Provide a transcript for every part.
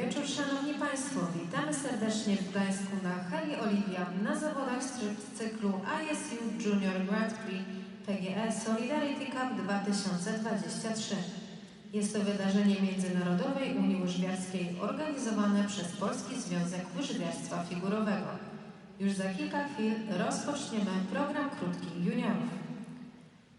wieczór, Szanowni Państwo. Witamy serdecznie w Gdańsku na hali Oliwia na zawodach z cyklu ISU Junior Grand Prix PGE Solidarity Cup 2023. Jest to wydarzenie międzynarodowej Unii Łyżwiarskiej organizowane przez Polski Związek Łyżwiarstwa Figurowego. Już za kilka chwil rozpoczniemy program krótki juniorów.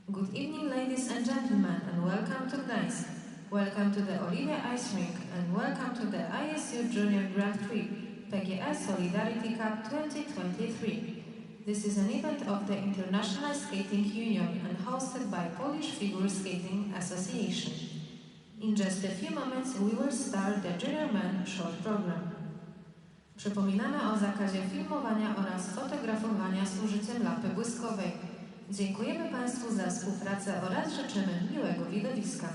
Good evening, ladies and gentlemen, and welcome to Gdansk. Welcome to the Oliwia Ice Rink and welcome to the ISU Junior Grand Prix PGE Solidarity Cup 2023. This is an event of the International Skating Union and hosted by Polish Figure Skating Association. In just a few moments we will start the Junior Men short program. Przypominamy o zakazie filmowania oraz fotografowania z użyciem lampy błyskowej. Dziękujemy Państwu za współpracę oraz życzymy miłego widowiska.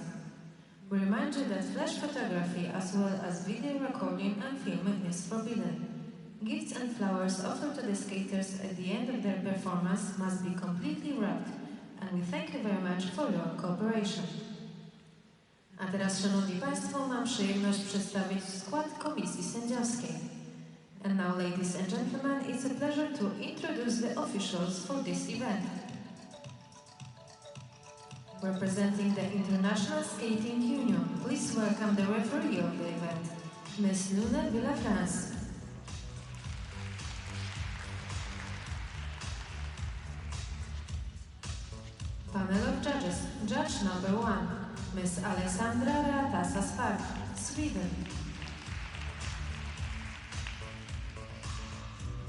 We remind you that flash photography as well as video recording and filming is forbidden. Gifts and flowers offered to the skaters at the end of their performance must be completely wrapped, and we thank you very much for your cooperation. A teraz, Szanowni Państwo, mam przyjemność przedstawić skład komisji sędziowskiej. And now, ladies and gentlemen, it's a pleasure to introduce the officials for this event. Representing the International Skating Union, please welcome the referee of the event, Ms. Luna Villafrance. Panel of judges, judge number 1, Ms. Alexandra Ratasa-Spark, Sweden.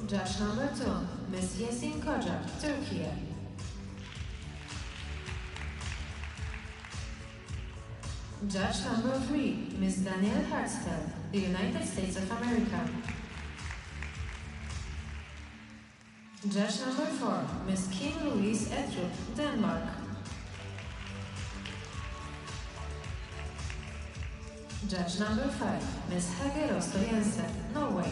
Judge number 2, Ms. Yesin Kocak, Turkey. Judge number 3, Ms. Danielle Hartstel, the United States of America. Judge number 4, Ms. Kim Louise Etrup, Denmark. Judge number 5, Ms. Hege Rosto Jensen, Norway.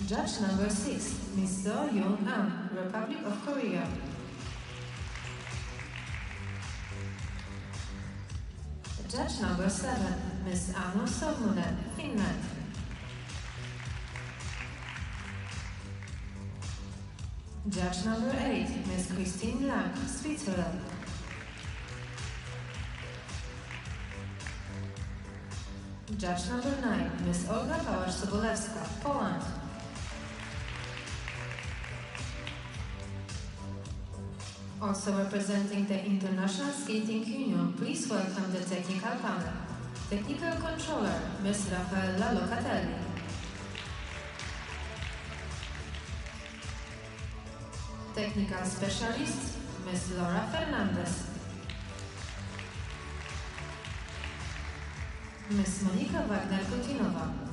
Judge number 6, Ms. Do Young An, Republic of Korea. Judge number 7, Ms. Anu Sormunen, Finland. Judge number 8, Ms. Christine Lang, Switzerland. Judge number 9, Ms. Olga Pałasz-Sobolewska, Poland. Also representing the International Skating Union, please welcome the technical panel. Technical controller, Ms. Raffaella Locatelli. Technical specialist, Ms. Laura Fernandez. Ms. Monika Wagner-Kutinowa.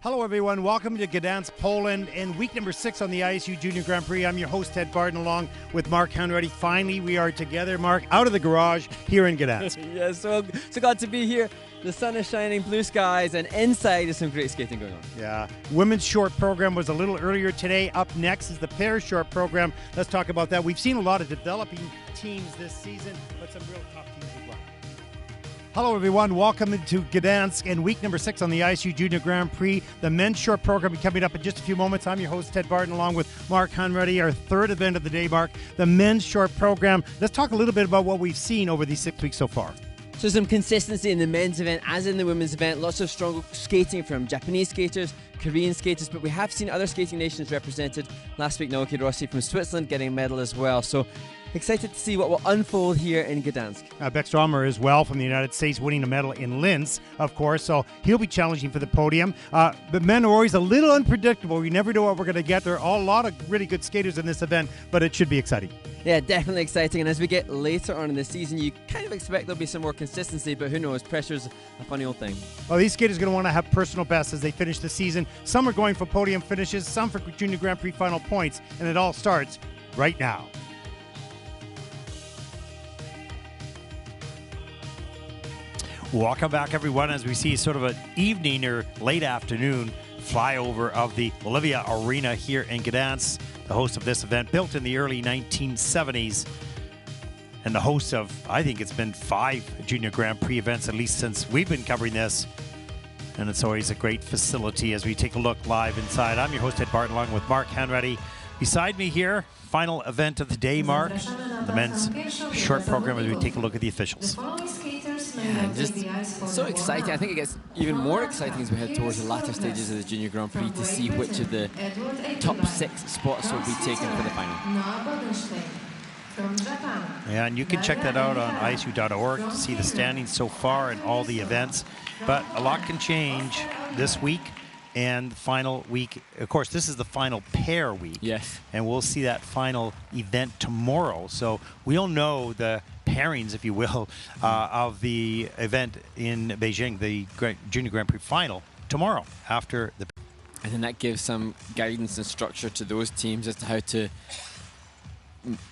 Hello, everyone. Welcome to Gdansk, Poland, and week number 6 on the ISU Junior Grand Prix. I'm your host, Ted Barton, along with Mark Hanratty. Finally, we are together, Mark, out of the garage here in Gdansk. Yeah, so glad to be here. The sun is shining, blue skies, and inside is some great skating going on. Yeah. Women's short program was a little earlier today. Up next is the pair short program. Let's talk about that. We've seen a lot of developing teams this season, but some real tough teams as well. Hello, everyone. Welcome to Gdansk and week number 6 on the ISU Junior Grand Prix. The men's short program coming up in just a few moments. I'm your host, Ted Barton, along with Mark Hanratty, our third event of the day, Mark, the men's short program. Let's talk a little bit about what we've seen over these 6 weeks so far. So some consistency in the men's event as in the women's event. Lots of strong skating from Japanese skaters, Korean skaters, but we have seen other skating nations represented. Last week, Naoki Rossi from Switzerland getting a medal as well. So excited to see what will unfold here in Gdansk. Beck Stromer as well from the United States, winning a medal in Linz, of course, so he'll be challenging for the podium. The men are always a little unpredictable. We never know what we're going to get. There are a lot of really good skaters in this event, but it should be exciting. Yeah, definitely exciting. And as we get later on in the season, you kind of expect there'll be some more consistency, but who knows? Pressure's a funny old thing. Well, these skaters are going to want to have personal bests as they finish the season. Some are going for podium finishes, some for Junior Grand Prix final points, and it all starts right now. Welcome back, everyone, as we see sort of an evening or late afternoon flyover of the Olivia Arena here in Gdansk, the host of this event, built in the early 1970s, and the host of, I think it's been 5 Junior Grand Prix events, at least since we've been covering this, and it's always a great facility as we take a look live inside. I'm your host, Ed Barton, along with Mark Hanratty. Beside me here, final event of the day, Mark, the men's short program as we take a look at the officials. Yeah, just so exciting. I think it gets even more exciting as we head towards the latter stages of the Junior Grand Prix to see which of the top 6 spots will be taken for the final. Yeah, and you can check that out on isu.org to see the standings so far and all the events. But a lot can change this week and the final week. Of course, this is the final pair week. Yes. And we'll see that final event tomorrow. So we'll know the pairings, if you will, of the event in Beijing, the Junior Grand Prix final, tomorrow after the... And then that gives some guidance and structure to those teams as to how to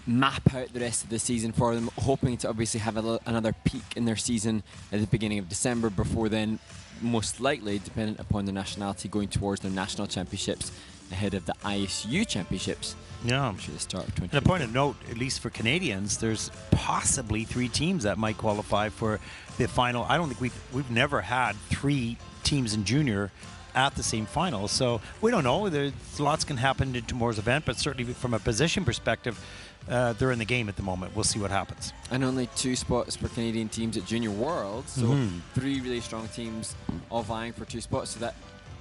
map out the rest of the season for them, hoping to obviously have another peak in their season at the beginning of December before then, most likely, dependent upon their nationality, going towards their national championships ahead of the ISU championships. Yeah. Which is the start of 2020. And a point of note, at least for Canadians, there's possibly 3 teams that might qualify for the final. I don't think we've never had 3 teams in junior at the same final. So we don't know. There's lots can happen in tomorrow's event, but certainly from a position perspective, they're in the game at the moment. We'll see what happens. And only 2 spots for Canadian teams at Junior World, so 3 really strong teams all vying for 2 spots. So that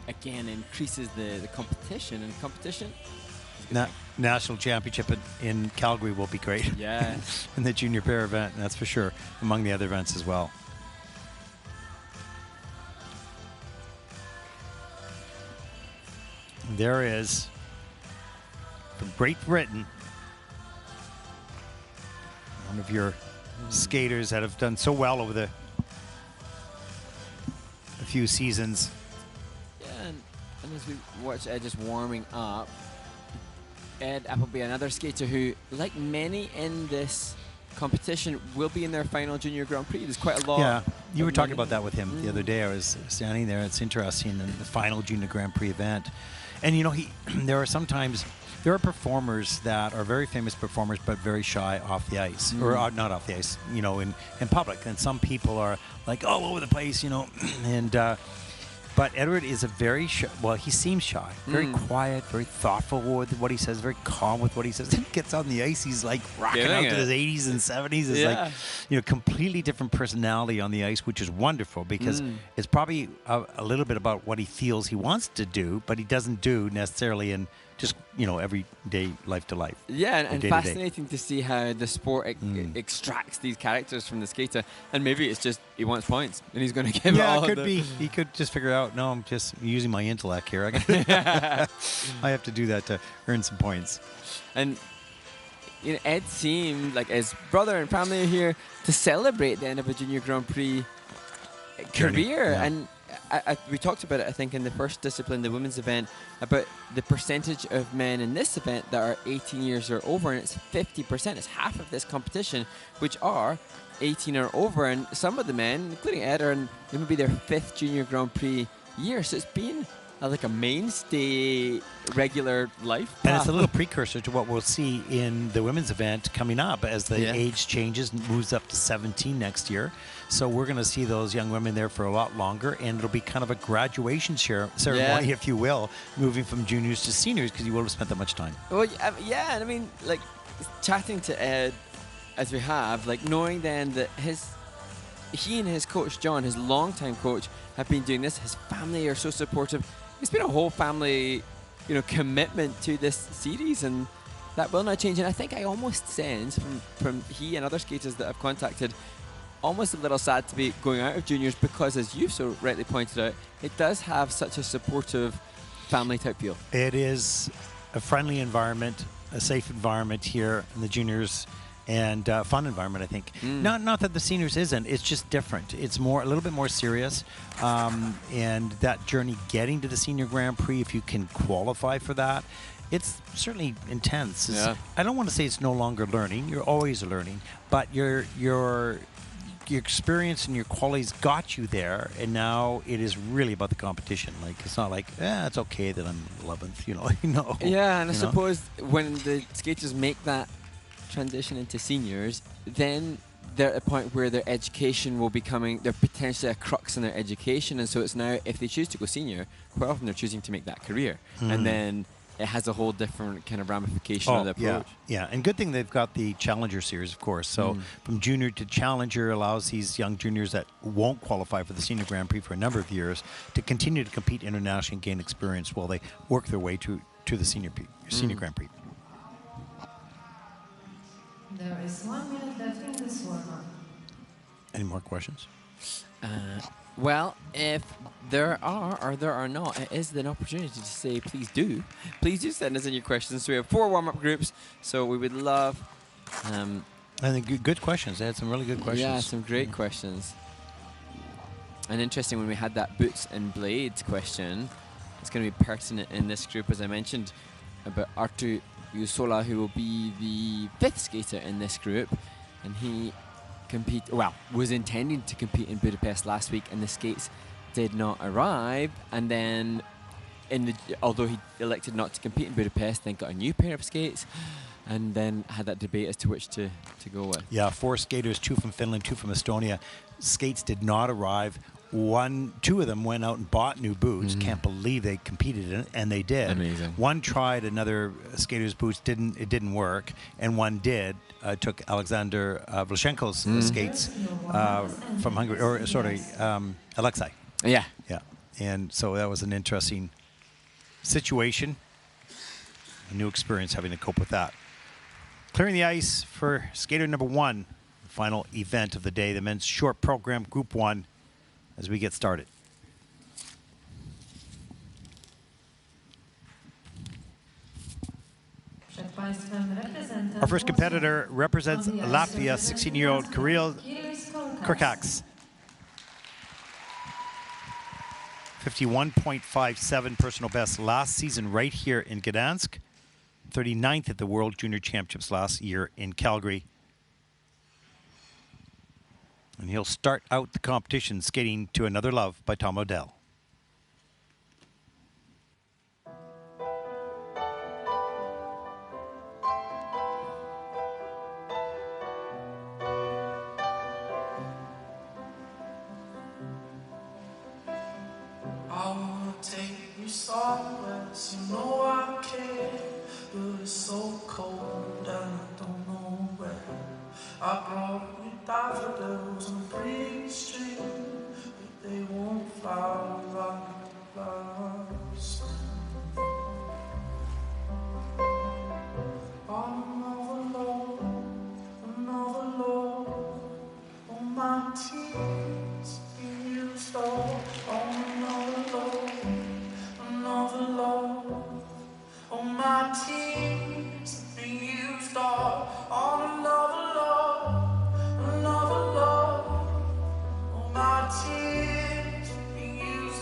again increases the competition. And competition. National championship in Calgary will be great. Yeah. In the junior pair event, that's for sure, among the other events as well. There is, from Great Britain, one of your skaters that have done so well over a few seasons. Yeah, and as we watch Ed just warming up, Ed Appleby, another skater who, like many in this competition, will be in their final Junior Grand Prix. There's quite a lot. Yeah, you were talking about that with him the other day. I was standing there. It's interesting in the final Junior Grand Prix event. And, you know, there are performers that are very famous performers but very shy off the ice. Or not off the ice, you know, in public. And some people are like all over the place, you know. And but Edward is a very shy, well, he seems shy, very quiet, very thoughtful with what he says, very calm with what he says. He gets on the ice, he's like rocking out to his 80s and 70s. It's like, you know, completely different personality on the ice, which is wonderful because it's probably a little bit about what he feels he wants to do, but he doesn't do necessarily in just, you know, everyday life to life. Yeah, and fascinating to see how the sport extracts these characters from the skater. And maybe it's just he wants points and he's going to give it all. Yeah, it could be. He could just figure out, no, I'm just using my intellect here. I have to do that to earn some points. And you know, Ed seemed like his brother and family are here to celebrate the end of a Junior Grand Prix career. Yeah. And we talked about it, I think, in the first discipline, the women's event, about the percentage of men in this event that are 18 years or over, and it's 50%. It's half of this competition, which are 18 or over, and some of the men, including Ed, are in maybe their 5th Junior Grand Prix year. So it's been like a mainstay regular life path. And it's a little precursor to what we'll see in the women's event coming up as the age changes and moves up to 17 next year. So we're going to see those young women there for a lot longer, and it'll be kind of a graduation ceremony, if you will, moving from juniors to seniors, because you will have spent that much time. Well, yeah, and I mean, like, chatting to Ed as we have, like, knowing then that he and his coach, John, his longtime coach, have been doing this. His family are so supportive. It's been a whole family, commitment to this series, and that will not change. And I think I almost sense from he and other skaters that I've contacted, almost a little sad to be going out of juniors, because, as you so rightly pointed out, it does have such a supportive family type feel. It is a friendly environment, a safe environment here in the juniors, and fun environment, I think. Not that the seniors isn't. It's just different. It's a little bit more serious. And that journey getting to the Senior Grand Prix, if you can qualify for that, it's certainly intense. I don't want to say it's no longer learning. You're always learning, but your experience and your qualities got you there, and now it is really about the competition. Like, it's not like, it's okay that I'm 11th, Yeah, and I suppose when the skaters make that transition into seniors, then they're at a point where their education will be they're potentially a crux in their education, and so it's now, if they choose to go senior, quite often they're choosing to make that career, and then it has a whole different kind of ramification of the approach. Yeah, and good thing they've got the Challenger Series, of course. So from junior to Challenger allows these young juniors that won't qualify for the Senior Grand Prix for a number of years to continue to compete internationally and gain experience while they work their way to the Senior Grand Prix. There is 1 minute left in this warm-up. Any more questions? Well, if there are or there are not, it is an opportunity to say please do send us in your questions. So we have 4 warm-up groups, so we would love... I think good questions. They had some really good questions. Yeah, some great questions. And interesting, when we had that boots and blades question, it's going to be pertinent in this group, as I mentioned, about Artu Yusola, who will be the 5th skater in this group, and he was intending to compete in Budapest last week, and the skates did not arrive, and then although he elected not to compete in Budapest, then got a new pair of skates, and then had that debate as to which to go with. Yeah, 4 skaters, 2 from Finland, 2 from Estonia. Skates did not arrive. 2 of them went out and bought new boots. Can't believe they competed in it, and they did. Amazing. One tried another skater's boots, it didn't work, and one did. Took Alexander Vlashenko's skates from Hungary, or Alexei. Yeah. Yeah, and so that was an interesting situation. A new experience having to cope with that. Clearing the ice for skater number 1, the final event of the day, the men's short program, Group 1, as we get started. Our first competitor represents Latvia, 16-year-old Kirill Kurkaks. 51.57 personal best last season right here in Gdansk. 39th at the World Junior Championships last year in Calgary. And he'll start out the competition skating to Another Love by Tom Odell. I wanna take you somewhere, so you know I care, but it's so cold and I don't know where. I brought you daffodils on a pretty string, but they won't flower like flowers. Another love, all my tears being used all on another love, all my tears being used all on another love, all my tears being used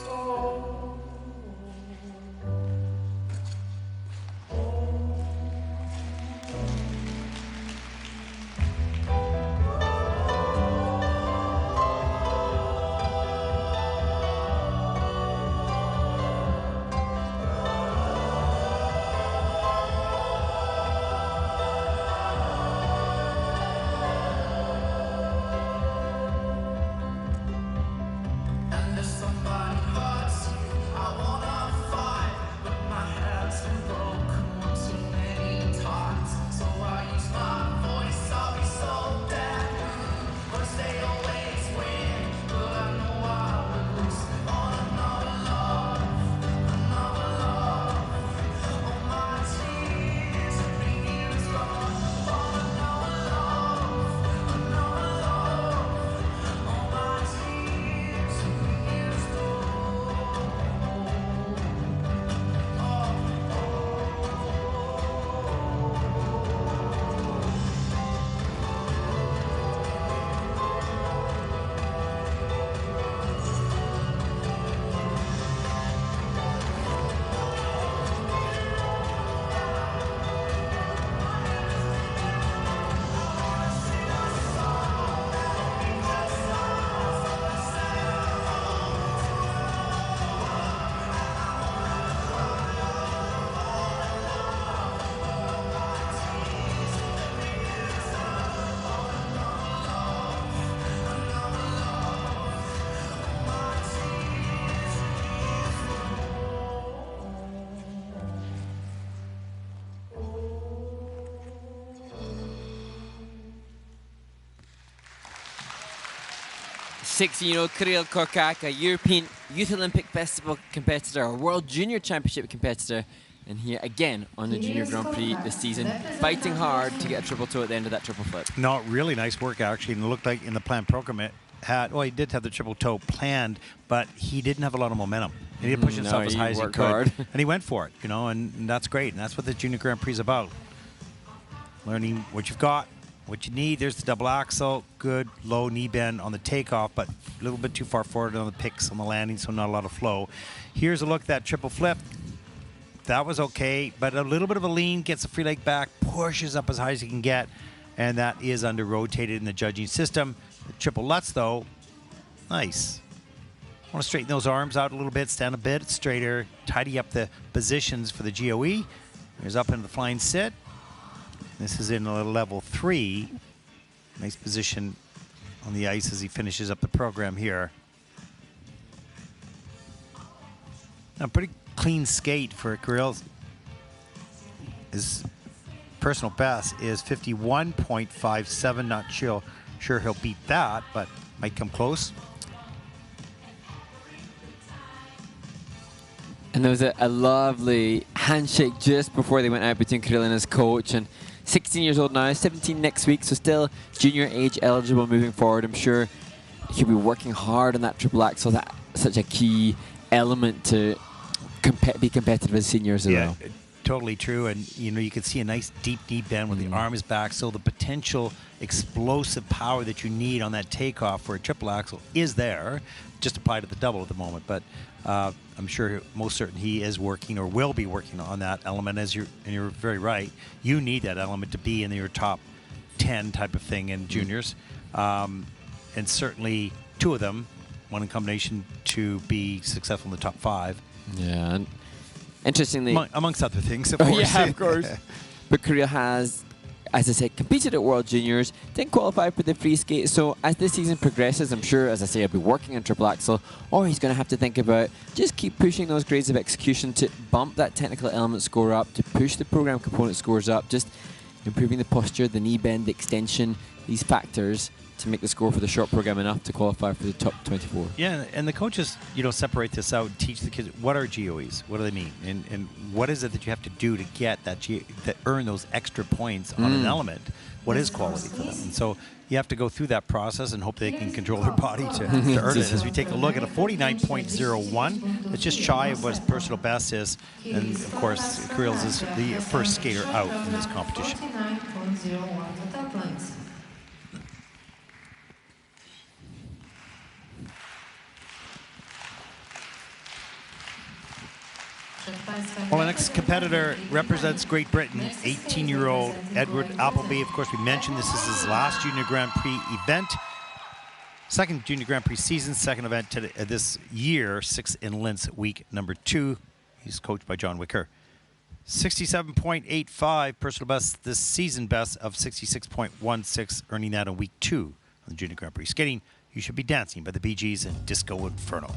16-year-old Kirill Korkak, a European Youth Olympic Festival competitor, a World Junior Championship competitor, and here again on the Junior Grand Prix this season, fighting hard to get a triple toe at the end of that triple flip. No, really nice work actually, and it looked like in the planned program it had, well, he did have the triple toe planned, but he didn't have a lot of momentum. He didn't push himself as high as he could, hard. and he went for it, you know, and that's great, and that's what the Junior Grand Prix is about. Learning what you've got, what you need. There's the double axel, good low knee bend on the takeoff, but a little bit too far forward on the picks on the landing, so not a lot of flow. Here's a look at that triple flip. That was okay, but a little bit of a lean, gets the free leg back, pushes up as high as he can get, and that is under rotated in the judging system. The triple Lutz, though, nice. Want to straighten those arms out a little bit, stand a bit straighter, tidy up the positions for the GOE. There's up into the flying sit. This is in a level 3. Nice position on the ice as he finishes up the program here. Now, pretty clean skate for Kirill. His personal best is 51.57. Not sure he'll beat that, but might come close. And there was a lovely handshake just before they went out between Kirill and his coach. And 16 years old now, 17 next week, so still junior age eligible moving forward. I'm sure he'll be working hard on that triple axel. That's such a key element to be competitive as seniors as well. Totally true. And you know, you can see a nice deep knee bend when the arm is back, so the potential explosive power that you need on that takeoff for a triple axel is there, just applied to the double at the moment. But I'm sure, most certain, he is working or will be working on that element. And you're very right. You need that element to be in your top 10 type of thing in juniors, and certainly 2 of them, one in combination, to be successful in the top 5. Yeah, and interestingly, amongst other things, of course. Yeah, of course. But Kirill has, as I said, competed at World Juniors, didn't qualify for the free skate. So as this season progresses, I'm sure, as I say, he'll be working on triple axel, or he's going to have to think about just keep pushing those grades of execution to bump that technical element score up, to push the program component scores up, just improving the posture, the knee bend, the extension, these factors to make the score for the short program enough to qualify for the top 24. Yeah, and the coaches, you know, separate this out and teach the kids what are GOEs, what do they mean, and what is it that you have to do to get that earn those extra points on an element. What is quality for them? And so you have to go through that process and hope they can control their body to earn it. As we take a look at a 49.01, it's just shy of what his personal best is, and of course, Kirill's is the first skater out in this competition. 49.01 without points. Well, the next competitor represents Great Britain, 18-year-old Edward Appleby. Of course, we mentioned this is his last Junior Grand Prix event. Second Junior Grand Prix season, second event this year, 6th in Linz, week number 2. He's coached by John Wicker. 67.85 personal best, this season best of 66.16, earning that in week 2 on the Junior Grand Prix. Skating, You Should Be Dancing by the Bee Gees and Disco Inferno.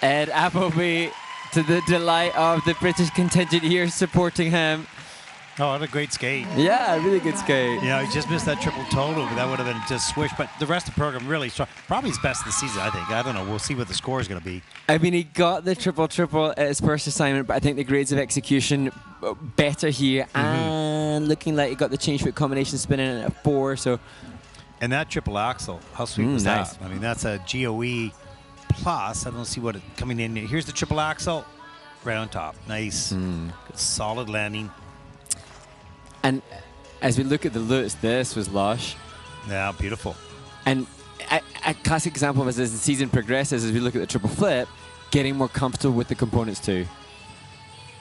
Ed Appleby, to the delight of the British contingent here supporting him. Oh, what a great skate. Yeah, really good skate. Yeah, he just missed that triple total, but that would have been just swish. But the rest of the program really strong. Probably his best of the season, I think. I don't know. We'll see what the score is going to be. I mean, he got the triple at his first assignment, but I think the grades of execution better here, and looking like he got the change foot combination spinning at a 4. So, and that triple axle, how sweet was nice. that? I mean, that's a GOE plus. I don't see what it coming in. Here's the triple axle, right on top. Nice, good, solid landing. And as we look at the loops, this was lush. Yeah, beautiful. And a classic example of this, as the season progresses, as we look at the triple flip, getting more comfortable with the components too.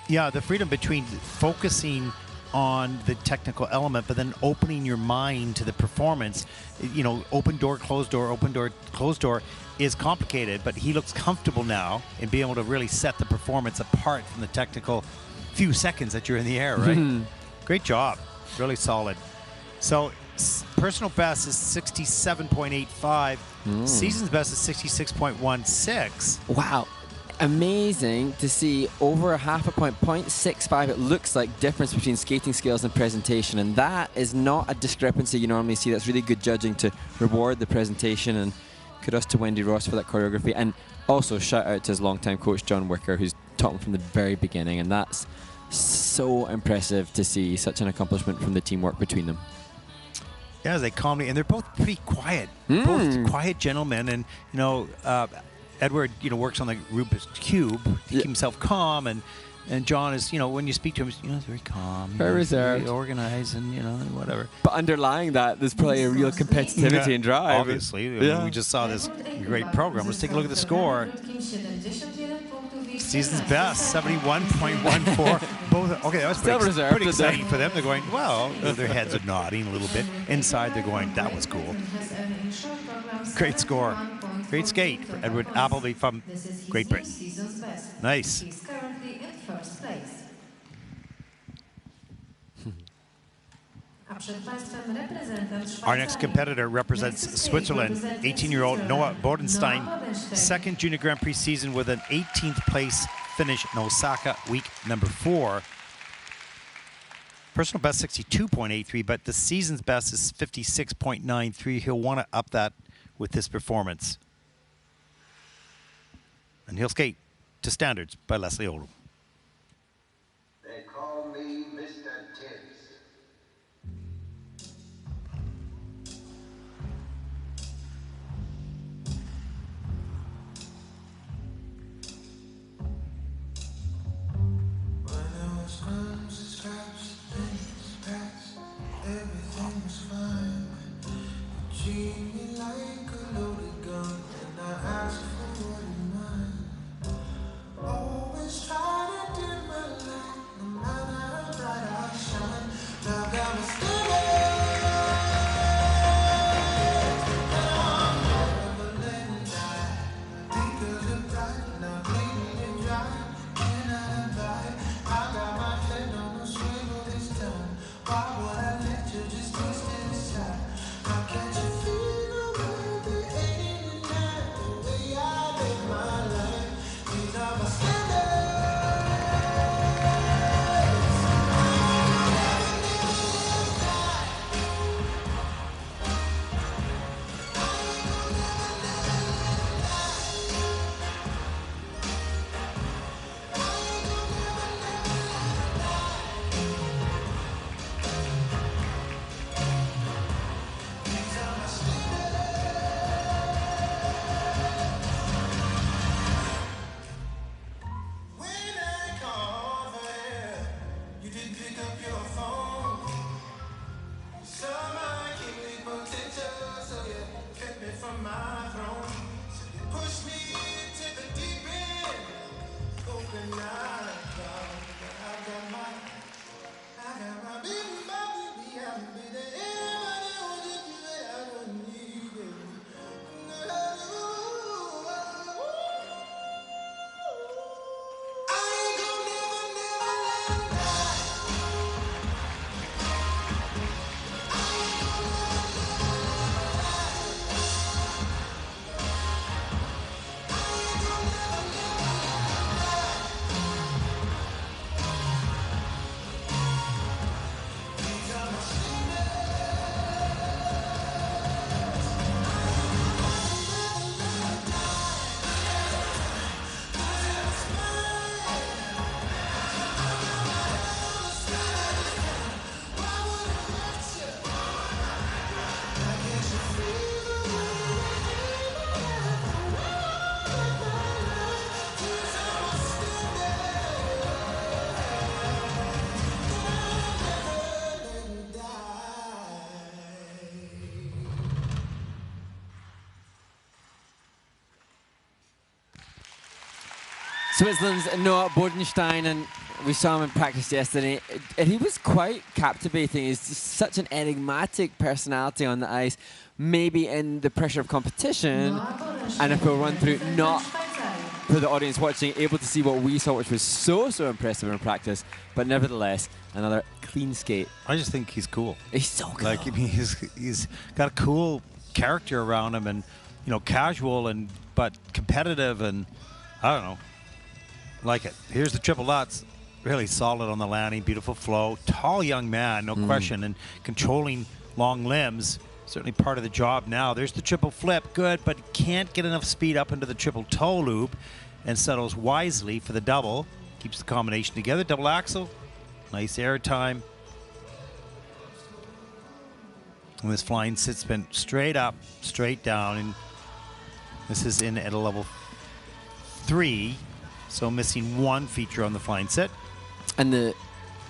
Yeah, the freedom between focusing on the technical element, but then opening your mind to the performance. You know, open door, closed door, open door, closed door is complicated, but he looks comfortable now in being able to really set the performance apart from the technical few seconds that you're in the air, right? Great job. Really solid. So personal best is 67.85. Season's best is 66.16. Wow. Amazing to see over a half a point, 0.65, it looks like, difference between skating skills and presentation. And that is not a discrepancy you normally see. That's really good judging to reward the presentation. And kudos to Wendy Ross for that choreography. And also shout out to his longtime coach, John Wicker, who's taught him from the very beginning. And that's so impressive to see such an accomplishment from the teamwork between them. Yeah, they calmly, and they're both pretty quiet, both quiet gentlemen. And you know, Edward, you know, works on the Rubik's Cube to keep himself calm, and John is, you know, when you speak to him, you know, he's very calm, very reserved, very organized, and you know, whatever. But underlying that, there's probably a real competitivity and drive. Obviously, I mean, we just saw this great program. Let's take a look at the score. Season's best, 71.14. Both. Okay, that was pretty exciting for them. They're going, well, their heads are nodding a little bit. Inside, they're going, that was cool. Great score. Great skate for Edward Appleby from Great Britain. Nice. He's currently in first place. Our next competitor represents Switzerland, 18-year-old Noah Bodenstein, second Junior Grand Prix season with an 18th place finish in Osaka, week number 4. Personal best 62.83, but the season's best is 56.93. He'll want to up that with this performance. And he'll skate to standards by Leslie Oldham. They call me Mr. Tibbs. When it was crumbs, scraps, things past, everything was fine. You treat me like a loaded gun, and I ask for what is mine. Always try. Switzerland's Noah Bodenstein, and we saw him in practice yesterday, and he was quite captivating. He's just such an enigmatic personality on the ice, maybe in the pressure of competition, and if we'll run through, not for the audience watching, able to see what we saw, which was so impressive in practice, but nevertheless, another clean skate. I just think he's cool. He's so cool. Like, I mean, he's got a cool character around him, and, you know, casual and but competitive, and I don't know, like it. Here's the triple dots. Really solid on the landing, beautiful flow. Tall young man, no question, and controlling long limbs. Certainly part of the job now. There's the triple flip, good, but can't get enough speed up into the triple toe loop, and settles wisely for the double. Keeps the combination together. Double axel, nice air time. And this flying sit spin straight up, straight down, and this is in at a level 3, so missing one feature on the flying sit. And the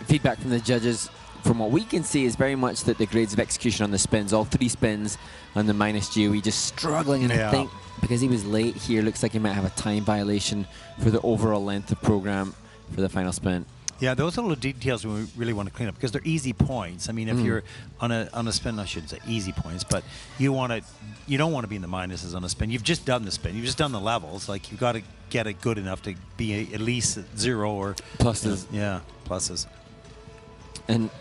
feedback from the judges, from what we can see, is very much that the grades of execution on the spins, all 3 spins on the minus GOE, just struggling. And I think because he was late here, looks like he might have a time violation for the overall length of program for the final spin. Yeah, those are little details we really want to clean up, because they're easy points. I mean, if you're on a spin, I shouldn't say easy points, but you don't want to be in the minuses on a spin. You've just done the spin. You've just done the levels. Like, you've got to get it good enough to be at least at 0 or pluses. Yeah, pluses. And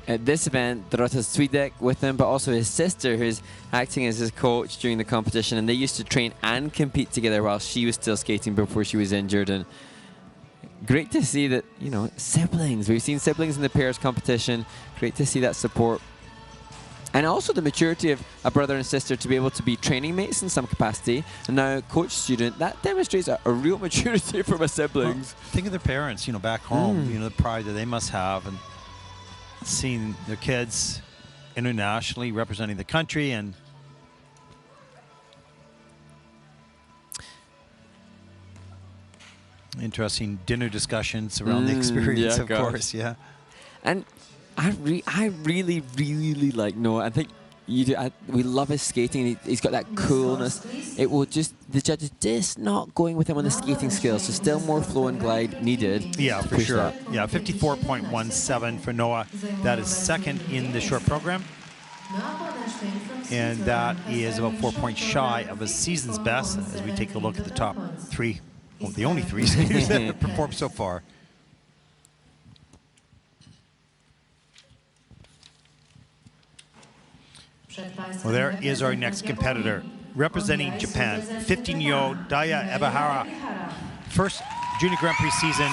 at this event, Dorota Swedek with him, but also his sister, who's acting as his coach during the competition, and they used to train and compete together while she was still skating before she was injured. And great to see that, you know, siblings. We've seen siblings in the pairs competition. Great to see that support. And also the maturity of a brother and sister to be able to be training mates in some capacity, and now coach-student. That demonstrates a real maturity from a siblings. Well, think of their parents, you know, back home, you know, the pride that they must have, and seeing their kids internationally representing the country. And interesting dinner discussions around the experience, of course. Yeah. And I really like Noah. I think you do. We love his skating. He's got that coolness. It will just, the judges just not going with him on the skating skills. So still more flow and glide needed. Yeah, for sure. That. Yeah, 54.17 for Noah. That is second in the short program. And that is about 4 points shy of a season's best as we take a look at the top 3. Well, the only 3 skaters that have performed so far. Well, there is our next competitor. Representing Japan, 15-year-old Daya Ebahara. First Junior Grand Prix season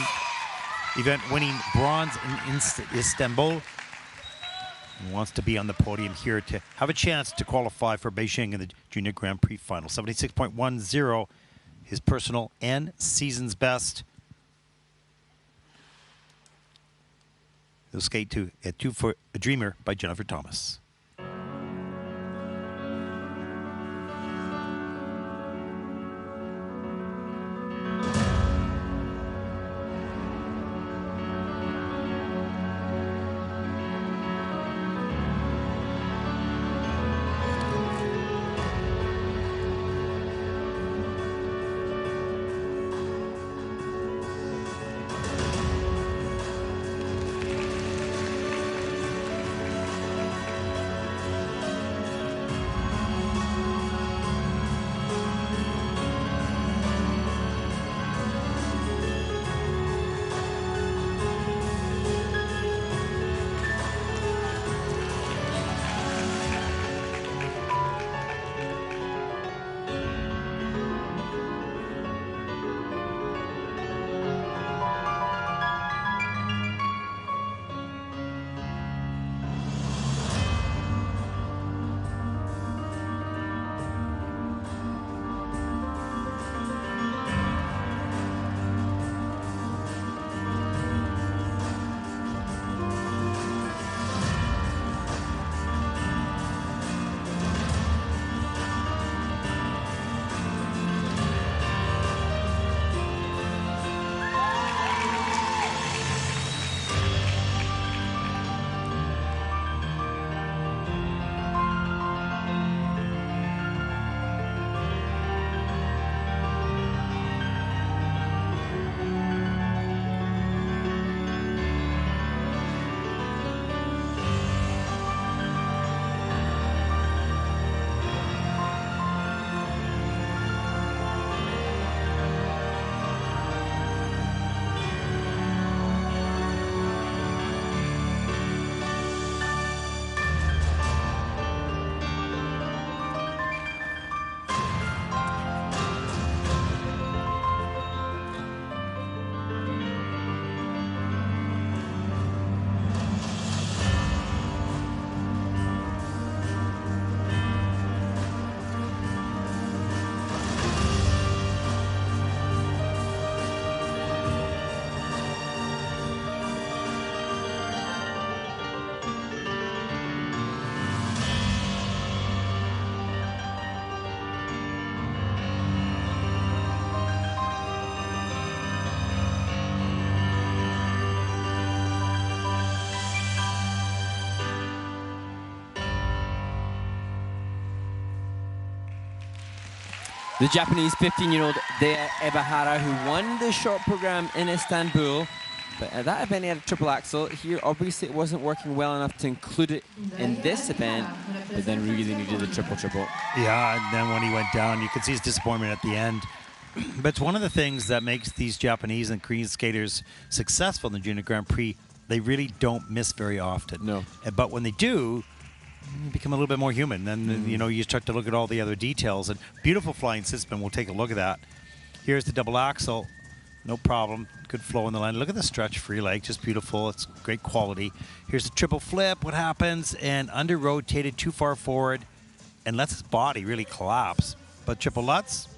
event, winning bronze in Istanbul. And wants to be on the podium here to have a chance to qualify for Beijing in the Junior Grand Prix final. 76.10, his personal and season's best. He'll skate to at 2 for a Dreamer by Jennifer Thomas. The Japanese 15-year-old Dea Ebahara, who won the short program in Istanbul. But at that event, he had a triple axel. Here, obviously, it wasn't working well enough to include it in this event, but then really needed the triple-triple. Yeah, and then when he went down, you could see his disappointment at the end. But it's one of the things that makes these Japanese and Korean skaters successful in the Junior Grand Prix. They really don't miss very often. No. But when they do, you become a little bit more human. Then, you know, you start to look at all the other details. And beautiful flying system. We'll take a look at that. Here's the double axel. No problem. Good flow in the line. Look at the stretch free leg. Just beautiful. It's great quality. Here's the triple flip. What happens? And under rotated too far forward and lets his body really collapse. But triple Lutz,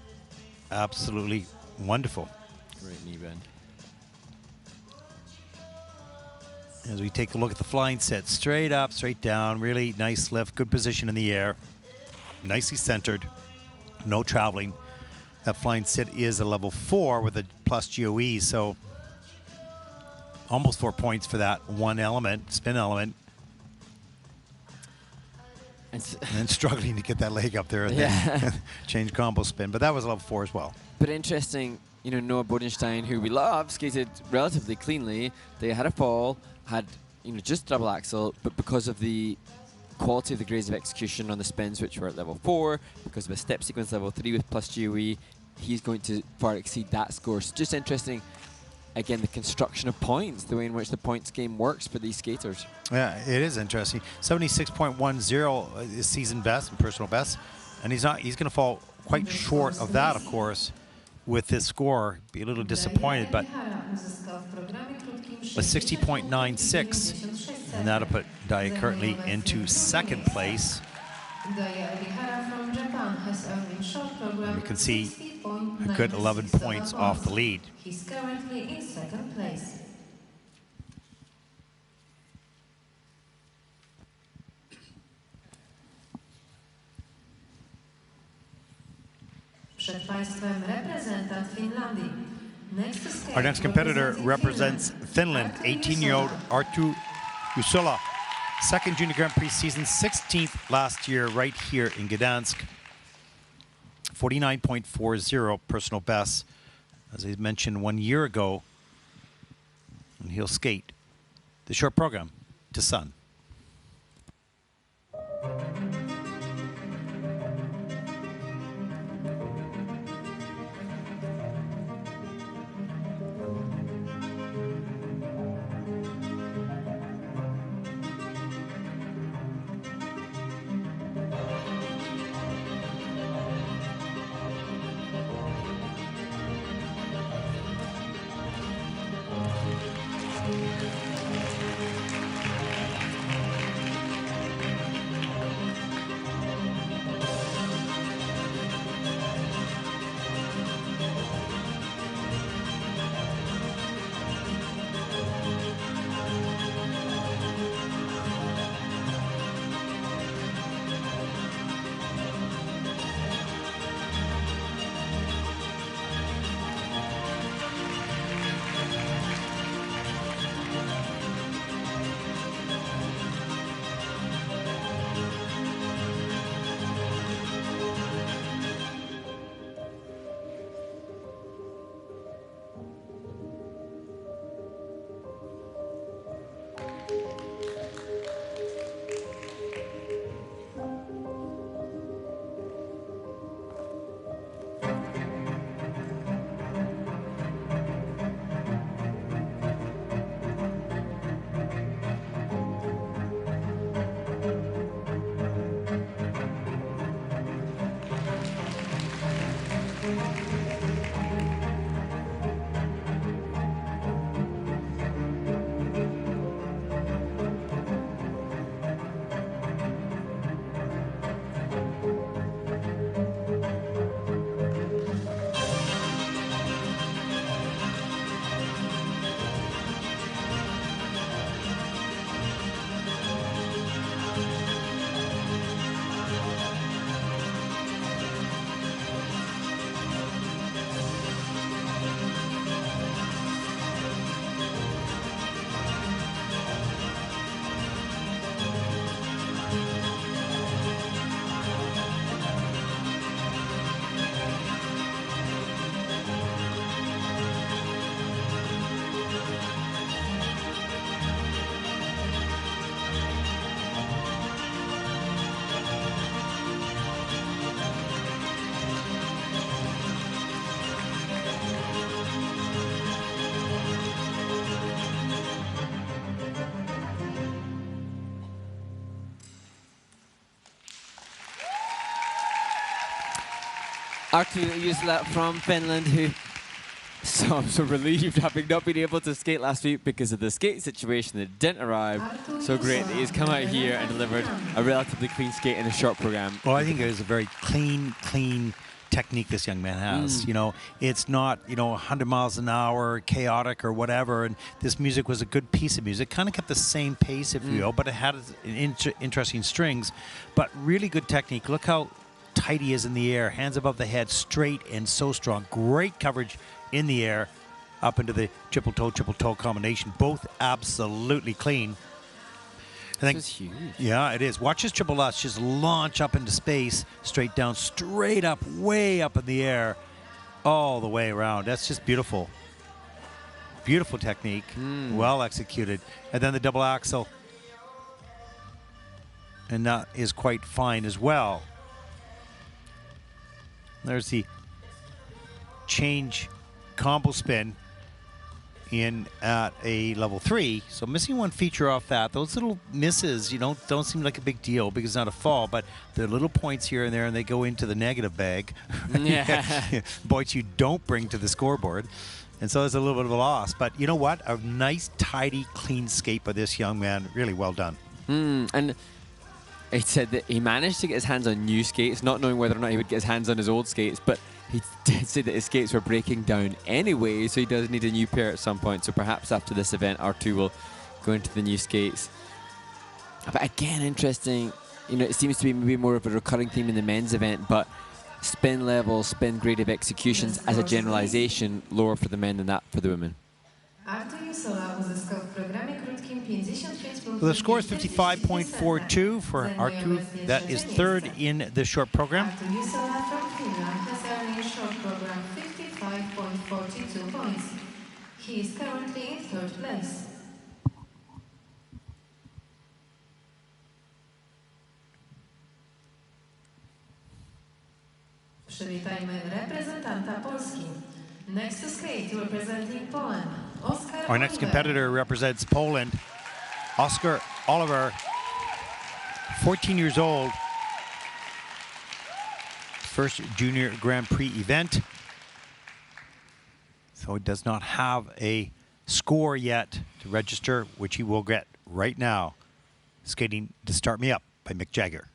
absolutely wonderful. Great knee bend. As we take a look at the flying set, straight up, straight down, really nice lift, good position in the air, nicely centered, no traveling. That flying sit is a level 4 with a plus GOE, so almost 4 points for that one element, spin element. And then struggling to get that leg up there and then change combo spin, but that was level 4 as well. But interesting, you know, Noah Bodenstein, who we love, skated relatively cleanly. They had a fall, had, you know, just double axel, but because of the quality of the grades of execution on the spins, which were at level 4, because of a step sequence level 3 with plus GOE, he's going to far exceed that score. So just interesting, again, the construction of points, the way in which the points game works for these skaters. Yeah, it is interesting. 76.10 is season best and personal best, and he's going to fall quite short of that, of course, with this score. Be a little disappointed, but a 60.96, and that'll put Daya currently into second place. And you can see a good 11 points off the lead. He's currently in second place. Przed Państwem reprezentant Finlandii. Our next competitor represents Finland, 18-year-old Arttu Jusola. Second Junior Grand Prix season, 16th last year right here in Gdansk. 49.40 personal best, as I mentioned 1 year ago. And he'll skate the short program to Sun. Arttu Jusila from Finland, who I'm so relieved having not been able to skate last week because of the skate situation that didn't arrive. So great that he's come out here and delivered a relatively clean skate in a short program. Well, I think it is a very clean technique this young man has. You know, it's not, 100 miles an hour, chaotic or whatever. And this music was a good piece of music. Kind of kept the same pace, if you will, but it had interesting strings. But really good technique. Look how tight he is in the air. Hands above the head, straight and so strong. Great coverage in the air up into the triple toe combination. Both absolutely clean. I think, this is huge. Yeah, it is. Watch his triple lutz just launch up into space, straight down, straight up, way up in the air, all the way around. That's just beautiful. Beautiful technique, well executed. And then the double axel. And that is quite fine as well. There's the change combo spin in at a level 3. So missing one feature off that. Those little misses, don't seem like a big deal because it's not a fall, but they're little points here and there, and they go into the negative bag. Yeah. Points you don't bring to the scoreboard. And so there's a little bit of a loss. But you know what? A nice, tidy, clean skate by this young man. Really well done. And he said that he managed to get his hands on new skates, not knowing whether or not he would get his hands on his old skates, but he did say that his skates were breaking down anyway, so he does need a new pair at some point. So perhaps after this event, Arttu will go into the new skates. But again, interesting, it seems to be maybe more of a recurring theme in the men's event, but spin level, spin grade of executions as a generalization, lower for the men than that for the women. Well, the score is 55.42 for Arttu. That is third in the short program. Arttu Jusila from Finland has earned in short program 55.42 points. He is currently in third place. Przywitajmy reprezentanta Polski. Next to skate, representing Poland, Oscar Our next competitor represents Poland. Oscar Oliver, 14 years old. First junior Grand Prix event. So he does not have a score yet to register, which he will get right now. Skating to Start Me Up by Mick Jagger.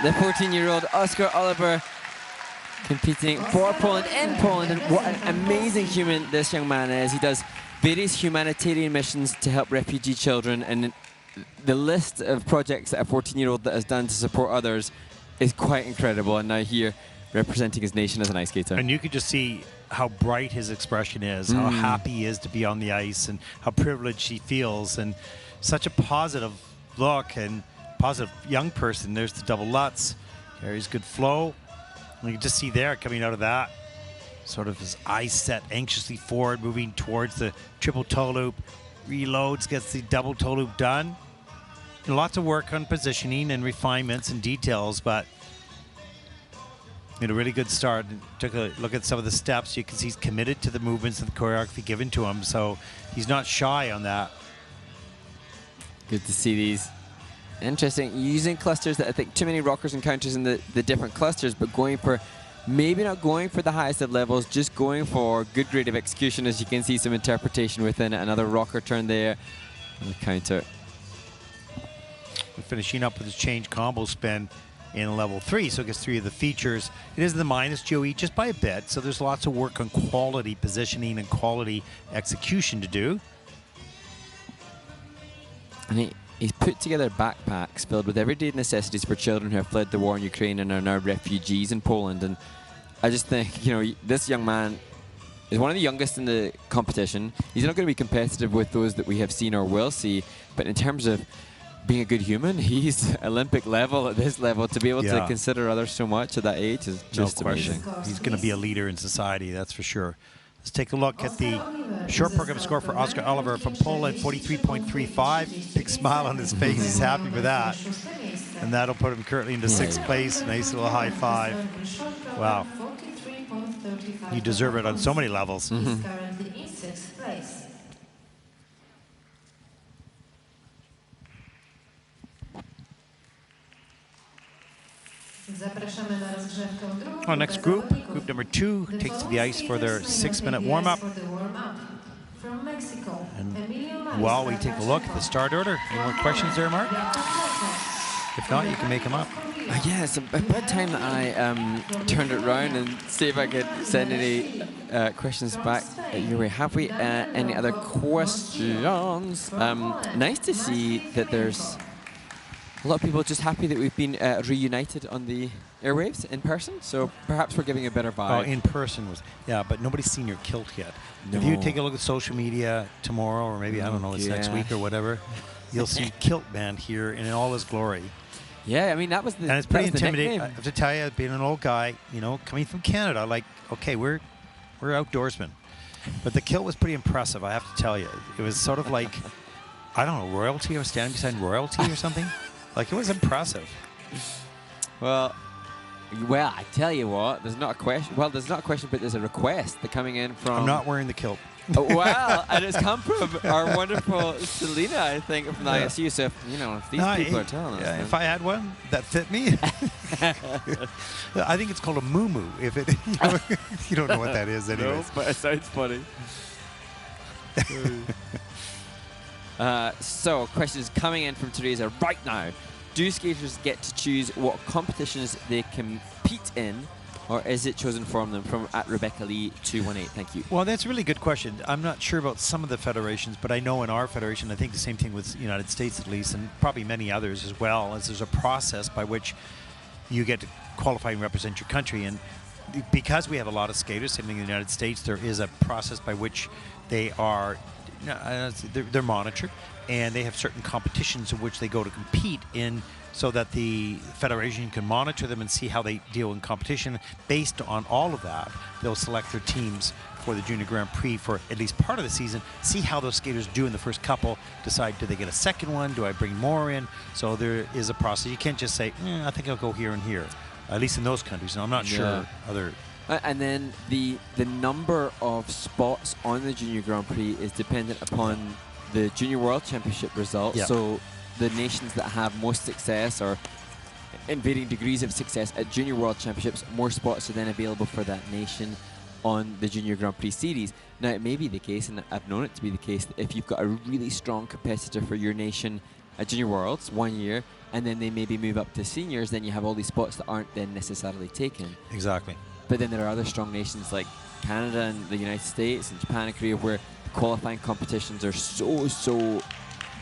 the 14-year-old Oscar Oliver competing for Poland in Poland. And what an amazing human this young man is. He does various humanitarian missions to help refugee children, and the list of projects that a 14-year-old that has done to support others is quite incredible. And now here, representing his nation as an ice skater. And you could just see how bright his expression is, how happy he is to be on the ice, and how privileged he feels, and such a positive look and positive young person. There's the double Lutz, carries good flow. And you can just see there coming out of that, sort of his eyes set anxiously forward, moving towards the triple toe loop, reloads, gets the double toe loop done. And lots of work on positioning and refinements and details, but made a really good start. And took a look at some of the steps. You can see he's committed to the movements and the choreography given to him, so he's not shy on that. Good to see these. Interesting. Using clusters that I think too many rockers and counters in the different clusters, but going for, maybe not going for the highest of levels, just going for good grade of execution. As you can see, some interpretation within it. Another rocker turn there and the counter. And finishing up with his change combo spin in level 3, so it gets 3 of the features. It is the minus Joey just by a bit, so there's lots of work on quality positioning and quality execution to do. And he's put together backpacks filled with everyday necessities for children who have fled the war in Ukraine and are now refugees in Poland. And I just think, you know, this young man is one of the youngest in the competition. He's not going to be competitive with those that we have seen or will see, but in terms of being a good human, he's Olympic level at this level. To be able to consider others so much at that age is just amazing. He's going to be a leader in society, that's for sure. Let's take a look at the short program score for Oscar Oliver from Poland, 43.35. Big smile on his face. He's happy with that. And that'll put him currently into 6th place. Nice little high five. Wow. You deserve it on so many levels. He's currently in 6th place. Our next group, group number 2, takes to the ice for their 6-minute warm-up. And while we take a look at the start order, any more questions there, Mark? If not, you can make them up. Yeah, it's about time that I turned it around and see if I could send any questions back your way. Have we any other questions? Nice to see that there's a lot of people just happy that we've been reunited on the airwaves in person, so perhaps we're giving a better vibe. Oh, in person was, yeah, but nobody's seen your kilt yet. No. If you take a look at social media tomorrow, or maybe, I don't know, it's next week or whatever, you'll see Kilt Band here in all his glory. Yeah, I mean, that was the And it's pretty intimidating. I nickname. have to tell you, being an old guy, you know, coming from Canada, like, okay, we're outdoorsmen. But the kilt was pretty impressive, I have to tell you. It was sort of like, I don't know, royalty. I was standing beside royalty or something. Like, it was impressive. Well, I tell you what, there's not a question. Well, there's not a question, but there's a request that coming in from... I'm not wearing the kilt. Oh, wow, and it's come from our wonderful Selena, I think, from the ISU. So, you know, if these people are telling us... Yeah, if I had one that fit me... I think it's called a moo-moo. If it, you don't know what that is anyways. No, but it sounds funny. So, questions coming in from Teresa right now. Do skaters get to choose what competitions they compete in, or is it chosen from them? From @RebeccaLee218. Thank you. Well, that's a really good question. I'm not sure about some of the federations, but I know in our federation, I think the same thing with the United States at least, and probably many others as well, as there's a process by which you get to qualify and represent your country. And because we have a lot of skaters, same thing in the United States, there is a process by which they are they're monitored, and they have certain competitions in which they go to compete in, so that the federation can monitor them and see how they deal in competition. Based on all of that, they'll select their teams for the Junior Grand Prix for at least part of the season, see how those skaters do in the first couple, decide, do they get a second one, do I bring more in? So there is a process. You can't just say, I think I'll go here and here, at least in those countries. And I'm not sure other... And then the number of spots on the Junior Grand Prix is dependent upon the Junior World Championship results. Yeah. So the nations that have most success, or in varying degrees of success at Junior World Championships, more spots are then available for that nation on the Junior Grand Prix series. Now, it may be the case, and I've known it to be the case, that if you've got a really strong competitor for your nation at Junior Worlds 1 year, and then they maybe move up to seniors, then you have all these spots that aren't then necessarily taken. Exactly. But then there are other strong nations like Canada and the United States and Japan and Korea where qualifying competitions are so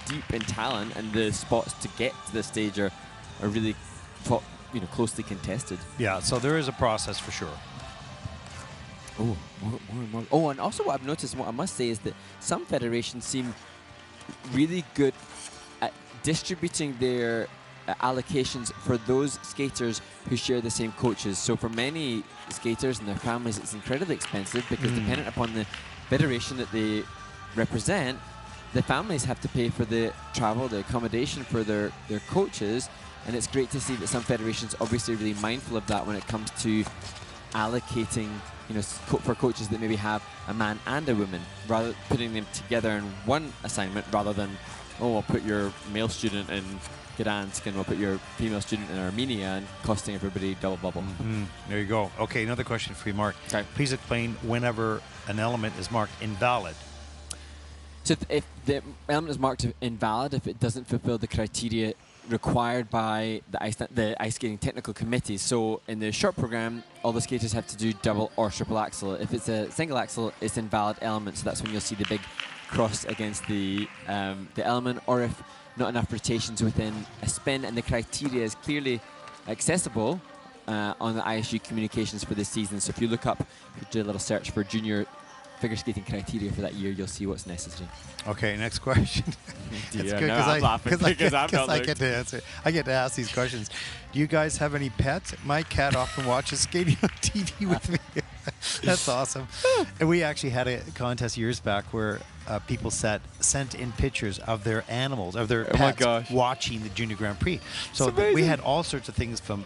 deep in talent, and the spots to get to this stage are really closely contested. Yeah, so there is a process for sure. Oh, more. Oh, and also what I've noticed, what I must say, is that some federations seem really good at distributing their allocations for those skaters who share the same coaches. So for many skaters and their families, it's incredibly expensive because dependent upon the federation that they represent, the families have to pay for the travel, the accommodation for their coaches, and it's great to see that some federations obviously really mindful of that when it comes to allocating, for coaches that maybe have a man and a woman, rather putting them together in one assignment rather than, I'll put your male student in Gdansk and we'll put your female student in Armenia and costing everybody double bubble. There you go. Okay, another question for you, Mark. Okay. Please explain whenever an element is marked invalid. So if the element is marked invalid, if it doesn't fulfill the criteria required by the ice skating technical committee. So in the short program, all the skaters have to do double or triple axel. If it's a single axel, it's invalid element. So that's when you'll see the big cross against the element, or if not enough rotations within a spin and the criteria is clearly accessible on the ISU communications for this season. So if you look up, if you do a little search for junior figure skating criteria for that year, you'll see what's necessary. Okay, next question. It's good because I get to answer. I get to ask these questions. Do you guys have any pets? My cat often watches skating on TV with me. That's awesome. And we actually had a contest years back where people sent in pictures of their animals, of their pets watching the Junior Grand Prix. So we had all sorts of things from,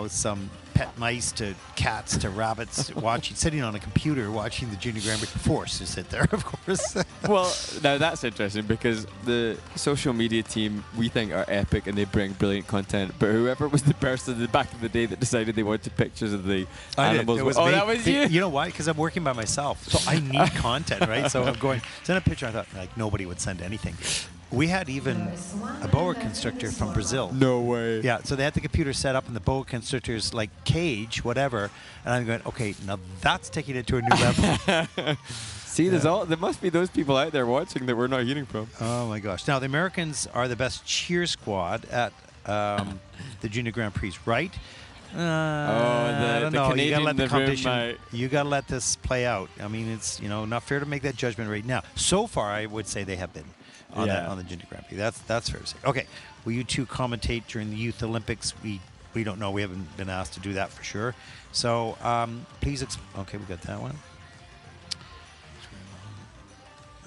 some pet mice to cats to rabbits sitting on a computer watching the Junior Grand Prix. Forced to sit there, of course. Well, now that's interesting because the social media team we think are epic and they bring brilliant content. But whoever was the person in the back of the day that decided they wanted pictures of the animals, it was me. That was you. You know why? Because I'm working by myself, so I need content, right? So I'm going send a picture. I thought nobody would send anything. We had even a boa constrictor from Brazil. No way. Yeah, so they had the computer set up in the boa constrictor's cage, whatever, and I'm going, okay, now that's taking it to a new level. See, there must be those people out there watching that we're not hearing from. Oh my gosh! Now the Americans are the best cheer squad at the Junior Grand Prix, right? I don't know. You gotta let the competition. You gotta let this play out. I mean, it's not fair to make that judgment right now. So far, I would say they have been on the Junior Grand Prix. That's fair to say. Okay, will you two commentate during the Youth Olympics? We don't know. We haven't been asked to do that for sure. So please. Okay, we got that one.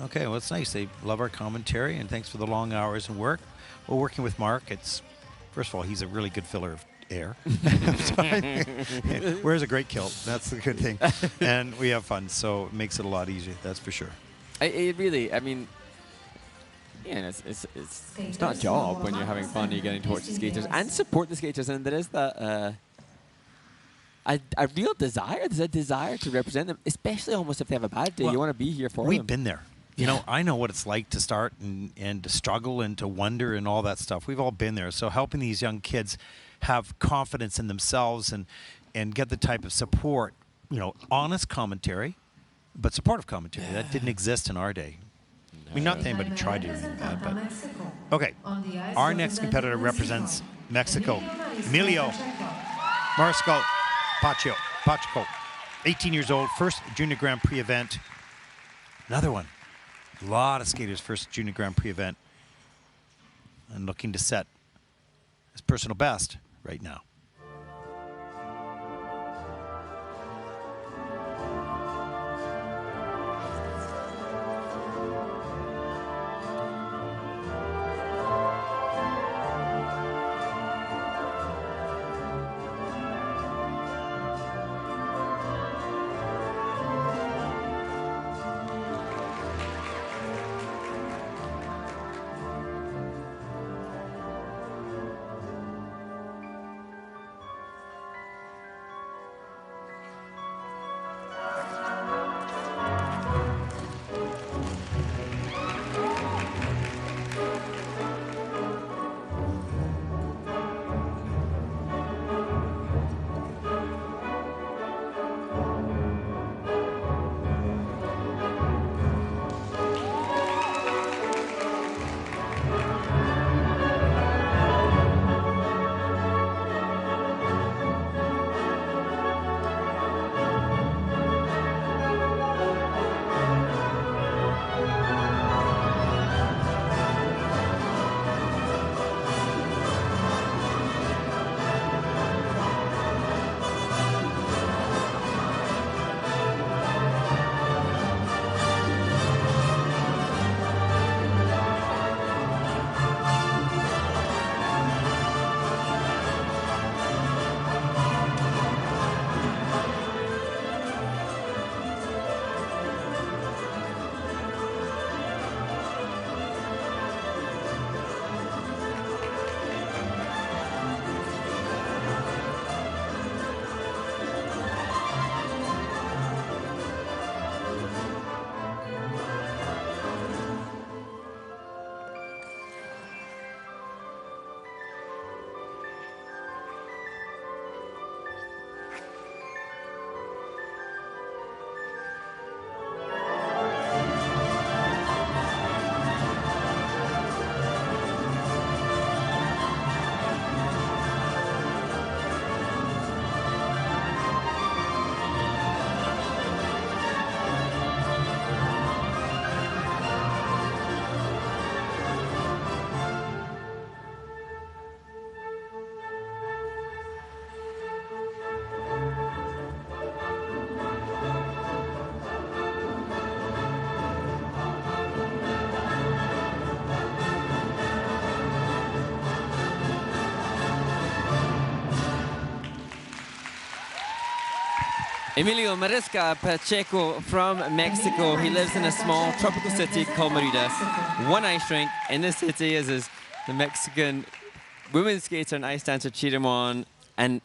Okay, well, it's nice. They love our commentary, and thanks for the long hours and work. Well, working with Mark, first of all, he's a really good filler of air. Wears a great kilt. That's the good thing. And we have fun, so it makes it a lot easier. That's for sure. It really, I mean, it's not a job when you're having fun and you're getting to watch the skaters and support the skaters, and there is that a real desire. There's a desire to represent them, especially almost if they have a bad day. You want to be here for them. We've been there. I know what it's like to start and to struggle and to wonder and all that stuff. We've all been there. So helping these young kids have confidence in themselves and get the type of support, honest commentary, but supportive commentary. That didn't exist in our day. No. I mean, not that anybody tried to do that, but... Okay, our next competitor represents Mexico. Emilio Mariscal Pacheco, 18 years old, first Junior Grand Prix event. Another one. A lot of skaters' first Junior Grand Prix event. And looking to set his personal best right now. Emilio Marisca Pacheco from Mexico. He lives in a small tropical city called Merida. One ice rink in the city is the Mexican women's skater and ice dancer cheer him on. And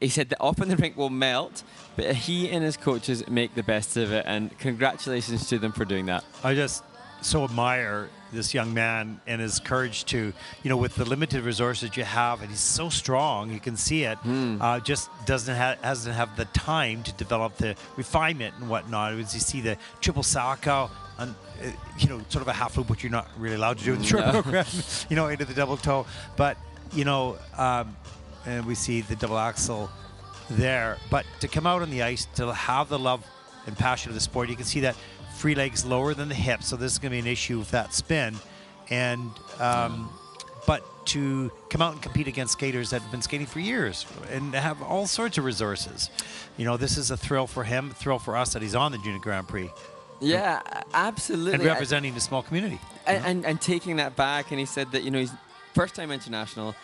he said that often the rink will melt, but he and his coaches make the best of it. And congratulations to them for doing that. I just so admire this young man and his courage to, with the limited resources you have, and he's so strong, you can see it, just hasn't have the time to develop the refinement and whatnot. As you see the triple Saka, and sort of a half loop, which you're not really allowed to do in the short program, into the double toe. But, and we see the double axel there. But to come out on the ice, to have the love and passion of the sport, you can see that free legs lower than the hips, so this is going to be an issue with that spin. And but to come out and compete against skaters that have been skating for years and have all sorts of resources, this is a thrill for him, a thrill for us that he's on the Junior Grand Prix. Yeah, absolutely. And representing the small community. And taking that back, and he said that, he's first time international.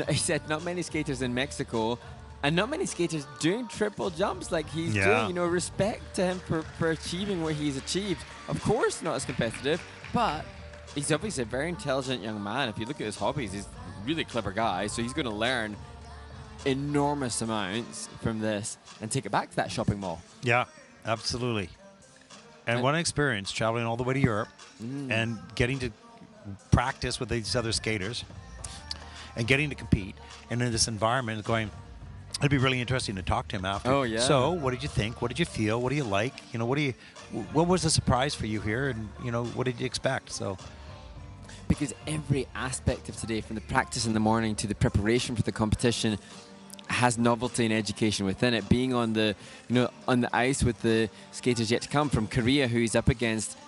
He said not many skaters in Mexico and not many skaters doing triple jumps like he's doing. Respect to him for achieving what he's achieved. Of course, not as competitive, but he's obviously a very intelligent young man. If you look at his hobbies, he's a really clever guy. So he's going to learn enormous amounts from this and take it back to that shopping mall. Yeah, absolutely. And what an experience traveling all the way to Europe and getting to practice with these other skaters and getting to compete. And in this environment, going, it'd be really interesting to talk to him after. Oh, yeah. So, what did you think? What did you feel? What do you like? What was the surprise for you here? And, what did you expect? So, because every aspect of today, from the practice in the morning to the preparation for the competition, has novelty and education within it. Being on the, on the ice with the skaters yet to come from Korea, who he's up against,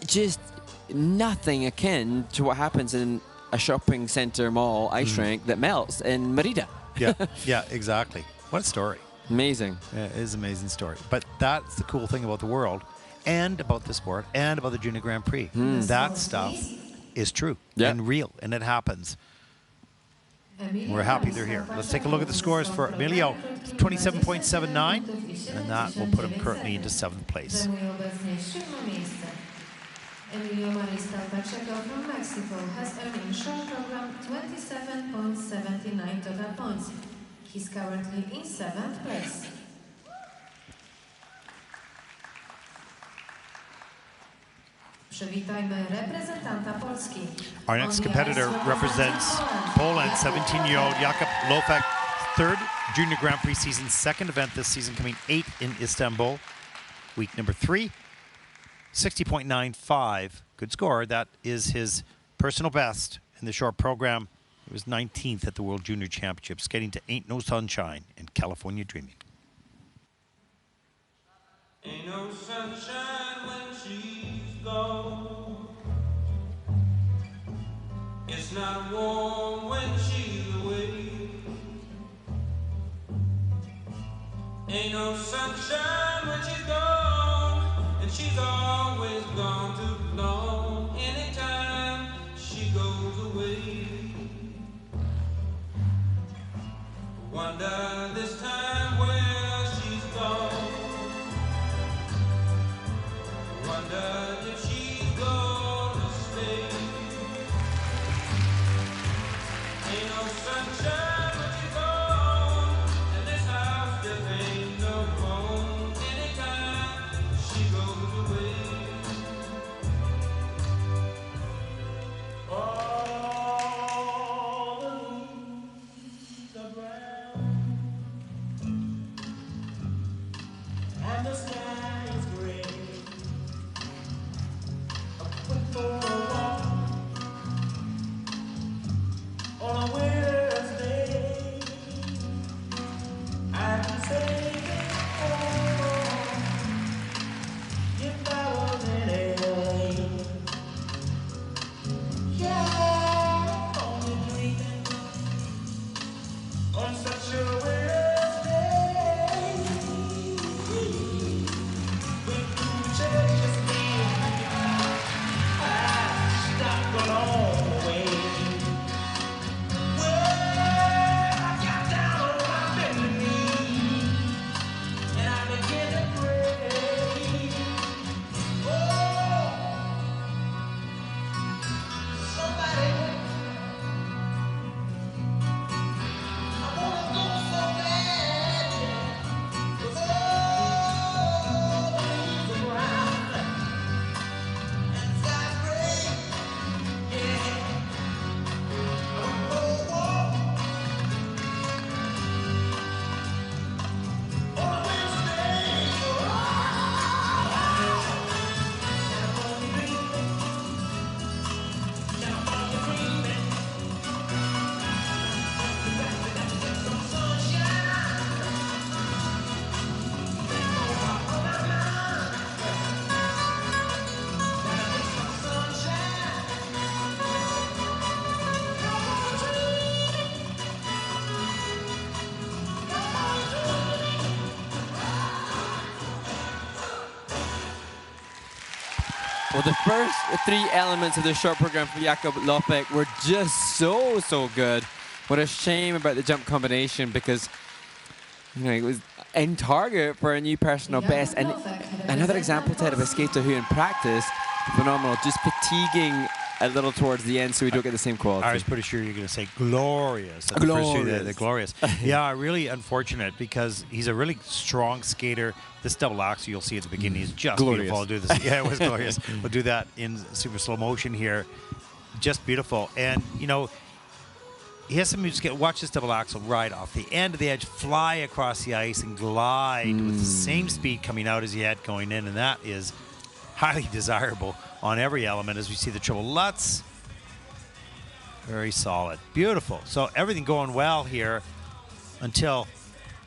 just nothing akin to what happens in a shopping center mall ice rink that melts in Merida. Yeah, exactly. What a story. Amazing. Yeah, it is an amazing story. But that's the cool thing about the world and about the sport and about the Junior Grand Prix. That stuff is true and real, and it happens. We're happy they're here. Let's take a look at the scores for Emilio. 27.79, and that will put him currently into 7th place. Emilio Mariscal Pacheco from Mexico has earned in short program 27.79 total points. He's currently in 7th place. Przywitajmy reprezentanta Polski. Our next competitor represents Poland, 17-year-old Jakub Lofek, 3rd Junior Grand Prix season, 2nd event this season, coming 8th in Istanbul. Week number 3. 60.95, good score. That is his personal best in the short program. It was 19th at the World Junior Championships, getting to Ain't No Sunshine in California Dreaming. Ain't no sunshine when she's gone. It's not warm when she's away. Ain't no sunshine when she's gone, and she's always gone too long. Anytime she goes away, wonder this time where she's gone. Wonder if she's gonna stay. Ain't no sunshine when she's gone, and this house just ain't no home. Anytime she goes away. All the leaves are brown, and the sky is gray. I went for a walk on a winter's day. I can say, oh, if I was in LA, yeah, only dreaming on such a winter's day. With two churches near, I stopped along the way. Well, I got down on my bended knee, and I Well, the first 3 elements of the short program for Jakob Lopek were just so good. What a shame about the jump combination, because it was in target for a new personal best. And another example, Ted, of a skater who in practice, phenomenal, just fatiguing a little towards the end so we don't get the same quality. I was pretty sure you were going to say glorious. The glorious. Yeah, really unfortunate, because he's a really strong skater. This double axel you'll see at the beginning is just glorious. Beautiful. I'll do this. Yeah, it was glorious. We'll do that in super slow motion here. Just beautiful. And, he has some music. Watch this double axel ride off the end of the edge, fly across the ice, and glide with the same speed coming out as he had going in, and that is highly desirable on every element. As we see the triple Lutz, very solid, beautiful. So everything going well here until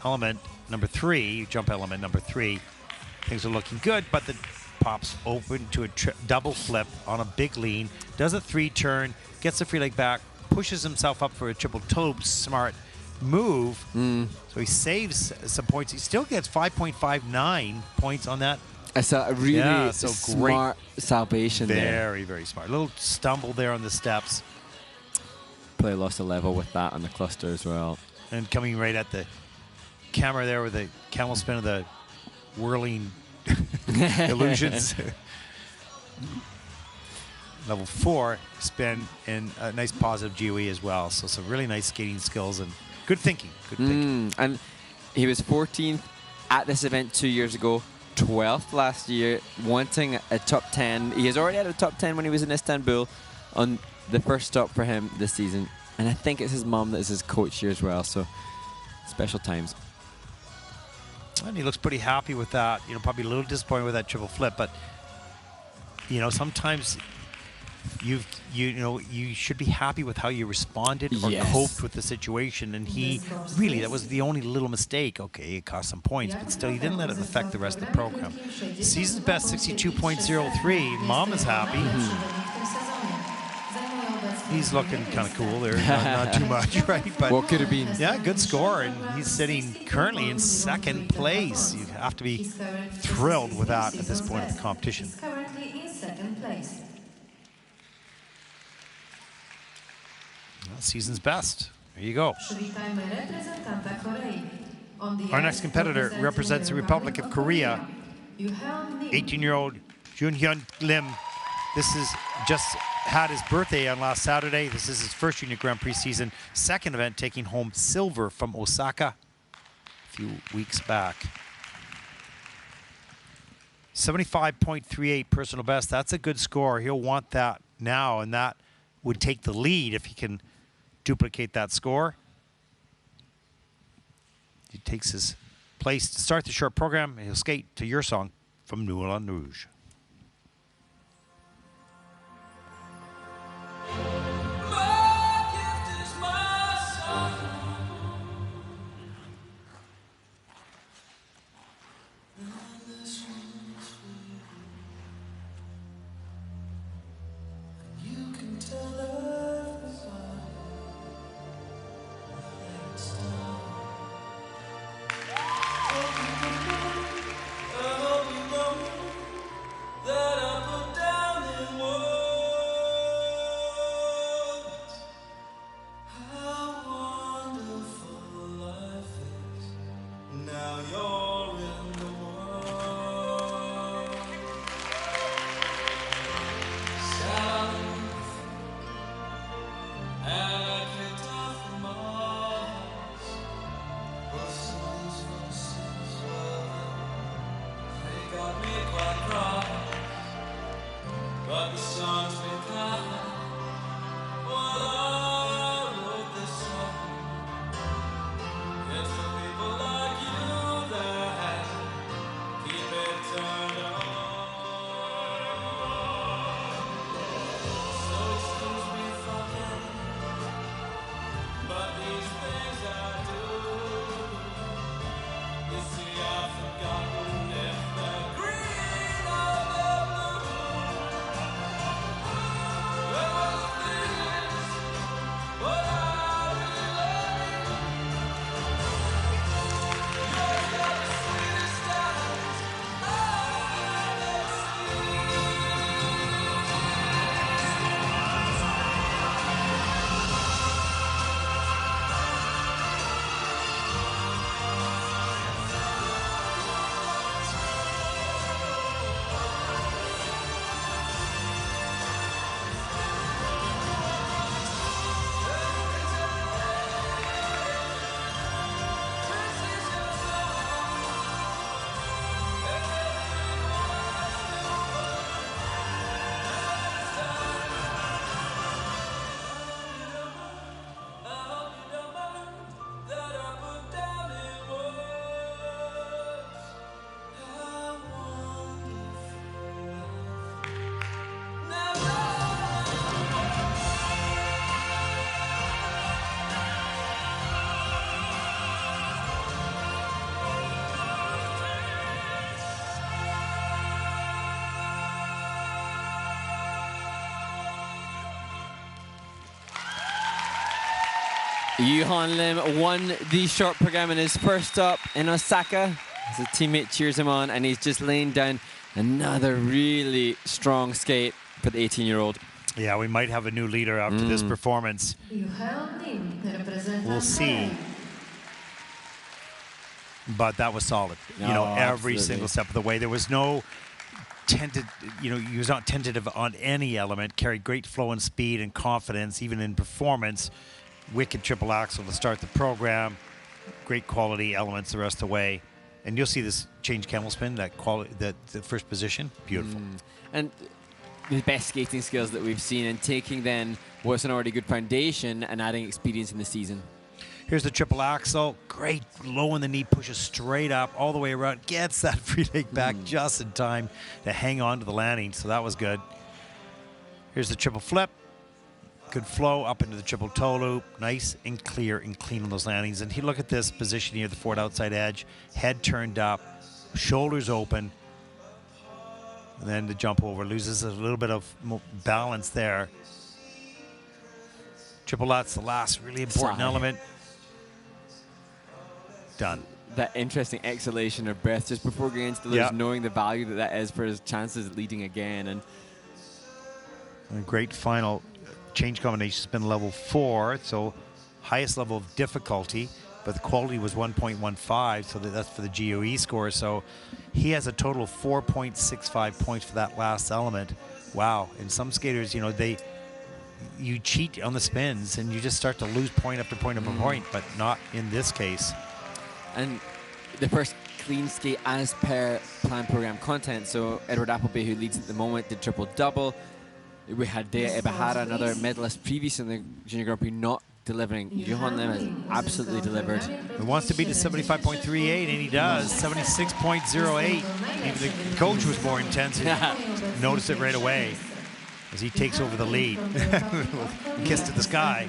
element number 3, jump element number 3. Things are looking good, but the pops open to a double flip on a big lean, does a 3 turn, gets the free leg back, pushes himself up for a triple toe, smart move. So he saves some points. He still gets 5.59 points on that. It's a really great smart salvation there. Very, very smart. A little stumble there on the steps. Probably lost a level with that on the cluster as well. And coming right at the camera there with the camel spin of the whirling illusions. Level 4 spin and a nice positive GOE as well. So some really nice skating skills and good thinking. Good thinking. And he was 14th at this event 2 years ago. 12th last year, wanting a top 10. He has already had a top 10 when he was in Istanbul on the first stop for him this season. And I think it's his mum that is his coach here as well. So special times. And he looks pretty happy with that. Probably a little disappointed with that triple flip, but sometimes you should be happy with how you responded or coped with the situation, and he really, that was the only little mistake. Okay, it cost some points, but still he didn't let it affect the rest of the program. Season's best 62.03. Mom is happy. He's looking kind of cool there, not too much, right? But what could have been? Yeah, good score, and he's sitting currently in 2nd place. You have to be thrilled with that at this point of the competition. Currently in 2nd place. Season's best. There you go. Przywitamy reprezentanta Korei. Our next competitor represents the Republic of Korea. 18-year-old Junhyun Lim. This is just had his birthday on last Saturday. This is his first Junior Grand Prix season. 2nd event, taking home silver from Osaka a few weeks back. 75.38 personal best. That's a good score. He'll want that now, and that would take the lead if he can duplicate that score. He takes his place to start the short program, and he'll skate to your song from Moulin Rouge. Johan Lim won the short program in his first stop in Osaka. His teammate cheers him on, and he's just laying down another really strong skate for the 18-year-old. Yeah, we might have a new leader after this performance. We'll see. But that was solid. You know, every single step of the way. There was no he was not tentative on any element. Carried great flow and speed and confidence, even in performance. Wicked triple axel to start the program. Great quality elements the rest of the way. And you'll see this change camel spin, that quality, the first position, beautiful. And the best skating skills that we've seen, and taking then what's an already good foundation and adding experience in the season. Here's the triple axel. Great low in the knee, pushes straight up all the way around. Gets that free leg back just in time to hang on to the landing. So that was good. Here's the triple flip. Good flow up into the triple toe loop. Nice and clear and clean on those landings. And look at this position here, the forward outside edge. Head turned up, shoulders open. And then the jump over. Loses a little bit of balance there. Triple Lutz, the last really important element. Done. That interesting exhalation of breath just before getting into the lose, knowing the value that is for his chances of leading again. And a great final change combination has been level 4, so highest level of difficulty, but the quality was 1.15, so that's for the GOE score. So he has a total of 4.65 points for that last element. Wow. And some skaters, you know, you cheat on the spins and you just start to lose point after point after point, but not in this case. And the first clean skate as per plan program content. So Edward Appleby, who leads at the moment, did triple double. We had Dea Ibahara, another medalist previous in the Junior Grand Prix, not delivering. Johan Lim has absolutely delivered. He wants to beat a 75.38, and he does. 76.08. Even the coach was more intense. Noticed it right away as he takes over the lead. Kiss to the sky.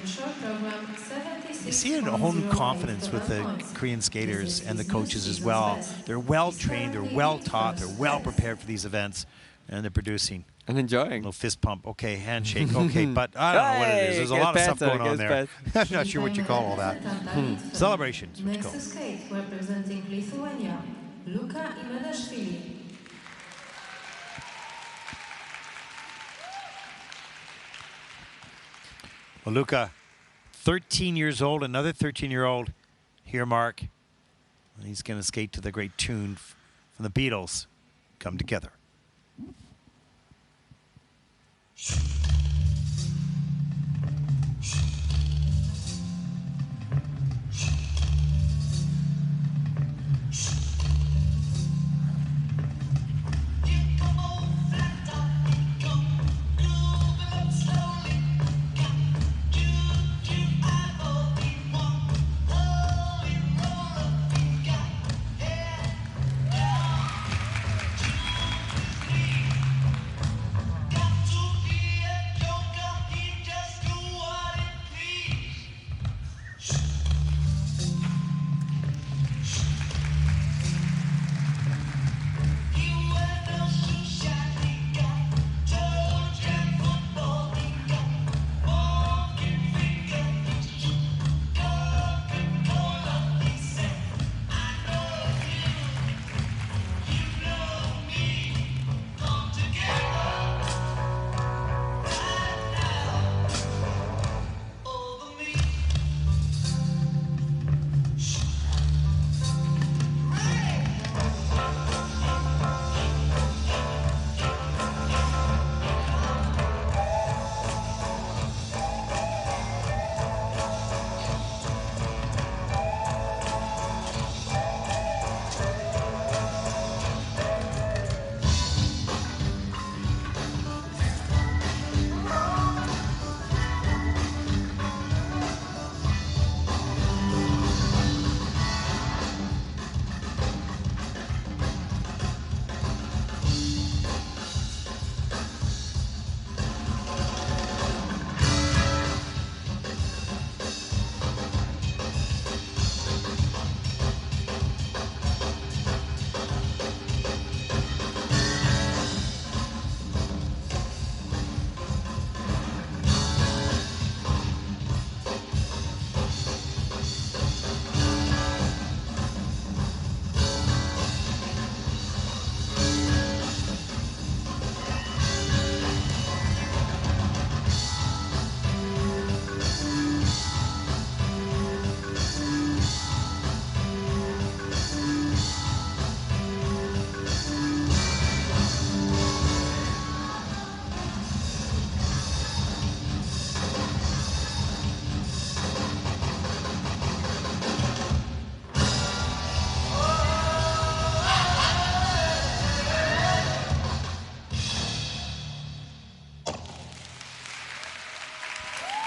You see a whole new confidence with the Korean skaters and the coaches as well. They're well trained, they're well taught, they're well prepared for these events, and they're producing. And enjoying. A little fist pump, okay, handshake, okay, but I don't know what it is. There's a lot of stuff going on there. I'm not sure what you call all that. Celebrations, what you call it. Next skate representing Lithuania, Luka Imenashvili. Well, Luka, 13 years old, another 13-year-old. Here, Mark. He's going to skate to the great tune from the Beatles, Come Together.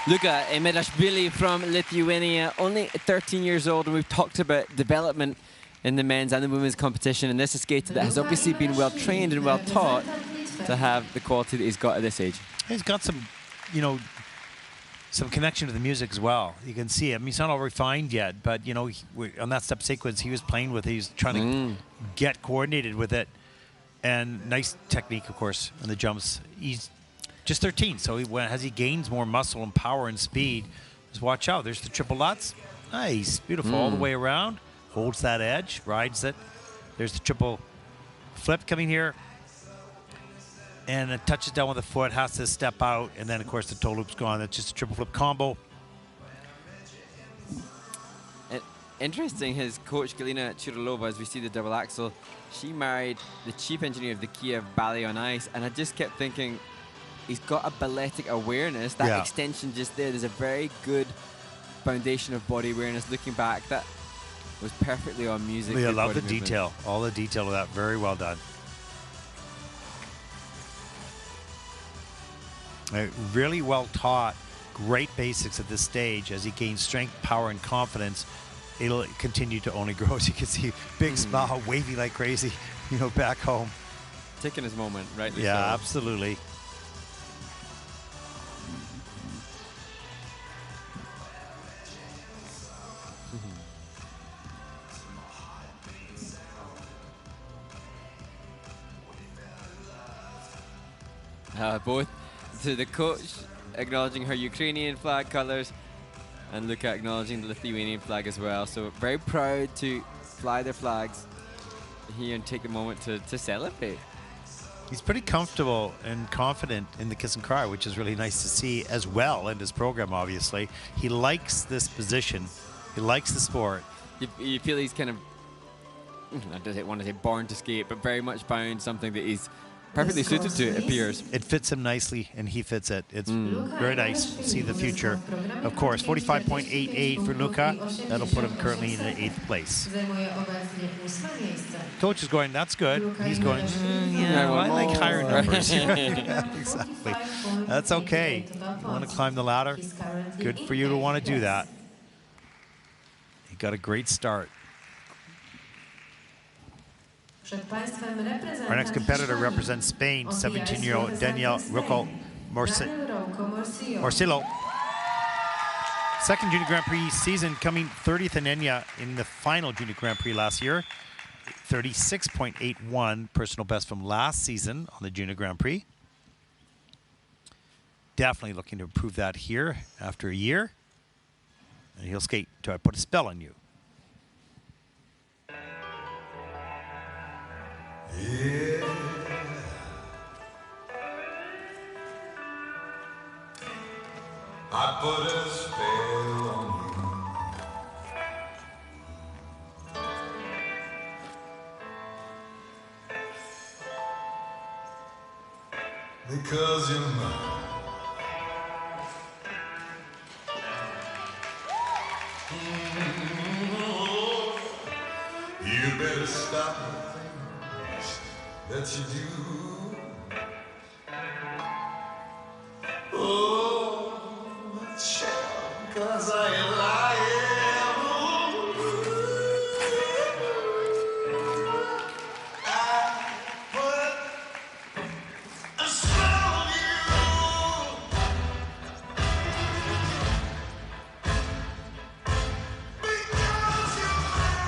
Luka Emirashvili from Lithuania, only 13 years old, and we've talked about development in the men's and the women's competition, and this is a skater that has obviously been well trained and well taught to have the quality that he's got at this age. He's got some, you know, some connection to the music as well. You can see it. I mean, he's not all refined yet, but, you know, on that step sequence he was playing with, he's trying to get coordinated with it. And nice technique, of course, on the jumps. He's just 13, so as he gains more muscle and power and speed, just watch out. There's the triple Lutz. Nice, beautiful, all the way around. Holds that edge, rides it. There's the triple flip coming here. And it touches down with the foot, has to step out, and then, of course, the toe loop's gone. That's just a triple flip combo. Interesting, his coach, Galina Churalova, as we see the double axel, she married the chief engineer of the Kiev Ballet on Ice, and I just kept thinking, he's got a balletic awareness. That extension just there, there's a very good foundation of body awareness. Looking back, that was perfectly on music. I love the detail. All the detail of that. Very well done. Really well taught. Great basics at this stage. As he gains strength, power, and confidence, it'll continue to only grow. As you can see, big smile, wavy like crazy, you know, back home. Taking his moment, right? Yeah, absolutely. Both to the coach acknowledging her Ukrainian flag colors, and Luka acknowledging the Lithuanian flag as well. So very proud to fly their flags here and take the moment to celebrate. He's pretty comfortable and confident in the kiss and cry, which is really nice to see as well in his program, obviously. He likes this position. He likes the sport. You feel he's kind of, I don't want to say born to skate, but very much bound something that he's perfectly suited to, it appears. It fits him nicely, and he fits it. It's very nice to see the future. Of course, 45.88 for Luka. That'll put him currently in the 8th place. Coach is going, that's good. He's going, yeah, well, I like higher numbers. Yeah, exactly. That's okay. You want to climb the ladder? Good for you to want to do that. He got a great start. Our next competitor represents Spain, 17-year-old Daniel Rocco Morcillo. Second Junior Grand Prix season, coming 30th in Enya in the final Junior Grand Prix last year. 36.81 personal best from last season on the Junior Grand Prix. Definitely looking to improve that here after a year. And he'll skate till I put a spell on you. Yeah, I put a spell on you because you're mine. You better stop that you do. Oh, child, 'cause I ain't lying. I put a spell on you because you're mine.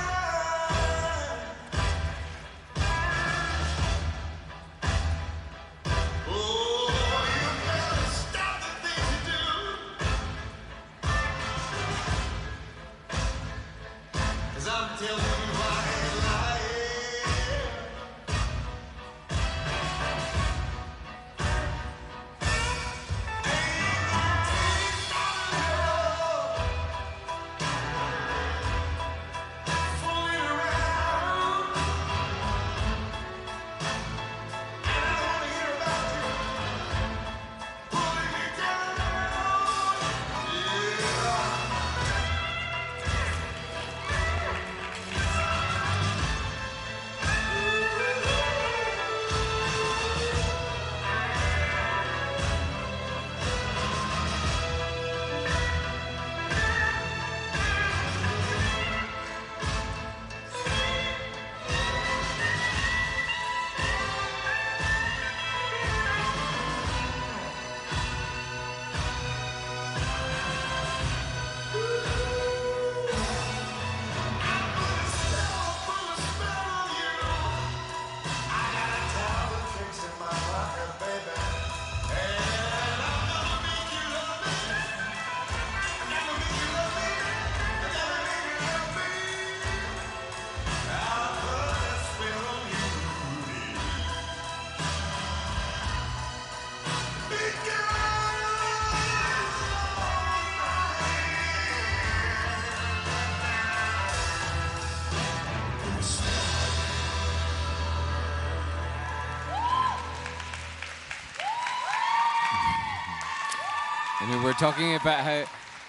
I mean, we're talking about how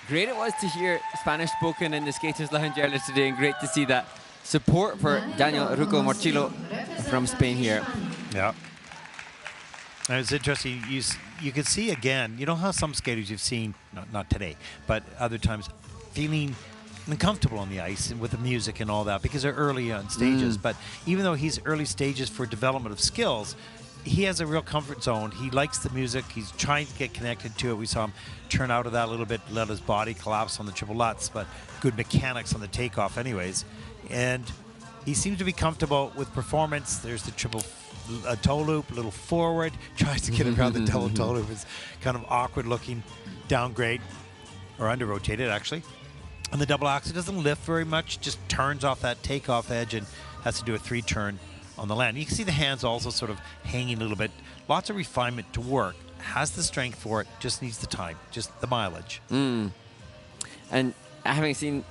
great it was to hear Spanish spoken in the Skaters Lounge earlier today, and great to see that support for Daniel Rucco Morchillo from Spain here. Yeah. And it's interesting, you can see again, you know how some skaters you've seen, not today, but other times, feeling uncomfortable on the ice and with the music and all that because they're early on stages. But even though he's early stages for development of skills, he has a real comfort zone. He likes the music. He's trying to get connected to it. We saw him turn out of that a little bit, let his body collapse on the triple lutz, but good mechanics on the takeoff anyways. And he seems to be comfortable with performance. There's the triple toe loop, a little forward, tries to get around the double toe loop. It's kind of awkward looking downgrade, or under rotated actually. And the double axel doesn't lift very much, just turns off that takeoff edge and has to do a 3-turn on the land. You can see the hands also sort of hanging a little bit. Lots of refinement to work. Has the strength for it, just needs the time, just the mileage. And having seen,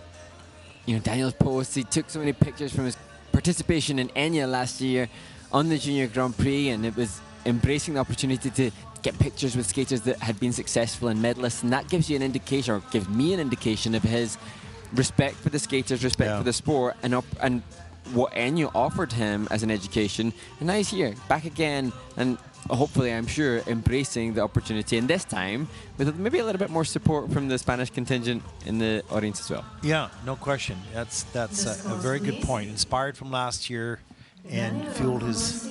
Daniel's posts, he took so many pictures from his participation in Enya last year on the Junior Grand Prix, and it was embracing the opportunity to get pictures with skaters that had been successful and medalists, and that gives you an indication, or gives me an indication of his respect for the skaters, respect for the sport, and what Enya offered him as an education. And now he's here, back again, and hopefully, I'm sure, embracing the opportunity, and this time with maybe a little bit more support from the Spanish contingent in the audience as well. Yeah, no question. That's a very good point. Inspired from last year and fueled his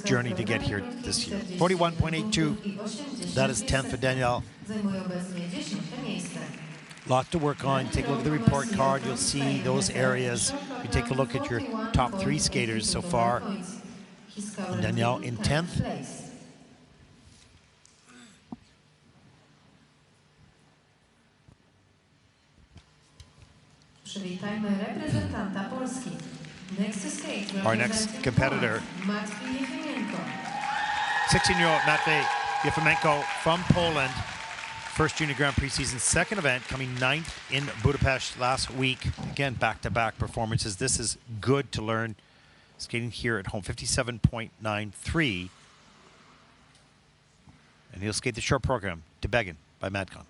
journey to get here this year. 41.82. That is 10th for Daniel. Lot to work on. Take a look at the report card. You'll see those areas. You take a look at your top 3 skaters so far. And Daniel in 10th. Our next competitor, 16-year-old Matvey Yerevan from Poland. First Junior Grand Prix season, second event, coming 9th in Budapest last week. Again, back-to-back performances. This is good to learn. Skating here at home, 57.93. And he'll skate the short program, to Beggin by Madcon.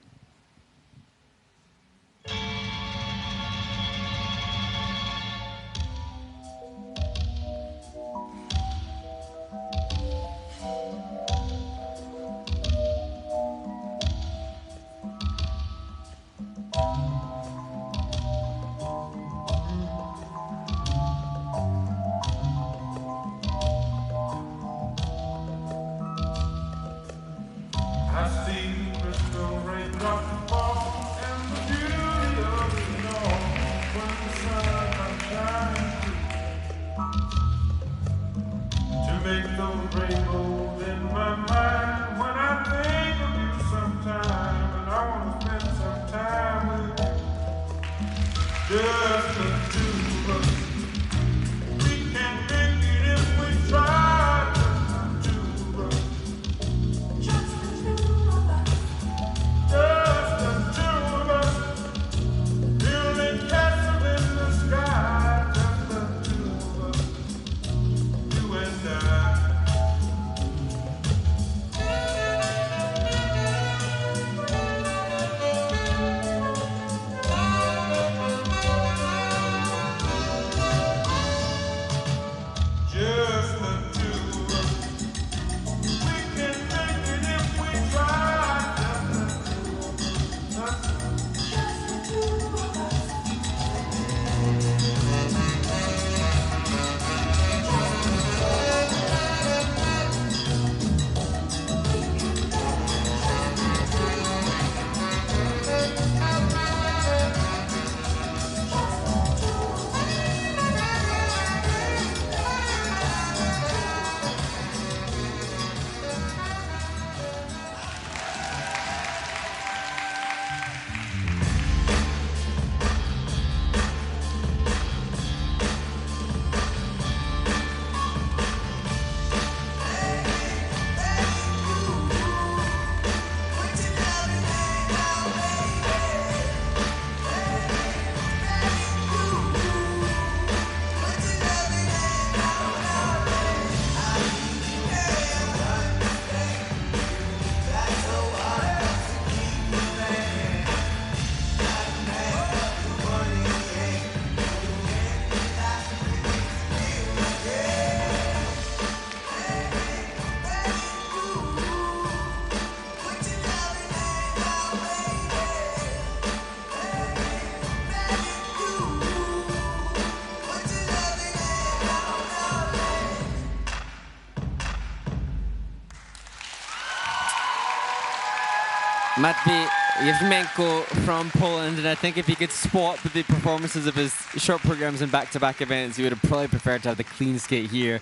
Matvey Yevmenko from Poland, and I think if he could swap the performances of his short programs and back-to-back events, he would have probably preferred to have the clean skate here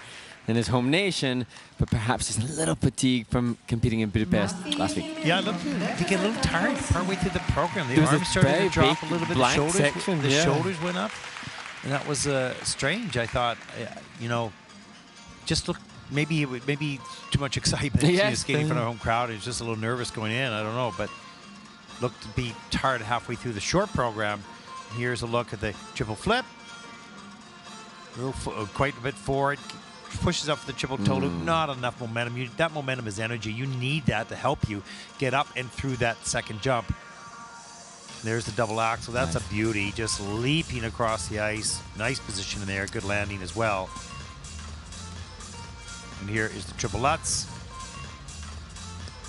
in his home nation, but perhaps he's a little fatigued from competing in Budapest last week. Yeah, I looked to get a little tired partway through the program. The There was arms a started very to drop a big little bit. blank The section, yeah. shoulders went up, and that was strange. I thought, you know, just look. Maybe too much excitement. Yes. Skating in front of a home crowd. He's just a little nervous going in. I don't know, but looked to be tired halfway through the short program. Here's a look at the triple flip. Quite a bit forward. Pushes up for the triple toe loop. Not enough momentum. That momentum is energy. You need that to help you get up and through that second jump. There's the double axel. That's a beauty. Just leaping across the ice. Nice position in there. Good landing as well. And here is the triple Lutz.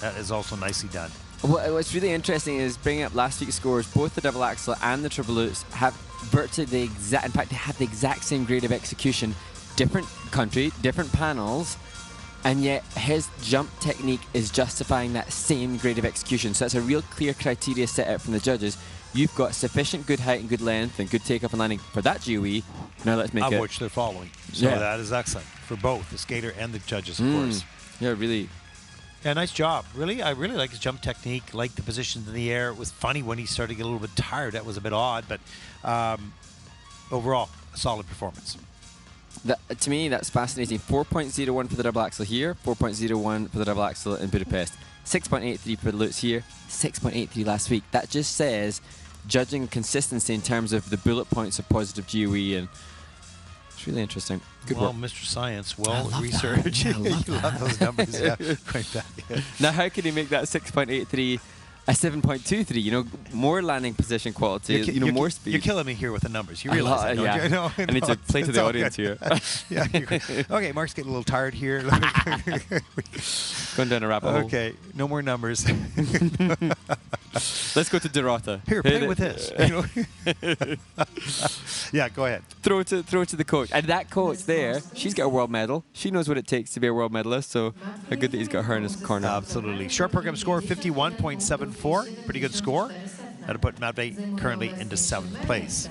That is also nicely done. What's really interesting is bringing up last week's scores. Both the double axel and the triple Lutz have virtually the exact. In fact, they have the exact same grade of execution. Different country, different panels, and yet his jump technique is justifying that same grade of execution. So that's a real clear criteria set out from the judges. You've got sufficient good height and good length and good takeoff and landing for that GOE. Now let's make it. Of which they're following. So that is excellent for both the skater and the judges, of course. Yeah, really. Yeah, nice job. Really, I really like his jump technique. Like the positions in the air. It was funny when he started to get a little bit tired. That was a bit odd, but overall, a solid performance. To me, that's fascinating. 4.01 for the double axel here, 4.01 for the double axel in Budapest, 6.83 for the Lutz here, 6.83 last week. That just says judging consistency in terms of the bullet points of positive GOE, and it's really interesting. Good work. Mr. Science, researched. Yeah, You love those numbers. Yeah, quite that. Yeah. Now, how can he make that 6.83 a 7.23? You know, more landing position quality, more speed. You're killing me here with the numbers. You realize that, don't yeah. you? No, I need to play to the audience here. Yeah. Okay, Mark's getting a little tired here. Going down a rabbit hole. Okay, no more numbers. Let's go to Dorota. Here, play with this. Yeah, go ahead. Throw to the coach. And that coach there, she's got a world medal. She knows what it takes to be a world medalist, so how good that he's got her in his corner. Absolutely. Short program score, 51.74. Pretty good score. That'll put Matvey currently into 7th place.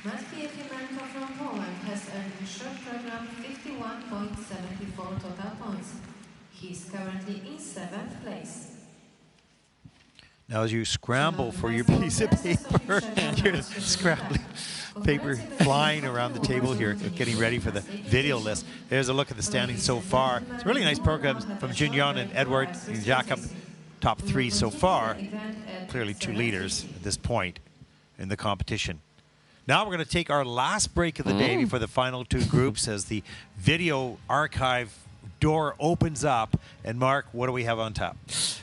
Matvey Yevmenko from Poland has earned in short program 51.74 total points. He is currently in 7th place. Now, as you scramble for your piece of paper, you're scrambling, paper flying around the table here, getting ready for the video list. There's a look at the standings so far. It's a really nice program from Junyon and Edward and Jakob. Top 3 so far. Clearly 2 leaders at this point in the competition. Now we're going to take our last break of the day before the final 2 groups as the video archive door opens up. And Mark, what do we have on top?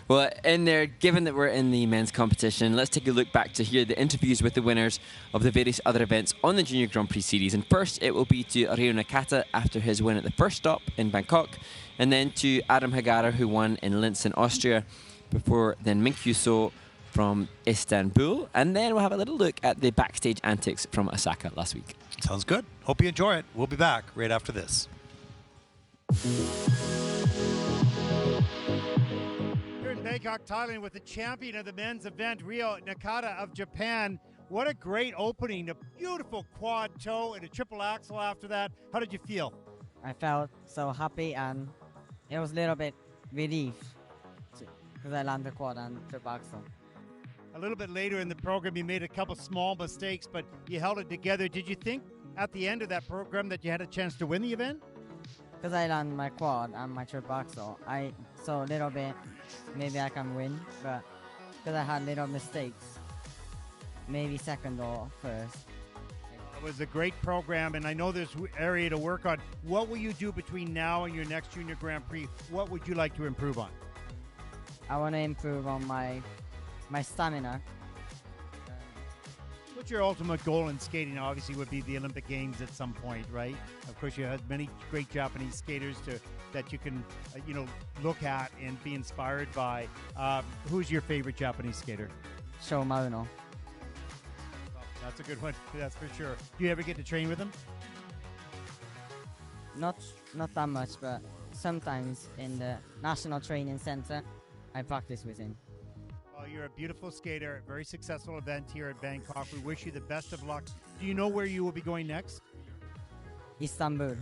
Well, in there, given that we're in the men's competition, let's take a look back to hear the interviews with the winners of the various other events on the Junior Grand Prix Series. And first, it will be to Ryo Nakata after his win at the first stop in Bangkok, and then to Adam Hagara, who won in Linz in Austria, before then Minkyu So from Istanbul. And then we'll have a little look at the backstage antics from Osaka last week. Sounds good. Hope you enjoy it. We'll be back right after this. Here in Bangkok, Thailand, with the champion of the men's event, Ryo Nakata of Japan. What a great opening. A beautiful quad toe and a triple axel after that. How did you feel? I felt so happy, and it was a little bit relief because I landed quad and triple axel. A little bit later in the program, you made a couple small mistakes, but you held it together. Did you think at the end of that program that you had a chance to win the event? Because I landed my quad and my triple axel, I saw a little bit, maybe I can win, but because I had little mistakes, maybe second or first. It was a great program, and I know there's area to work on. What will you do between now and your next Junior Grand Prix? What would you like to improve on? I want to improve on my stamina. What's your ultimate goal in skating? Obviously, would be the Olympic Games at some point, right? Of course, you have many great Japanese skaters that you can, look at and be inspired by. Who's your favorite Japanese skater? Sho Maruno. That's a good one. That's for sure. Do you ever get to train with him? Not that much, but sometimes in the National Training Center, I practice with him. Well, you're a beautiful skater, very successful event here at Bangkok. We wish you the best of luck. Do you know where you will be going next? Istanbul.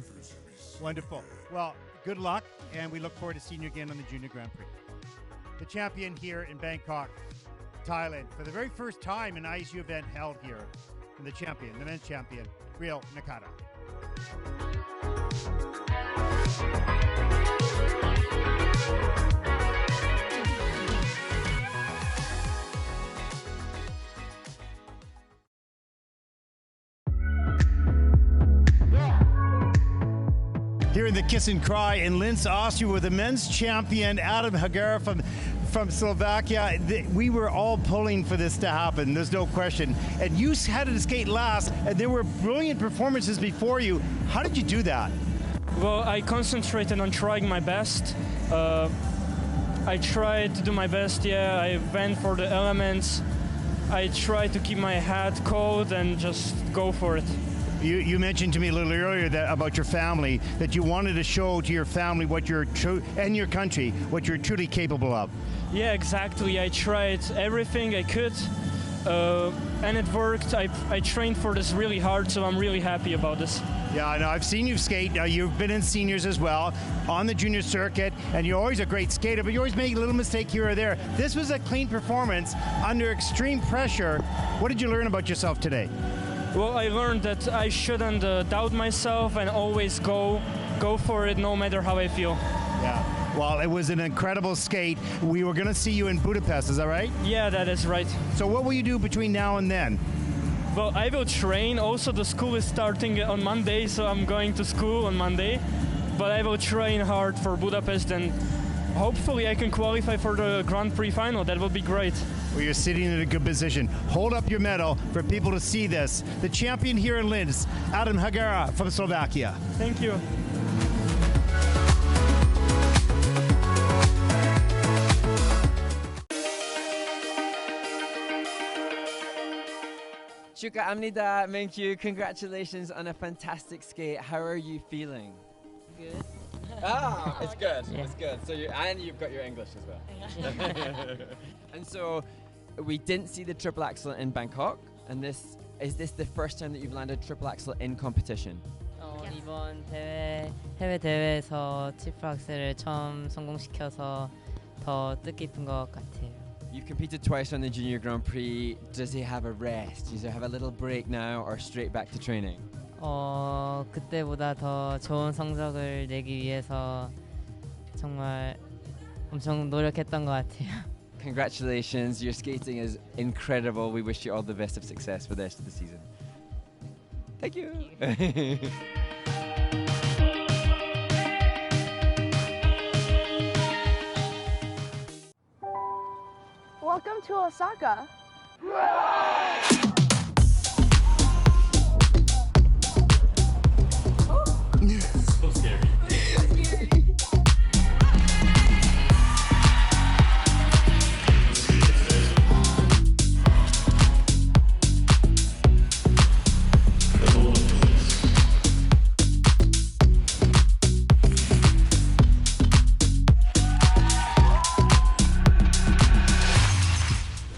Wonderful. Well, good luck, and we look forward to seeing you again on the Junior Grand Prix. The champion here in Bangkok, Thailand, for the very first time an ISU event held here, and the champion, the men's champion, Real Nakata. Here in the Kiss and Cry in Linz, Austria, with the men's champion, Adam Hagar from Slovakia. We were all pulling for this to happen, there's no question. And you had to skate last, and there were brilliant performances before you. How did you do that? Well, I concentrated on trying my best. I tried to do my best, yeah. I went for the elements. I tried to keep my head cold and just go for it. You mentioned to me a little earlier that about your family, that you wanted to show to your family what you're and your country what you're truly capable of. Yeah, exactly. I tried everything I could, and it worked. I trained for this really hard, so I'm really happy about this. Yeah, I know. I've seen you skate. You've been in seniors as well, on the junior circuit, and you're always a great skater, but you always make a little mistake here or there. This was a clean performance under extreme pressure. What did you learn about yourself today? Well, I learned that I shouldn't doubt myself and always go for it no matter how I feel. Yeah. Well, it was an incredible skate. We were going to see you in Budapest, is that right? Yeah, that is right. So what will you do between now and then? Well, I will train. Also, the school is starting on Monday, so I'm going to school on Monday. But I will train hard for Budapest, and hopefully I can qualify for the Grand Prix final. That will be great. Well, you're sitting in a good position. Hold up your medal for people to see this. The champion here in Linz, Adam Hagar from Slovakia. Thank you. Shuka Amnida, thank you. Congratulations on a fantastic skate. How are you feeling? Good. Ah, it's good. Yeah. It's good. So you've got your English as well. And so we didn't see the triple axel in Bangkok, and is this the first time that you've landed triple axel in competition? 이번 해외 대회에서 트리플 악셀을 처음 성공시켜서 더 뜻깊은 것 같아요. You've competed twice on the Junior Grand Prix. Does he have a rest? Does he have a little break now, or straight back to training? 그때보다 더 좋은 성적을 내기 위해서 정말 엄청 노력했던 것 같아요. Congratulations, your skating is incredible. We wish you all the best of success for the rest of the season. Thank you. Welcome to Osaka. So scary.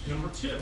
Number 2.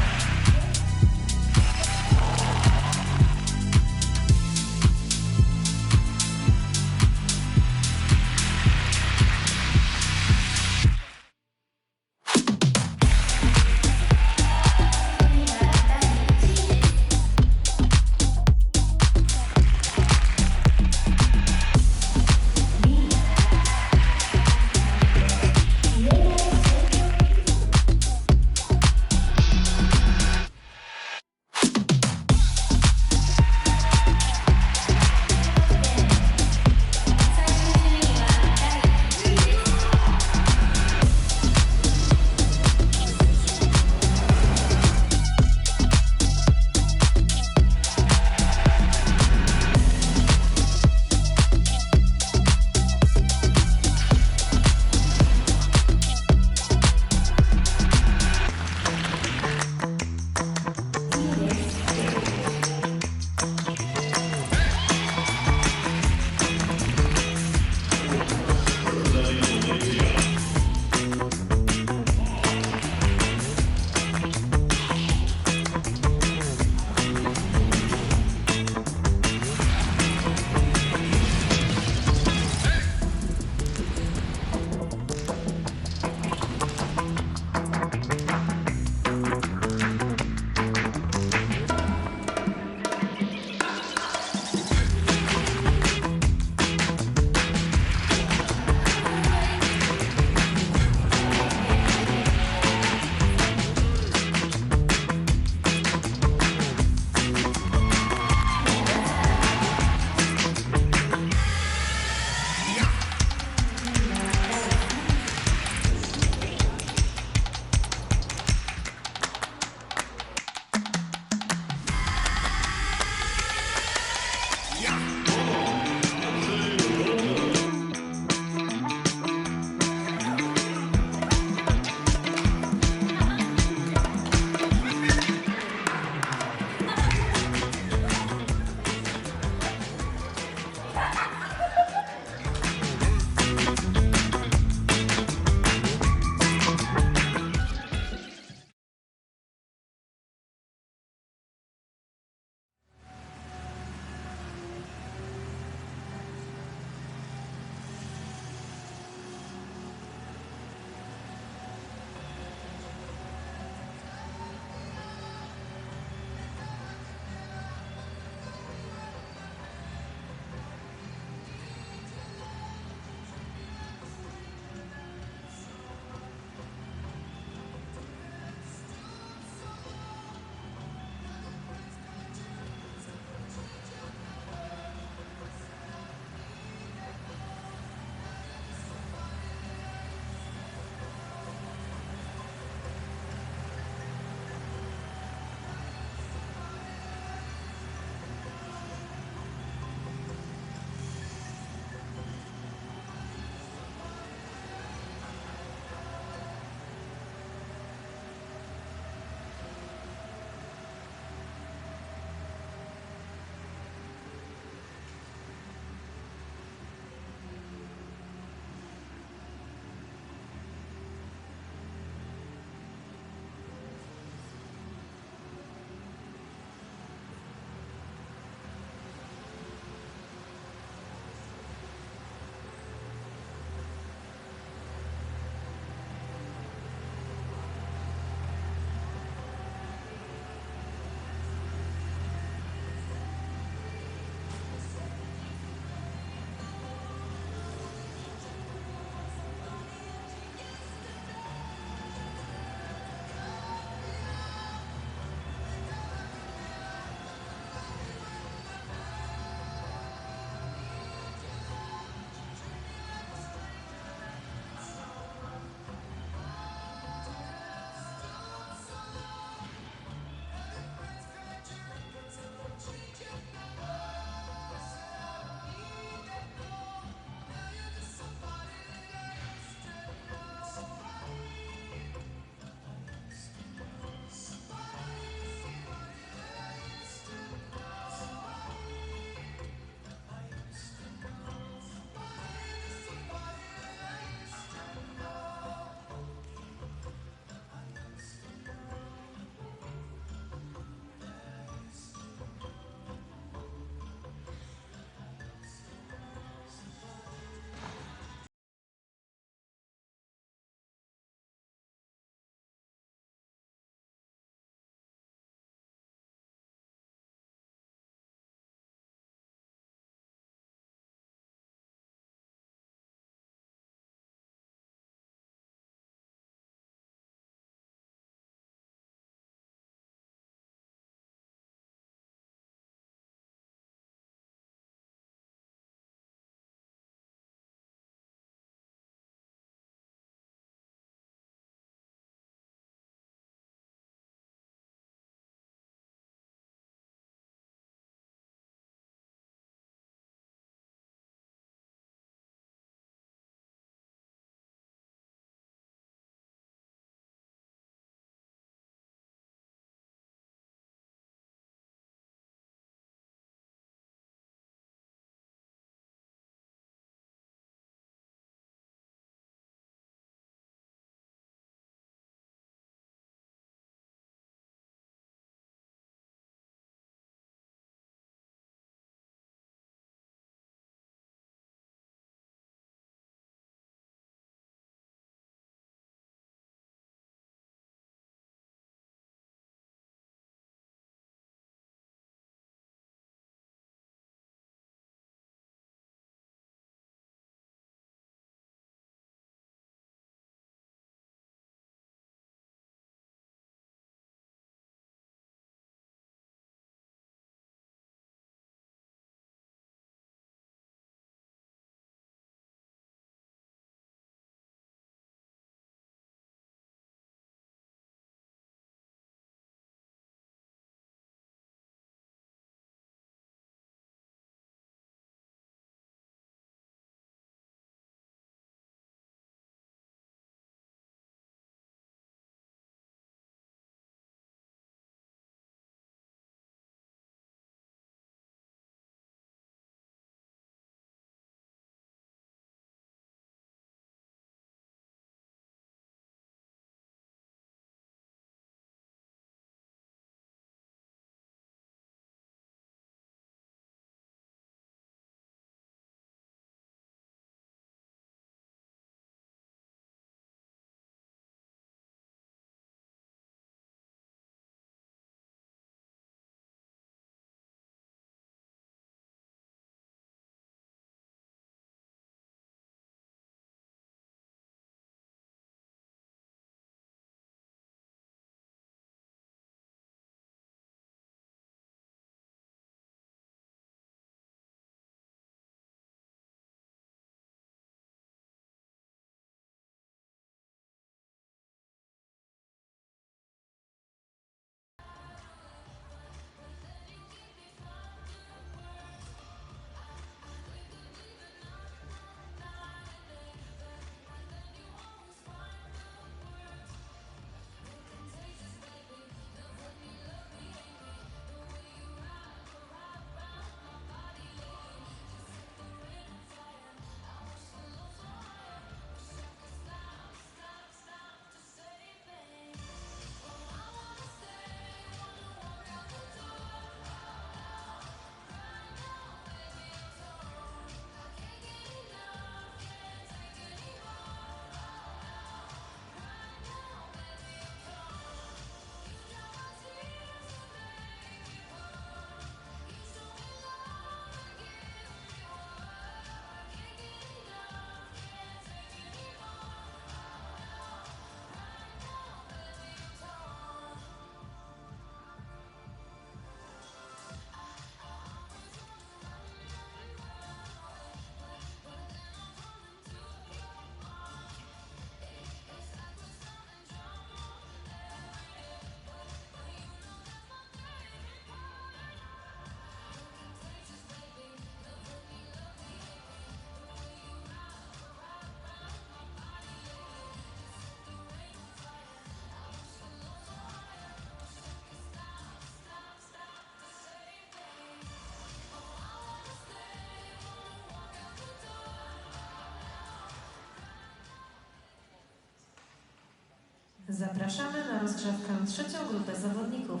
Zapraszamy na rozgrzewkę trzecią grupę zawodników.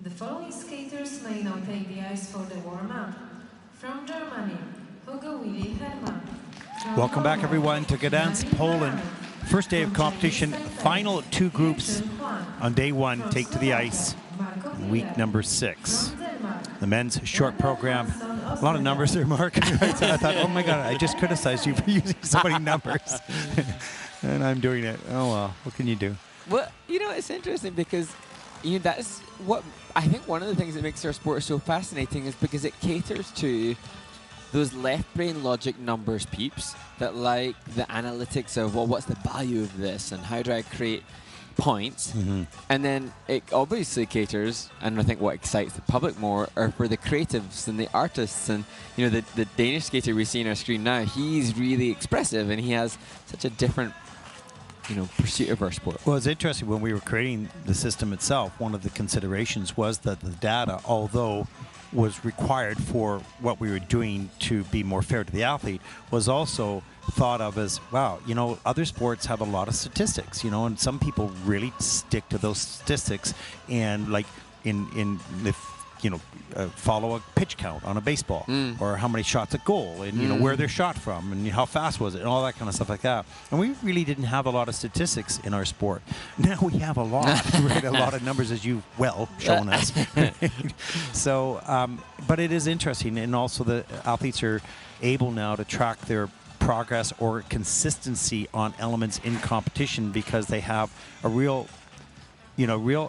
The following skaters may now take the ice for the warm-up. From Germany, Hugo Willy Hermann. Welcome back, everyone, to Gdansk, Poland. First day of competition. Final two groups on day one take to the ice. Week number 6. The men's short program. A lot of numbers there, Mark. I thought, oh my God, I just criticized you for using so many numbers. And I'm doing it. Oh well, what can you do? Well, you know, it's interesting because that's what I think one of the things that makes our sport so fascinating is because it caters to those left brain logic numbers peeps that like the analytics of, well, what's the value of this and how do I create points? And then it obviously caters, and I think what excites the public more are for the creatives and the artists. And the Danish skater we see on our screen now, he's really expressive and he has such a different pursuit of our sport. Well, it's interesting, when we were creating the system itself, one of the considerations was that the data, although was required for what we were doing to be more fair to the athlete, was also thought of as, wow, other sports have a lot of statistics, and some people really stick to those statistics and like in the follow a pitch count on a baseball, or how many shots at goal, and where they're shot from, and how fast was it, and all that kind of stuff like that. And we really didn't have a lot of statistics in our sport. Now we have a lot, right? A lot of numbers, as you've shown us. So, but it is interesting, and also the athletes are able now to track their progress or consistency on elements in competition because they have a real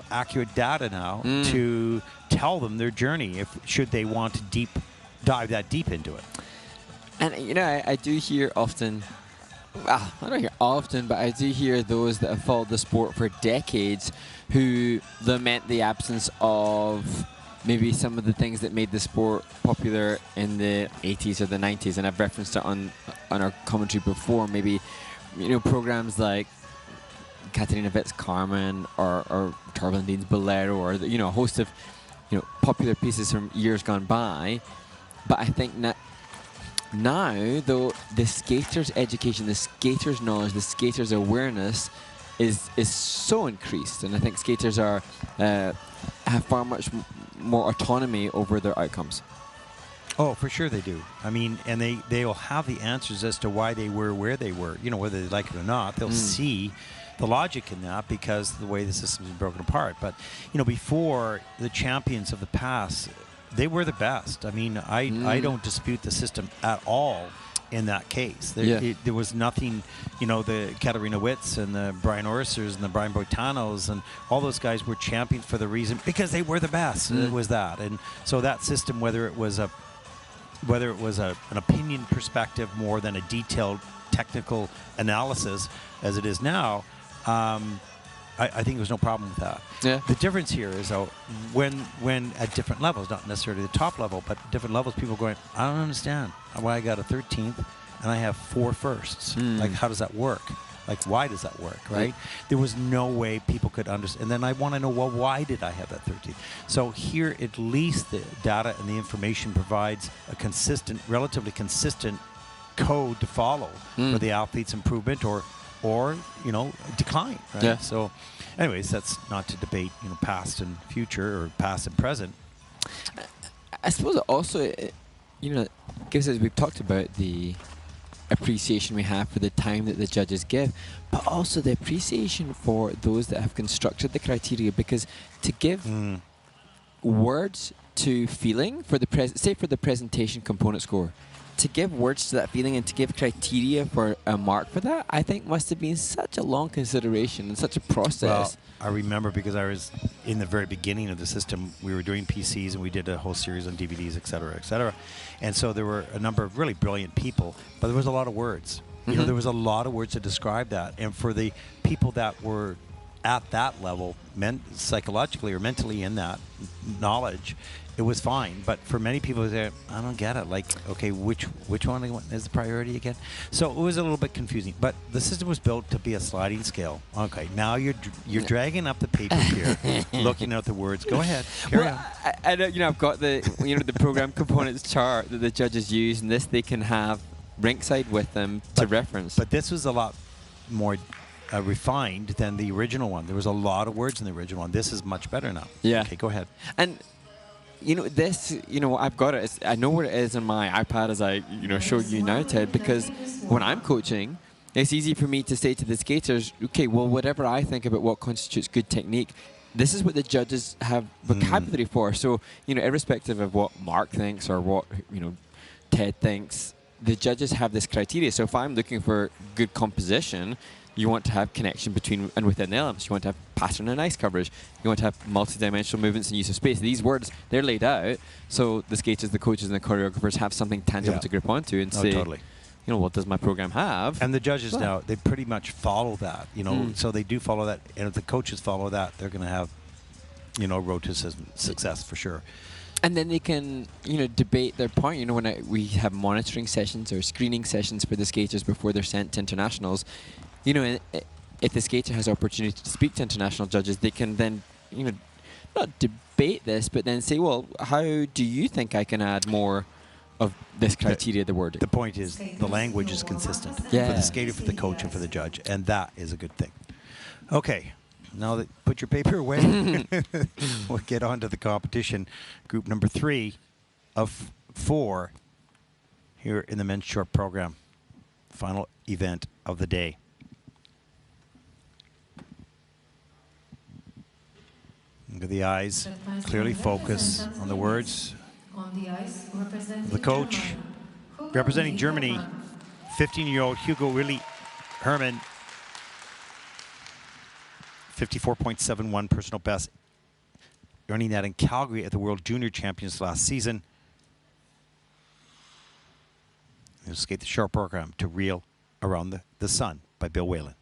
accurate data now to tell them their journey should they want to dive that deep into it. And I do hear often, well, I don't hear often, but I do hear those that have followed the sport for decades who lament the absence of maybe some of the things that made the sport popular in the 80s or the 90s, and I've referenced it on our commentary before. Maybe programs like Katarina Witt's Carmen or Torben Dean's Bolero, or a host of popular pieces from years gone by. But I think now though, the skaters' education, the skaters' knowledge, the skaters' awareness is so increased, and I think skaters are have far much more autonomy over their outcomes. Oh, for sure they do. I mean, and they'll have the answers as to why they were where they were, whether they like it or not. They'll see the logic in that because of the way the system's been broken apart. But, before, the champions of the past, they were the best. I mean, I don't dispute the system at all in that case. There was nothing, the Katarina Witts and the Brian Orsers and the Brian Boitanos and all those guys were champions for the reason, because they were the best. It was that. And so that system, whether it was an opinion perspective more than a detailed technical analysis as it is now, I think there's no problem with that. Yeah. The difference here is, though, when at different levels, not necessarily the top level, but different levels, people are going, I don't understand why I got a 13th and I have 4 firsts. Like, how does that work? Like, why does that work, right? There was no way people could understand. And then I want to know, well, why did I have that 13th? So here, at least the data and the information provides a consistent, relatively consistent code to follow for the athlete's improvement or decline, right? Yeah. So anyways, that's not to debate, past and future or past and present. I suppose it also, gives us, we've talked about the appreciation we have for the time that the judges give, but also the appreciation for those that have constructed the criteria, because to give words to feeling for the for the presentation component score, to give words to that feeling and to give criteria for a mark for that, I think must have been such a long consideration and such a process. Well, I remember because I was in the very beginning of the system. We were doing PCs and we did a whole series on DVDs, et cetera, et cetera. And so there were a number of really brilliant people, but there was a lot of words. There was a lot of words to describe that. And for the people that were at that level, psychologically or mentally in that knowledge, it was fine. But for many people, I don't get it. Like, okay, which one is the priority again? So it was a little bit confusing. But the system was built to be a sliding scale. Okay, now you're dragging up the paper here, looking at the words. Go ahead, carry on. I know, I've got the the program components chart that the judges use, and this they can have rinkside with them to reference. But this was a lot more refined than the original one. There was a lot of words in the original one. This is much better now. Yeah. Okay, go ahead. And this, I've got it. I know where it is on my iPad as I, show you now, Ted, because when I'm coaching, it's easy for me to say to the skaters, okay, well, whatever I think about what constitutes good technique, this is what the judges have vocabulary for. So, irrespective of what Mark thinks or what, Ted thinks, the judges have this criteria. So if I'm looking for good composition, you want to have connection between and within the elements. You want to have pattern and ice coverage. You want to have multi-dimensional movements and use of space. These words, they're laid out, so the skaters, the coaches, and the choreographers have something tangible to grip onto and say, totally. What does my program have? And the judges now, they pretty much follow that, so they do follow that. And if the coaches follow that, they're going to have, road to success for sure. And then they can, debate their point. When we have monitoring sessions or screening sessions for the skaters before they're sent to internationals, if the skater has opportunity to speak to international judges, they can then, not debate this, but then say, well, how do you think I can add more of this criteria, the word? The point is the language is consistent for the skater, for the coach, and for the judge, and that is a good thing. Okay, now that put your paper away, we'll get on to the competition. Group number 3 of 4 here in the men's short program. Final event of the day. Look at the eyes, clearly focus on the words. The coach, representing Germany, 15-year-old Hugo Willi Hermann, 54.71 personal best, earning that in Calgary at the World Junior Champions last season. He'll skate the short program to Reel Around the Sun by Bill Whalen.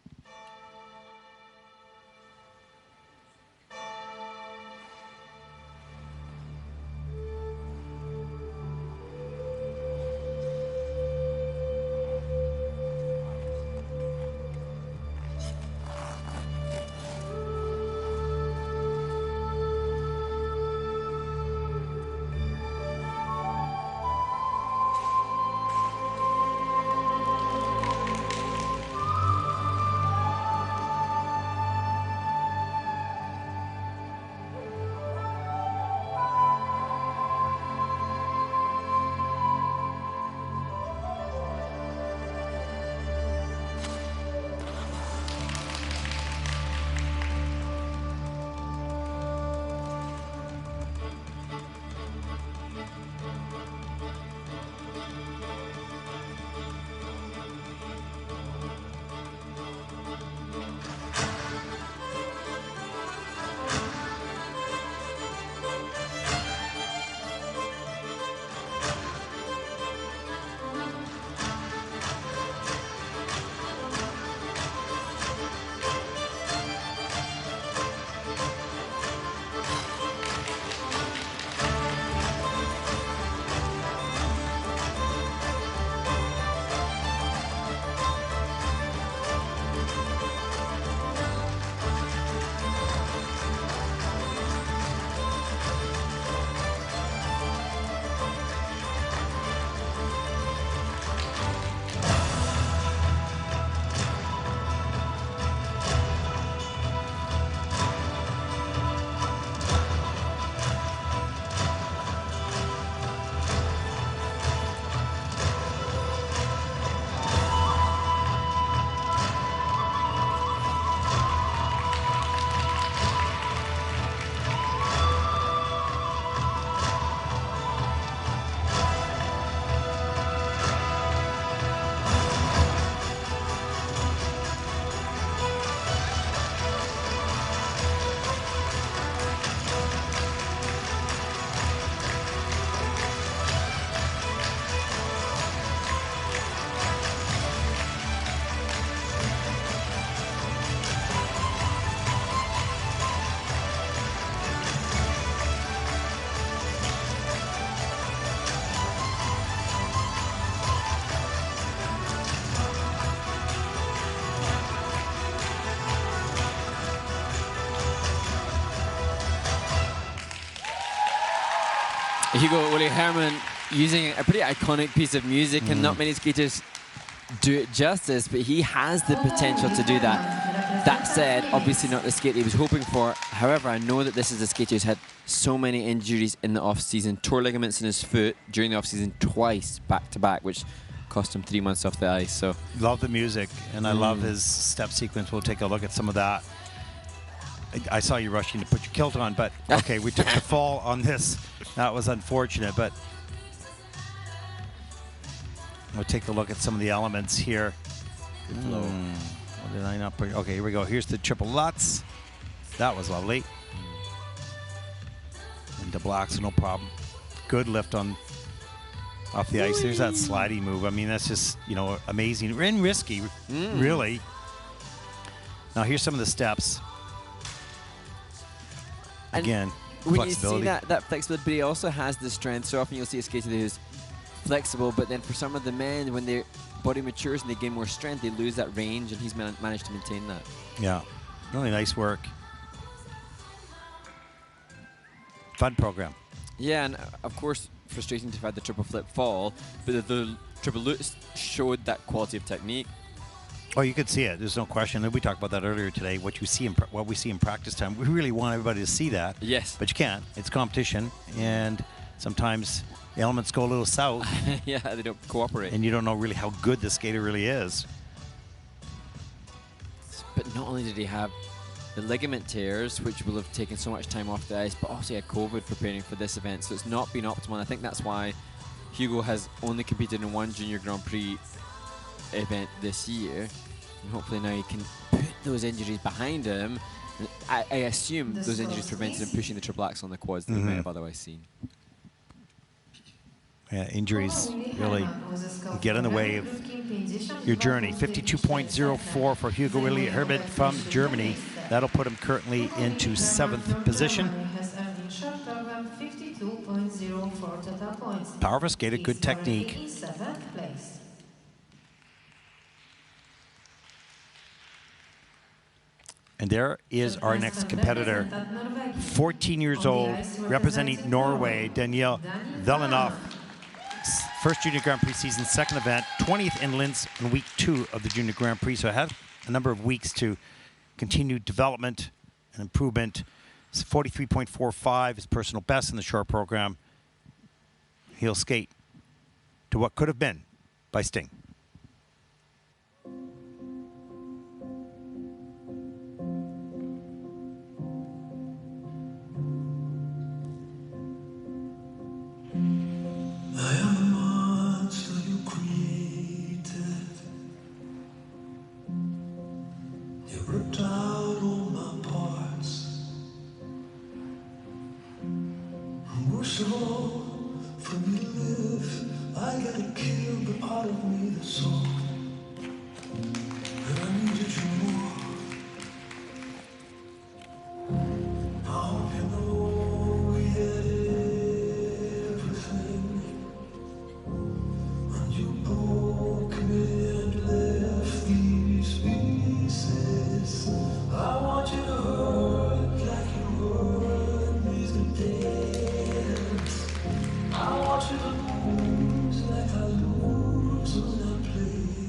Hugo Willi Hermann using a pretty iconic piece of music, and not many skaters do it justice, but he has the potential to do that. That said, obviously not the skate he was hoping for. However, I know that this is a skater who's had so many injuries in the off-season. Tore ligaments in his foot during the off-season twice, back-to-back, which cost him 3 months off the ice. So love the music, and I love his step sequence. We'll take a look at some of that. I saw you rushing to put your kilt on, but okay, we took the fall on this. That was unfortunate, but we'll take a look at some of the elements here. Good flow. What did I not put? Okay, here we go. Here's the triple Lutz. That was lovely. Into blocks, no problem. Good lift on off the ice. There's that slidey move. I mean, that's just, you know, amazing and risky, really. Now here's some of the steps. Again, when flexibility. you see that flexibility, but he also has the strength. So often you'll see a skater who's flexible, but then for some of the men, when their body matures and they gain more strength, they lose that range, and he's managed to maintain that. Yeah, really nice work. Fun program. Yeah, and of course, frustrating to have had the triple flip fall, but the triple Lutz showed that quality of technique. Oh, you could see it. There's no question. And we talked about that earlier today. What you see in what we see in practice time, we really want everybody to see that. Yes. But you can't. It's competition, and sometimes the elements go a little south. Yeah, they don't cooperate. And you don't know really how good the skater really is. But not only did he have the ligament tears, which will have taken so much time off the ice, but also he had COVID preparing for this event, so it's not been optimal. And I think that's why Hugo has only competed in one Junior Grand Prix event this year, and hopefully now he can put those injuries behind him. I assume those injuries prevented him pushing the triple axel on the quads that we might have otherwise seen. Yeah, injuries really get in the way of your journey. 52.04 for Hugo Willi Herbert from Germany. That'll put him currently into 7th position. Powerful skater, good technique. And there is our next competitor, 14 years old, representing Norway, Daniel Velenov. First Junior Grand Prix season, second event, 20th in Linz in week 2 of the Junior Grand Prix. So I had a number of weeks to continue development and improvement. It's 43.45, his personal best in the short program. He'll skate to what could have been by Sting. I am the monster you created. You ripped out all my parts. And worst of all, for me to live, I gotta kill the part of me that's soul. And I needed you more. I hope you know we had everything. And you broke me and left these pieces. I want you to hurt like you hurt me today. I want you to lose like I lose when I play.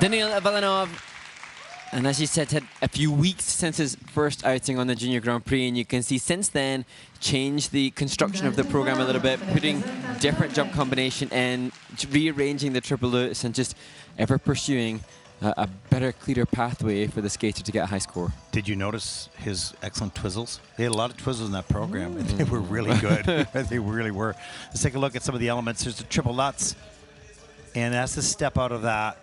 Daniil Valanov, and as you said, had a few weeks since his first outing on the Junior Grand Prix, and you can see since then changed the construction of the program a little bit, putting different jump combination in, rearranging the triple lutz, and just ever pursuing a better, clearer pathway for the skater to get a high score. Did you notice his excellent twizzles? They had a lot of twizzles in that program, and they were really good. They really were. Let's take a look at some of the elements. There's the triple lutz, and that's the step out of that.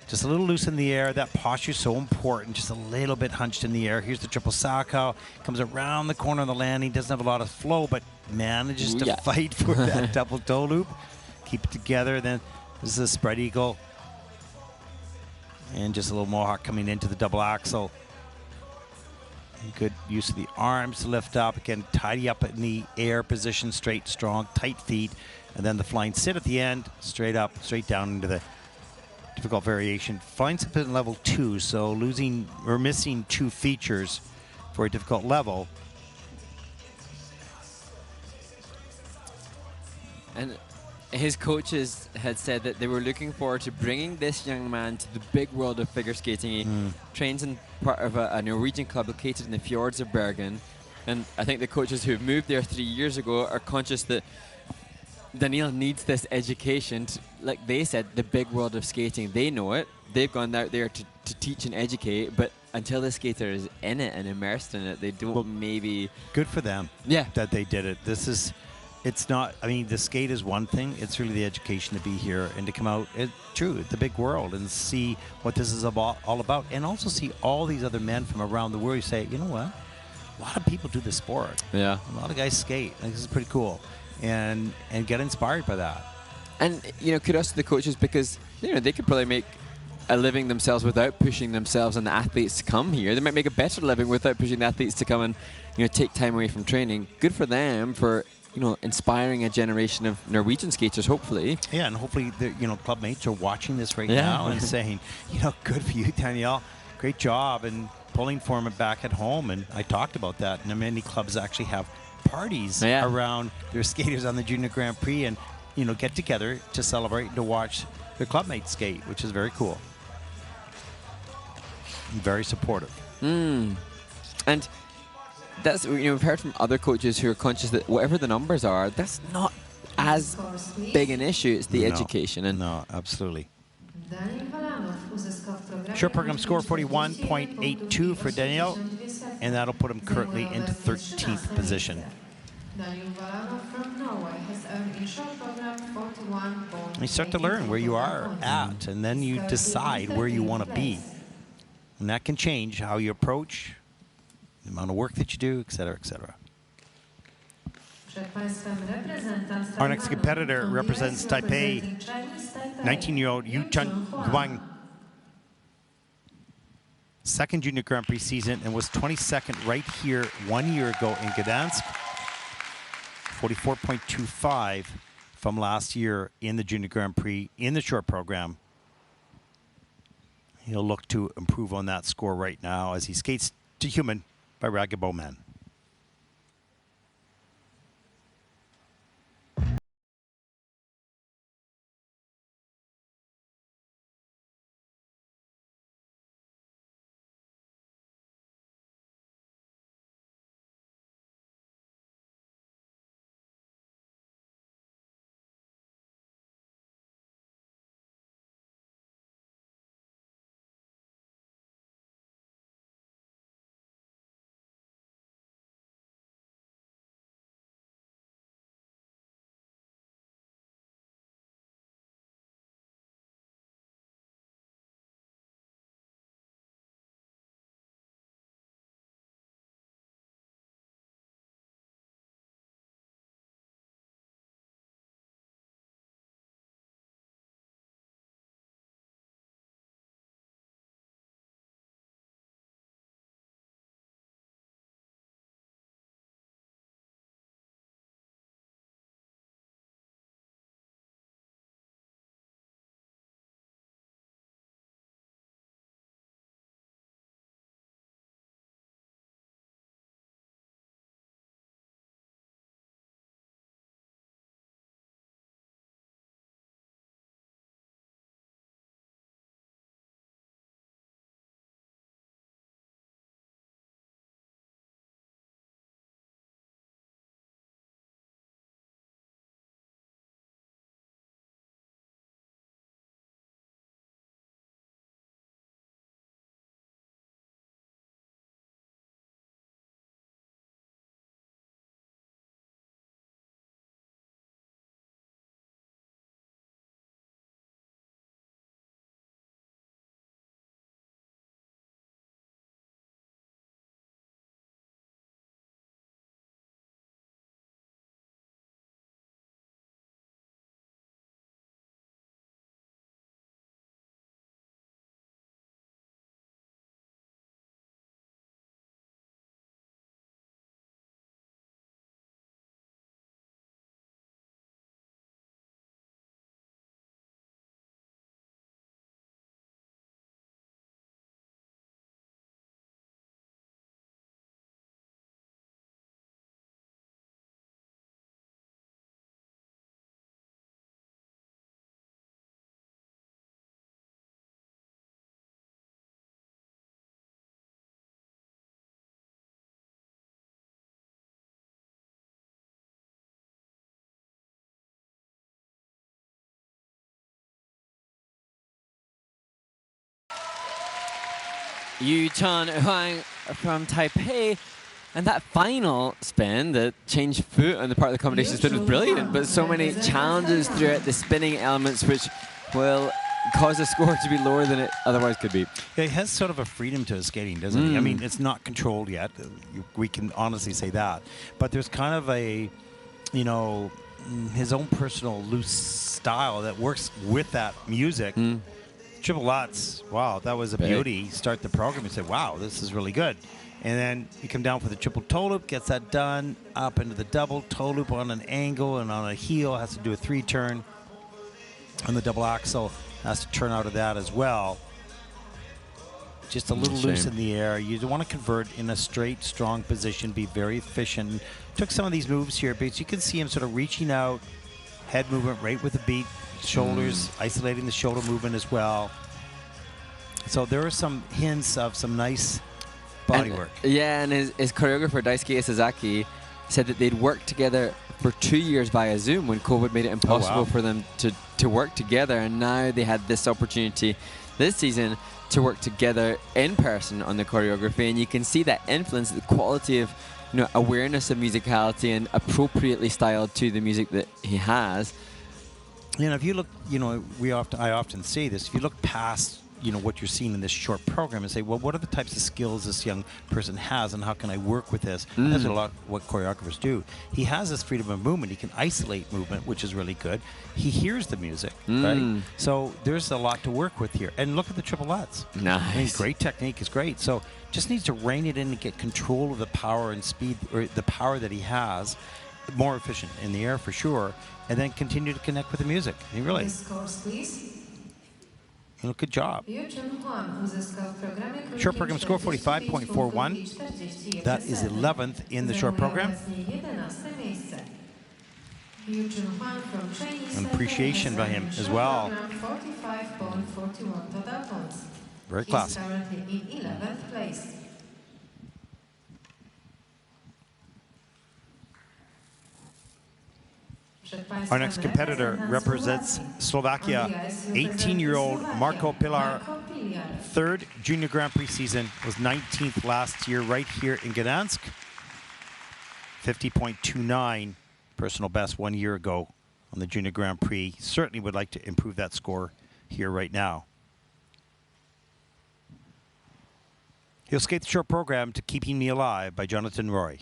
Just a little loose in the air. That posture is so important. Just a little bit hunched in the air. Here's the triple Sakau. Comes around the corner of the landing. Doesn't have a lot of flow, but manages to fight for that double toe loop. Keep it together. Then this is a spread eagle. And just a little mohawk coming into the double axel. And good use of the arms to lift up. Again, tidy up in the air position. Straight, strong, tight feet. And then the flying sit at the end. Straight up, straight down into the difficult variation. Finds up in level 2, so losing or missing 2 features for a difficult level. And his coaches had said that they were looking forward to bringing this young man to the big world of figure skating. He trains in part of a Norwegian club located in the fjords of Bergen. And I think the coaches who moved there 3 years ago are conscious that Daniil needs this education, like they said, the big world of skating. They know it. They've gone out there to teach and educate, but until the skater is in it and immersed in it, they don't maybe... Good for them that they did it. This is, it's not, I mean, the skate is one thing. It's really the education to be here and to come out, the big world, and see what this is all about, and also see all these other men from around the world who say, you know what, a lot of people do this sport. Yeah. A lot of guys skate. Like, this is pretty cool. And get inspired by that. And, you know, kudos to the coaches, because, you know, they could probably make a living themselves without pushing themselves and the athletes to come here. They might make a better living without pushing the athletes to come and, you know, take time away from training. Good for them for, you know, inspiring a generation of Norwegian skaters, hopefully. Yeah, and hopefully, you know, club mates are watching this right now and saying, you know, good for you, Daniil. Great job, and pulling for him back at home. And I talked about that. And many clubs actually have parties around their skaters on the Junior Grand Prix, and, you know, get together to celebrate and to watch their club mates skate, which is very cool. Very supportive. And that's, you know, we've heard from other coaches who are conscious that whatever the numbers are, that's not as big an issue. It's the education. And no, absolutely. Short program score 41.82 for Daniil, and that'll put him currently into 13th position. You start to learn where you are at, and then you decide where you want to be. And that can change how you approach, the amount of work that you do, etc., etc. Our next competitor represents Taipei, 19-year-old Yu Chun Guang. Second Junior Grand Prix season, and was 22nd right here 1 year ago in Gdansk. 44.25 from last year in the Junior Grand Prix in the short program. He'll look to improve on that score right now as he skates to Human by Ragged Bowman. Yu Chan Huang from Taipei. And that final spin, the change foot on the part of the combination spin was brilliant, but so many challenges throughout the spinning elements which will cause the score to be lower than it otherwise could be. Yeah, he has sort of a freedom to his skating, doesn't he? I mean, it's not controlled yet. We can honestly say that. But there's kind of a, you know, his own personal loose style that works with that music. Triple Lutz, wow, that was a beauty. Start the program and say, wow, this is really good. And then you come down for the triple toe loop, gets that done, up into the double toe loop on an angle and on a heel, has to do a 3-turn. On the double axel, has to turn out of that as well. Just a little loose in the air. You want to convert in a straight, strong position, be very efficient. Took some of these moves here, but you can see him sort of reaching out, head movement right with the beat, shoulders, isolating the shoulder movement as well. So there are some hints of some nice body work. Yeah, and his choreographer, Daisuke Sasaki, said that they'd worked together for 2 years via Zoom when COVID made it impossible for them to work together, and now they had this opportunity this season to work together in person on the choreography, and you can see that influence, the quality of, you know, awareness of musicality and appropriately styled to the music that he has. You know, if you look, you know, I often say this, if you look past, you know, what you're seeing in this short program and say, well, what are the types of skills this young person has and how can I work with this? That's a lot what choreographers do. He has this freedom of movement. He can isolate movement, which is really good. He hears the music, right? So there's a lot to work with here. And look at the triple Lutz. Nice. I mean, great technique is great. So just needs to rein it in and get control of the power and speed, or the power that he has, more efficient in the air for sure, and then continue to connect with the music. He really... Scores, please. You know, good job. Short program score 45.41. That is 11th in the short program. And appreciation by him as well. Very classy. Our next competitor represents Slovakia, 18-year-old Marko Pilar. Third Junior Grand Prix season, was 19th last year right here in Gdansk. 50.29 personal best 1 year ago on the Junior Grand Prix. Certainly would like to improve that score here right now. He'll skate the short program to Keeping Me Alive by Jonathan Roy.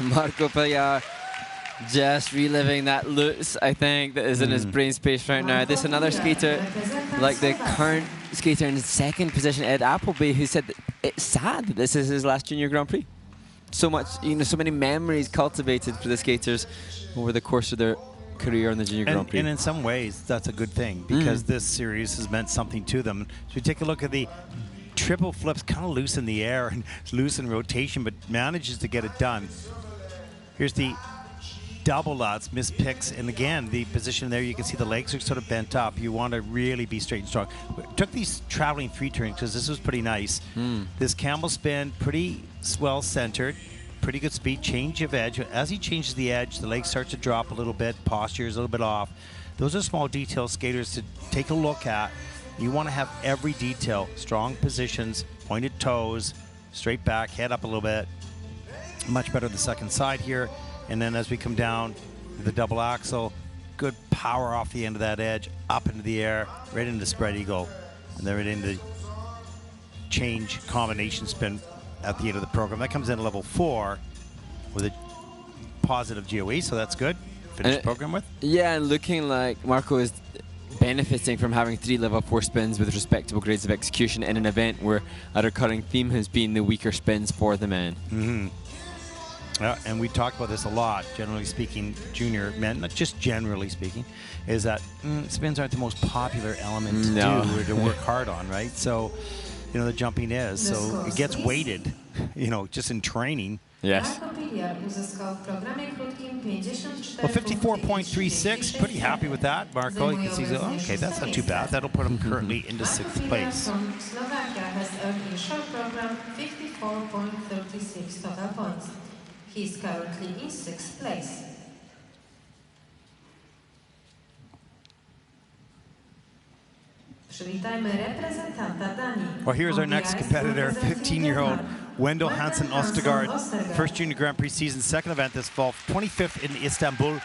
Marco Pagliar just reliving that Lutz, I think, that is in his brain space right now. This another skater, like the current skater in second position, Ed Appleby, who said that it's sad that this is his last Junior Grand Prix. So much, so many memories cultivated for the skaters over the course of their career on the Junior Grand Prix. And in some ways, that's a good thing, because this series has meant something to them. So we take a look at the triple flips, kind of loose in the air and loose in rotation, but manages to get it done. Here's the double lots, mispicks, and again, the position there, you can see the legs are sort of bent up. You want to really be straight and strong. Took these traveling three turns because this was pretty nice. This camel spin, pretty well centered, pretty good speed, change of edge. As he changes the edge, the legs start to drop a little bit, posture is a little bit off. Those are small details skaters to take a look at. You want to have every detail, strong positions, pointed toes, straight back, head up a little bit. Much better the second side here. And then as we come down to the double axle, good power off the end of that edge, up into the air, right into spread eagle, and then right into change combination spin at the end of the program. That comes in at level 4 with a positive GOE, so that's good. Finish the program with. Yeah, and looking like Marco is benefiting from having 3 level 4 spins with respectable grades of execution in an event where a recurring theme has been the weaker spins for the men. And we talk about this a lot, generally speaking, junior men, not just generally speaking, is that spins aren't the most popular element to do or to work hard on, right? So, the jumping is. So it gets weighted, just in training. Yes. Well, 54.36, pretty happy with that. Marco, you can see, okay, that's not too bad. That'll put him currently into 6th place. From Slovakia has earned in short program 54.36 total points. He is currently in 6th place. Well, here's our next competitor, 15-year-old Wendell Hansen Ostergaard. First Junior Grand Prix season, second event this fall, 25th in Istanbul,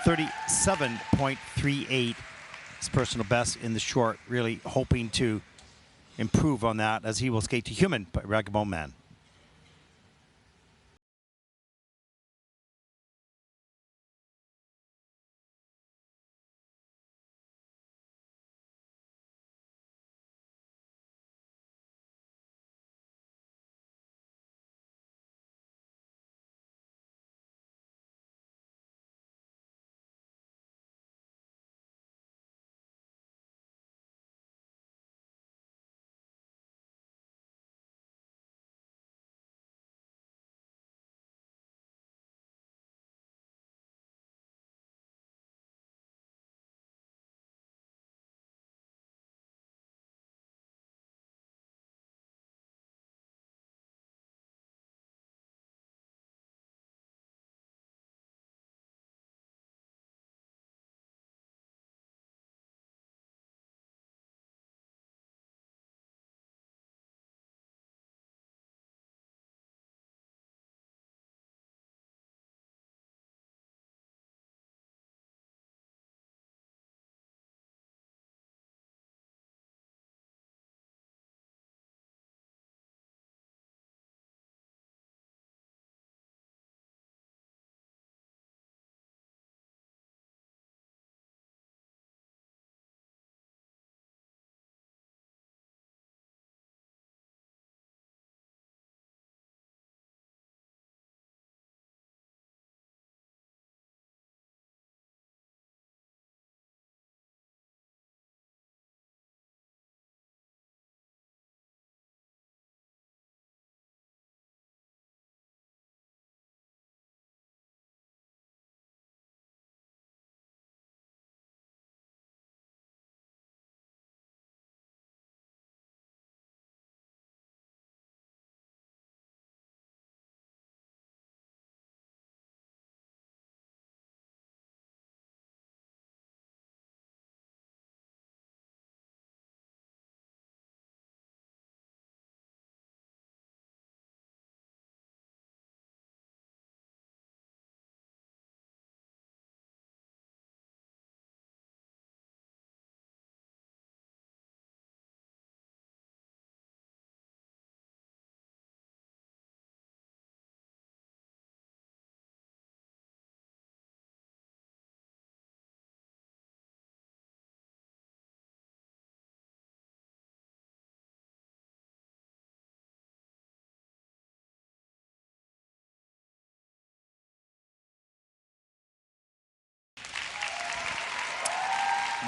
37.38. His personal best in the short, really hoping to improve on that as he will skate to Human by Ragabone Man.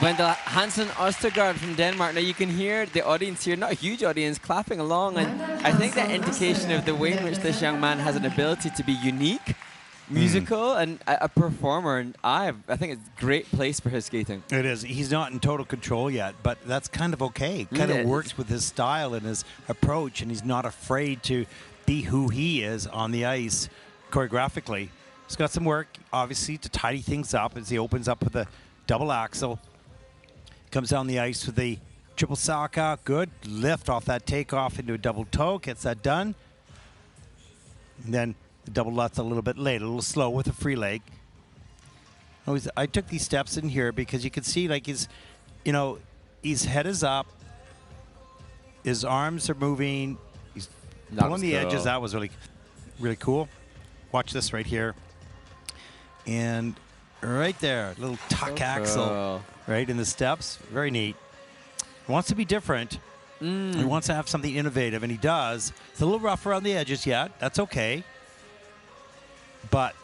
Wendell Hansen Ostergaard from Denmark. Now you can hear the audience here, not a huge audience, clapping along, and I think that indication of the way in which this young man has an ability to be unique, musical, and a performer, and I think it's a great place for his skating. It is. He's not in total control yet, but that's kind of okay. Kind of works with his style and his approach, and he's not afraid to be who he is on the ice choreographically. He's got some work, obviously, to tidy things up as he opens up with a double axel. Comes down the ice with the triple sock out. Good lift off that takeoff into a double toe. Gets that done. And then the double lutz a little bit late, a little slow with a free leg. I took these steps in here because you can see like his head is up. His arms are moving. He's pulling the edges. That was really, really cool. Watch this right here. And right there, little tuck axle. Right in the steps, very neat. He wants to be different. He wants to have something innovative, and he does. It's a little rough around the edges yet. That's okay, but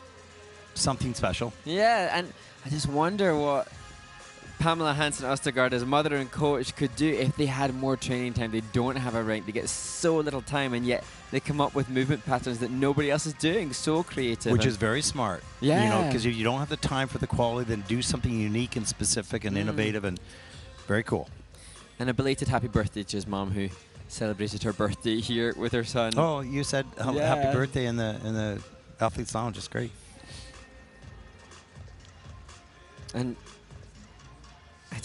something special. Yeah, and I just wonder what Pamela Hansen Ostergaard, as mother and coach, could do if they had more training time. They don't have a rink. They get so little time, and yet they come up with movement patterns that nobody else is doing. So creative. Which is very smart. Yeah. Because if you don't have the time for the quality, then do something unique and specific and innovative, and very cool. And a belated happy birthday to his mom, who celebrated her birthday here with her son. Oh, you said happy birthday in the Athletes Lounge. It's great. And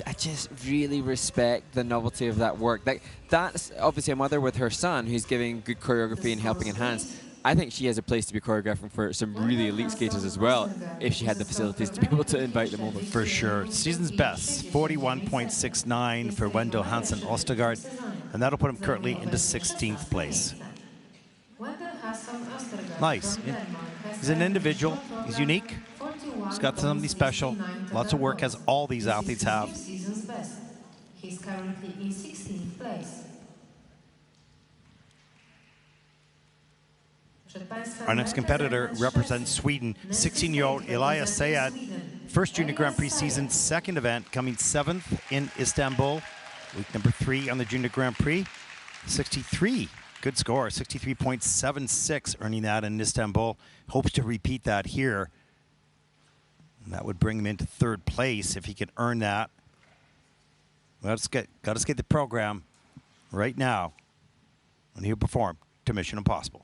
I just really respect the novelty of that work. Like, that's obviously a mother with her son who's giving good choreography and helping enhance. I think she has a place to be choreographing for some really elite skaters as well, if she had the facilities to be able to invite them over. For sure. Season's best, 41.69 for Wendell Hansen Ostergaard, and that'll put him currently into 16th place. Nice. He's an individual. He's unique. He's got something special. Lots of work, as all these athletes have. He's currently in 16th place. Our next competitor represents Sweden, 16-year-old Elias Sayed. First Junior Grand Prix season, second event, coming 7th in Istanbul. Week number 3 on the Junior Grand Prix. 63, good score, 63.76, earning that in Istanbul. Hopes to repeat that here. And that would bring him into 3rd place if he could earn that. Got to skate the program right now, and he'll perform to Mission Impossible.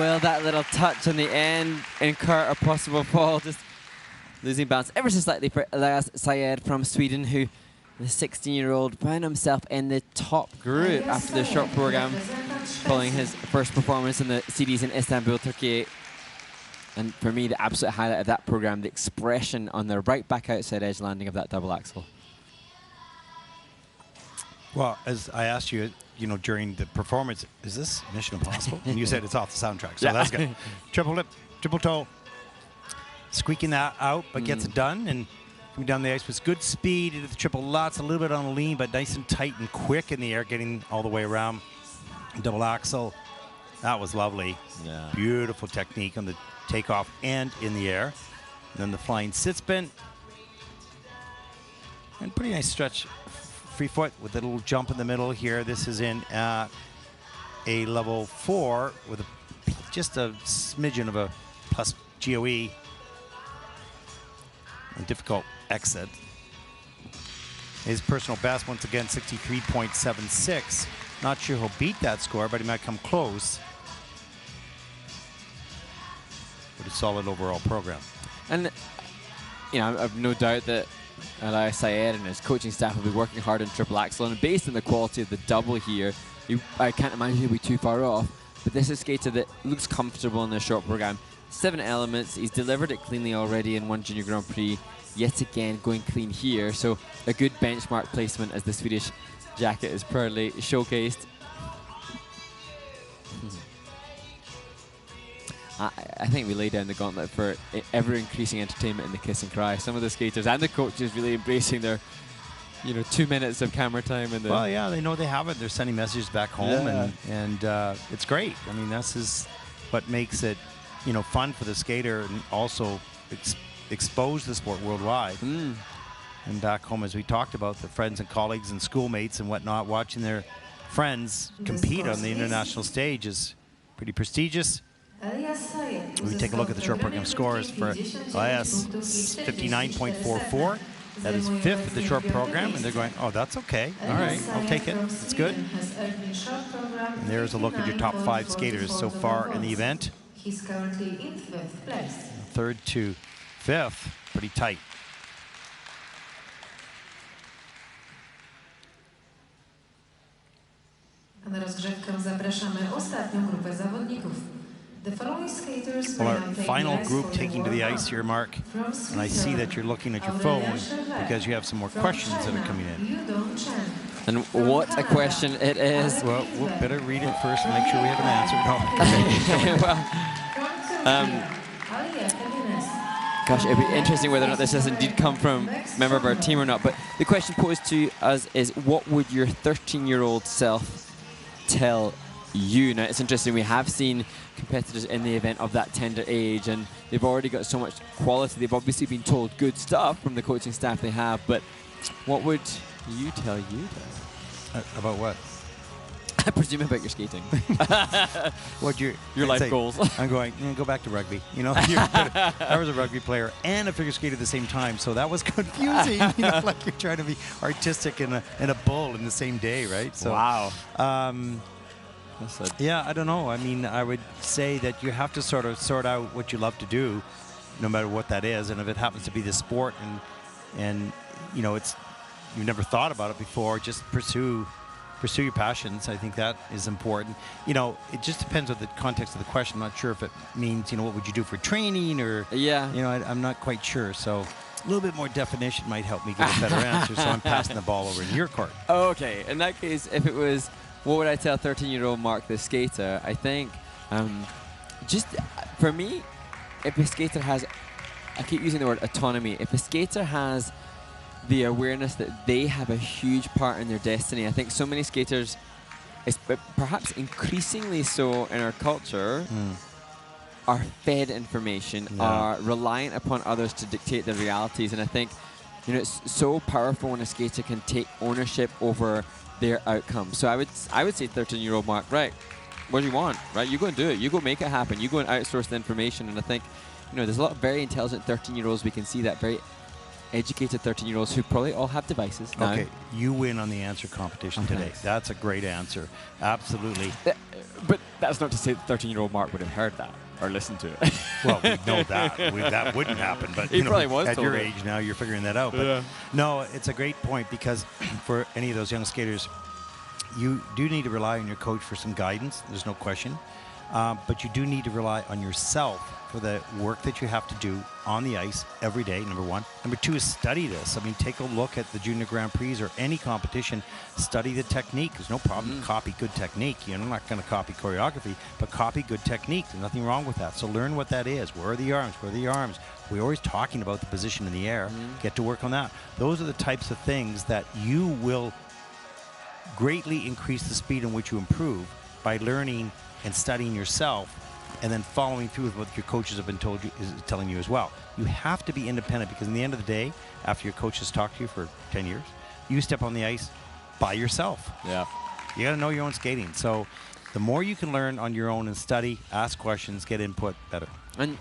will that little touch on the end incur a possible fall? Just losing balance ever so slightly for Elias Sayed from Sweden, who, the 16-year-old, found himself in the top group after the short program, following his first performance in the series in Istanbul, Turkey. And for me, the absolute highlight of that program, the expression on the right back outside edge landing of that double axel. Well, as I asked you, during the performance, is this Mission Impossible? And you said it's off the soundtrack, so that's good. Triple lip, triple toe, squeaking that out, but gets it done, and coming down the ice with good speed into the triple lots, a little bit on the lean, but nice and tight and quick in the air, getting all the way around. Double axel, that was lovely. Yeah. Beautiful technique on the takeoff and in the air. And then the flying sit spin. And pretty nice stretch, free foot with a little jump in the middle here. This is in a level 4 with just a smidgen of a plus GOE. A difficult exit. His personal best, once again, 63.76. Not sure he'll beat that score, but he might come close. But a solid overall program. And, I've no doubt that Elias Sayed and his coaching staff will be working hard on triple axel. And based on the quality of the double here, I can't imagine he'll be too far off. But this is a skater that looks comfortable in the short program. 7 elements. He's delivered it cleanly already in one Junior Grand Prix. Yet again, going clean here. So a good benchmark placement as the Swedish jacket is proudly showcased. I think we lay down the gauntlet for ever-increasing entertainment in the kiss and cry. Some of the skaters and the coaches really embracing their, 2 minutes of camera time. And well, yeah, they know they have it. They're sending messages back home, and it's great. I mean, this is what makes it, fun for the skater, and also expose the sport worldwide. And back home, as we talked about, the friends and colleagues and schoolmates and whatnot, watching their friends compete on the international stage is pretty prestigious. We take a look at the short program scores for Elias, 59.44. That is 5th at the short program, and they're going, oh, that's okay. All right, I'll take it. It's good. And there's a look at your top 5 skaters so far in the event. He's currently in 5th place. 3rd to 5th, pretty tight. A na rozgrzewkę zapraszamy ostatnią grupę zawodników. The following skaters well, our final group taking to the ice here, Mark, and I see that you're looking at your phone because you have some more questions that are coming in. And what a question it is. Well, we'll better read it first and make sure we have an answer. No. Gosh, it'd be interesting whether or not this has indeed come from a member of our team or not. But the question posed to us is, what would your 13-year-old self tell you? Now, it's interesting. We have seen competitors in the event of that tender age, and they've already got so much quality. They've obviously been told good stuff from the coaching staff they have, but what would you tell you? About what? I presume about your skating. What your life goals? I'm going, go back to rugby. I was a rugby player and a figure skater at the same time, so that was confusing. Like you're trying to be artistic and a bull in the same day, right? So, wow. Yeah, I don't know. I mean, I would say that you have to sort of sort out what you love to do, no matter what that is. And if it happens to be the sport and it's you've never thought about it before, just pursue your passions. I think that is important. It just depends on the context of the question. I'm not sure if it means, what would you do for training or, I'm not quite sure. So a little bit more definition might help me give a better answer. So I'm passing the ball over in your court. Okay. In that case, if it was, what would I tell 13-year-old Mark, the skater? I think, just for me, if a skater has, I keep using the word autonomy, if a skater has the awareness that they have a huge part in their destiny. I think so many skaters, perhaps increasingly so in our culture, are fed information, are reliant upon others to dictate their realities. And I think, it's so powerful when a skater can take ownership over their outcome. So I would say 13-year-old Mark, right, what do you want, right? You go and do it. You go make it happen. You go and outsource the information. And I think, there's a lot of very intelligent 13-year-olds. We can see that very educated 13-year-olds who probably all have devices now. Okay, you win on the answer competition today. That's a great answer. Absolutely. But That's not to say that 13-year-old Mark would have heard that or listened to it. Well, we know that. That wouldn't happen. But He probably was at told your it. age now, you're figuring that out. But Yeah. no, it's a great point because for any of those young skaters, you do need to rely on your coach for some guidance. There's no question. But you do need to rely on yourself for the work that you have to do on the ice every day, number one. Number two is study this. I mean, take a look at the Junior Grand Prix or any competition. Study the technique. There's no problem to copy good technique. You're not going to copy choreography, but copy good technique. There's nothing wrong with that. So learn what that is. Where are the arms? Where are the arms? We're always talking about the position in the air. Get to work on that. Those are the types of things that you will greatly increase the speed in which you improve by learning and studying yourself and then following through with what your coaches have been telling you as well. You have to be independent because in the end of the day, after your coach has talked to you for 10 years, you step on the ice by yourself. Yeah. You got to know your own skating. So the more you can learn on your own and study, ask questions, get input, better. And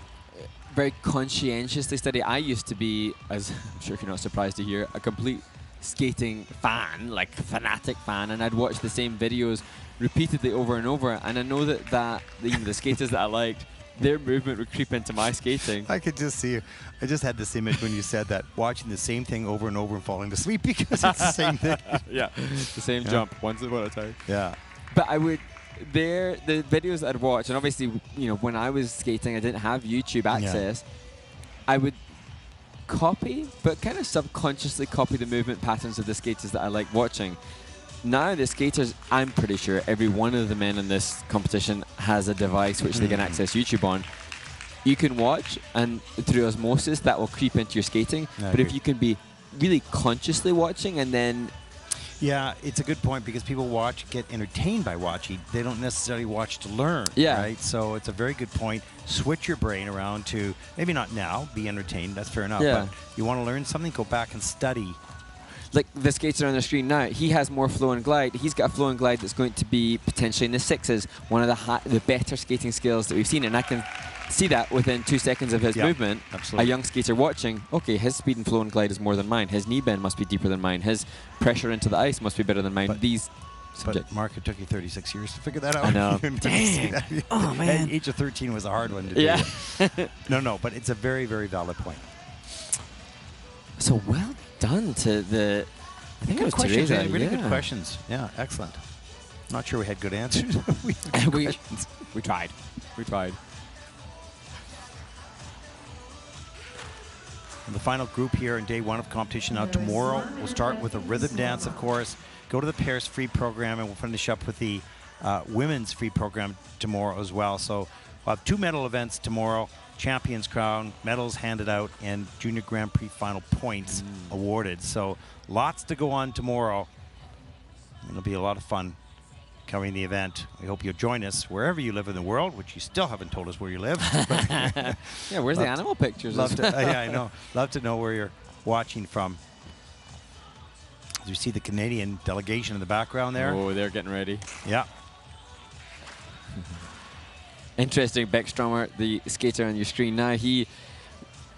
very conscientiously study. I used to be, as I'm sure you're not surprised to hear, a complete skating fan, like fanatic fan, and I'd watch the same videos repeatedly over and over, and I know that the skaters that I liked, their movement would creep into my skating. I could just see you. I just had this image when you said that, watching the same thing over and over and falling asleep because it's the same thing. Yeah, the same jump, once upon a time. Yeah. But I would, the videos that I'd watch, and obviously, when I was skating, I didn't have YouTube access. I would copy, but kind of subconsciously copy the movement patterns of the skaters that I like watching. Now the skaters, I'm pretty sure every one of the men in this competition has a device which they can access YouTube on. You can watch, and through osmosis that will creep into your skating. But if you can be really consciously watching and then... Yeah, it's a good point because people get entertained by watching. They don't necessarily watch to learn, right? So it's a very good point. Switch your brain around to, maybe not now, be entertained, that's fair enough. Yeah. But you want to learn something, go back and study. Like the skater on the screen now, he has more flow and glide. He's got a flow and glide that's going to be potentially in the sixes, one of the better skating skills that we've seen, and I can see that within 2 seconds of his movement. Absolutely. A young skater watching, okay, his speed and flow and glide is more than mine. His knee bend must be deeper than mine. His pressure into the ice must be better than mine. But Mark, it took you 36 years to figure that out. I know. Damn. Oh, man. At age of 13 was a hard one to do. Yeah. No, but it's a very, very valid point. So well done to the... I think it was questions, Teresa. really good questions. Yeah, excellent. Not sure we had good answers. we tried. We tried. And the final group here in day one of competition. Now tomorrow we'll start with a rhythm dance, of course. Go to the pairs free program, and we'll finish up with the women's free program tomorrow as well. So we'll have 2 medal events tomorrow. Champions crown, medals handed out, and Junior Grand Prix final points awarded. So lots to go on tomorrow. It'll be a lot of fun covering the event. We hope you'll join us wherever you live in the world, which you still haven't told us where you live. Yeah, where's the animal pictures? Yeah, I know. Love to know where you're watching from. As you see the Canadian delegation in the background there. Oh, they're getting ready. Yeah. Interesting, Beckstromer, the skater on your screen now, he,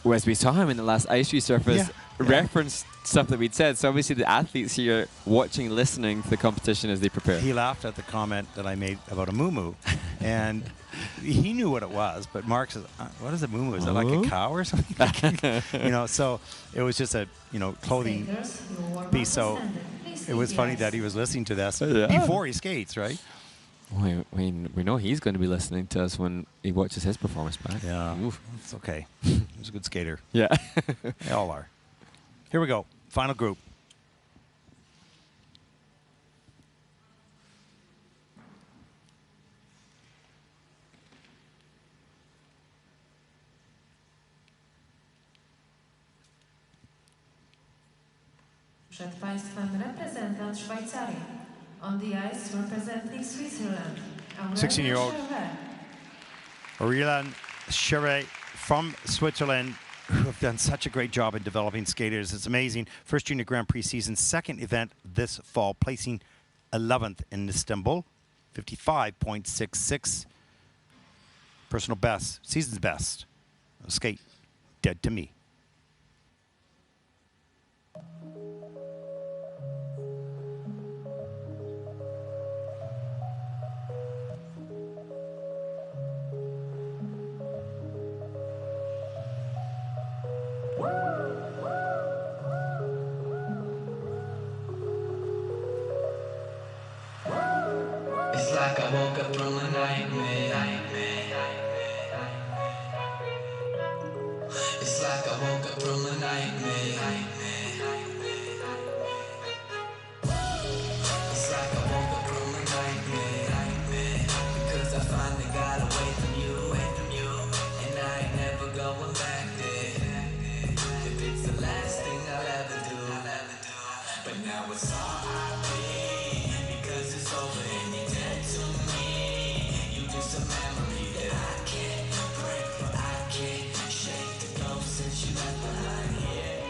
as we saw him in the last ice resurface, referenced stuff that we'd said. So obviously the athletes here watching, listening to the competition as they prepare. He laughed at the comment that I made about a moo-moo. And he knew what it was, but Mark says, what is a moo-moo? Is it like a cow or something? So it was just a, clothing piece. So it was funny that he was listening to this before he skates, right? We know he's going to be listening to us when he watches his performance back. Yeah, it's okay. He's a good skater. Yeah. They all are. Here we go. Final group. Przed Państwem reprezentant Szwajcarii. On the ice representing Switzerland. 16-year-old Aurélien Cheret from Switzerland, who have done such a great job in developing skaters. It's amazing. First Junior Grand Prix season, second event this fall, placing 11th in Istanbul, 55.66. Personal best, season's best. Skate, dead to me. I woke up from a nightmare. It's like I woke up from a nightmare. Because I finally got away from you. And I ain't never going back there. If it's the last thing I'll ever do. But now it's all I be. Because it's over and you're dead to me. You just a memory that I can't break, but I can't shake the ghost since you left behind here.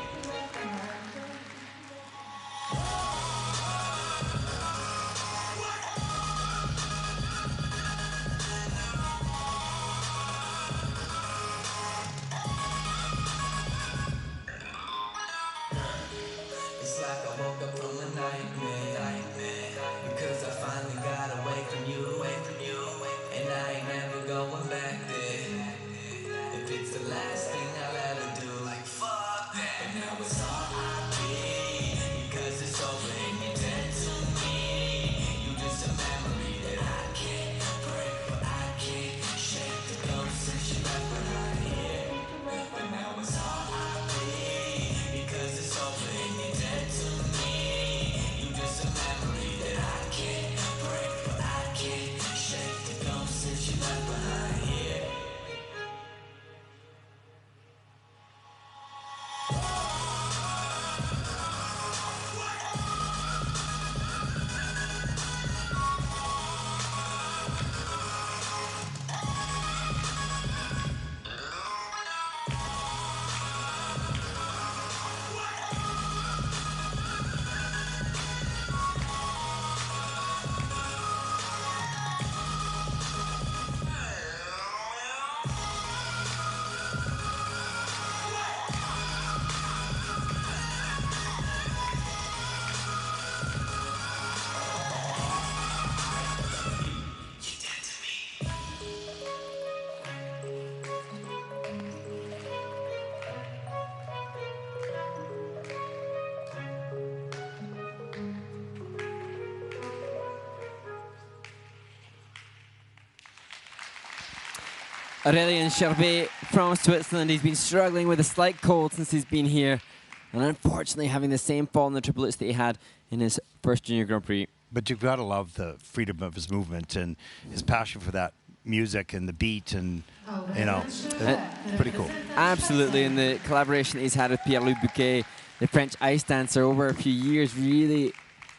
It's like I woke up from a nightmare. Because I finally got away from you. And I ain't never going back there. If it's the last thing I'll ever do, like fuck that. But now it's all I be. Because it's over and you're dead to me. You just a memory that I can't break, but I can't shake the ghost since you left behind here. But now it's all I be. Because it's over and you're dead to me. You just a memory that I can't break, but I can't shake the ghost since you left behind here. Aurélien Sherbet from Switzerland. He's been struggling with a slight cold since he's been here, and unfortunately having the same fall in the triplets that he had in his first Junior Grand Prix. But you've got to love the freedom of his movement and his passion for that music and the beat, and you know, it's pretty cool. Absolutely, and the collaboration that he's had with Pierre-Louis Bouquet, the French ice dancer, over a few years, really,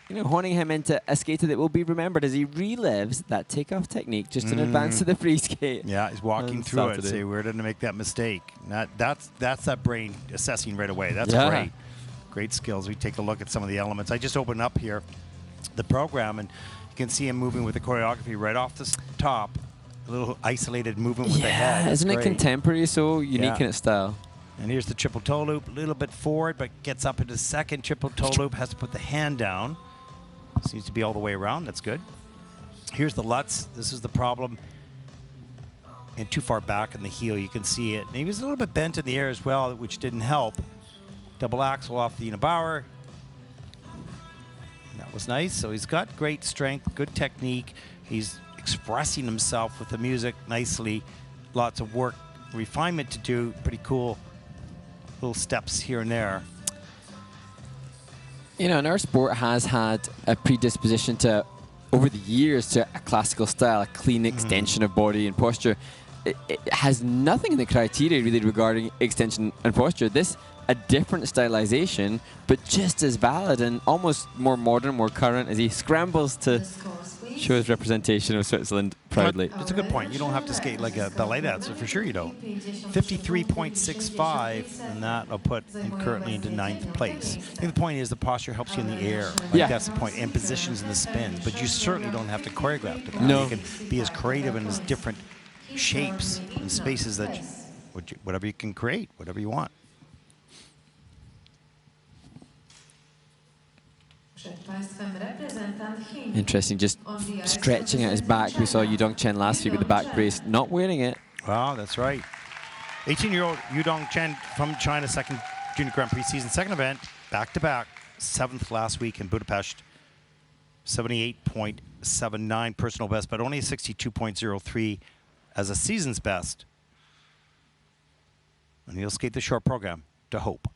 you know, honing him into a skater that will be remembered as he relives that takeoff technique just in advance of the free skate. Yeah, he's walking through it, say, where did I make that mistake? That's that brain assessing right away. That's great skills. We take a look at some of the elements. I just opened up here the program, and you can see him moving with the choreography right off the top. A little isolated movement with the head. Isn't it contemporary, so unique in its style? And here's the triple toe loop, a little bit forward, but gets up into the second triple toe loop, has to put the hand down. Seems to be all the way around. That's good. Here's the Lutz. This is the problem. And too far back in the heel, you can see it. And he was a little bit bent in the air as well, which didn't help. Double axel off the Unibauer. That was nice. So he's got great strength, good technique. He's expressing himself with the music nicely. Lots of work, refinement to do. Pretty cool little steps here and there. You know, and our sport has had a predisposition to, over the years, to a classical style, a clean extension of body and posture. It has nothing in the criteria really regarding extension and posture. This, a different stylization, but just as valid and almost more modern, more current, as he scrambles to show his representation of Switzerland proudly. It's a good point. You don't have to skate like a ballet dancer, for sure you don't. 53.65, and that I'll put currently into 9th place. I think the point is the posture helps you in the air. Like that's the point, and positions in the spins. But you certainly don't have to choreograph to that. No. You can be as creative in as different shapes and spaces that whatever you can create, whatever you want. Interesting, just stretching out his back. We saw Yudong Chen last week with the back brace, not wearing it. Wow, that's right. 18-year-old Yudong Chen from China, second Junior Grand Prix season, second event, back-to-back, 7th last week in Budapest. 78.79 personal best, but only a 62.03 as a season's best. And he'll skate the short program to Hope.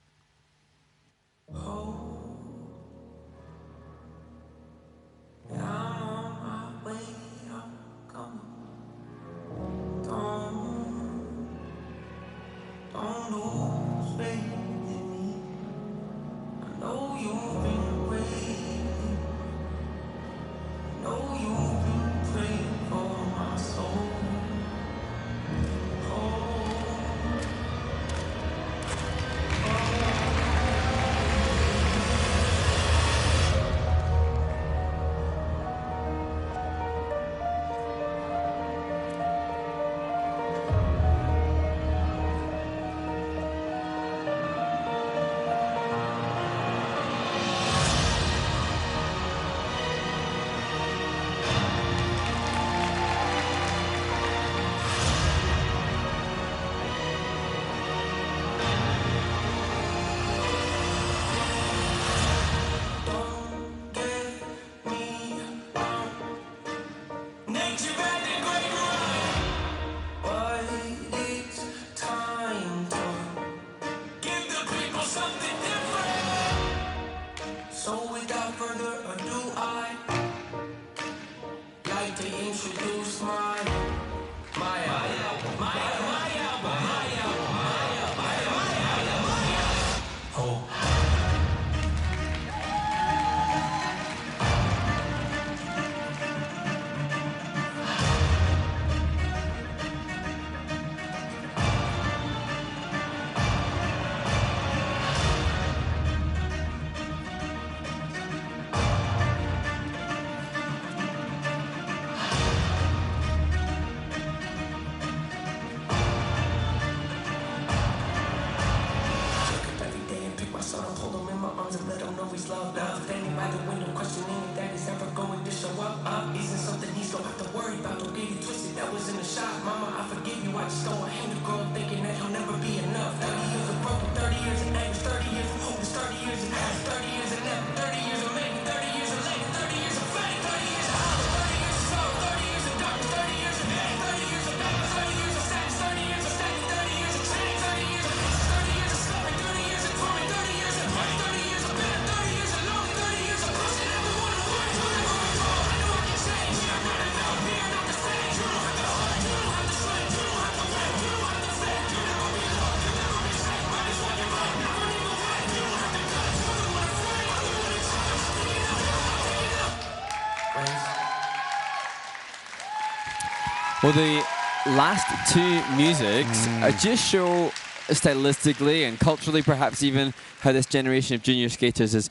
Well, the last two musics just show stylistically and culturally, perhaps even, how this generation of junior skaters is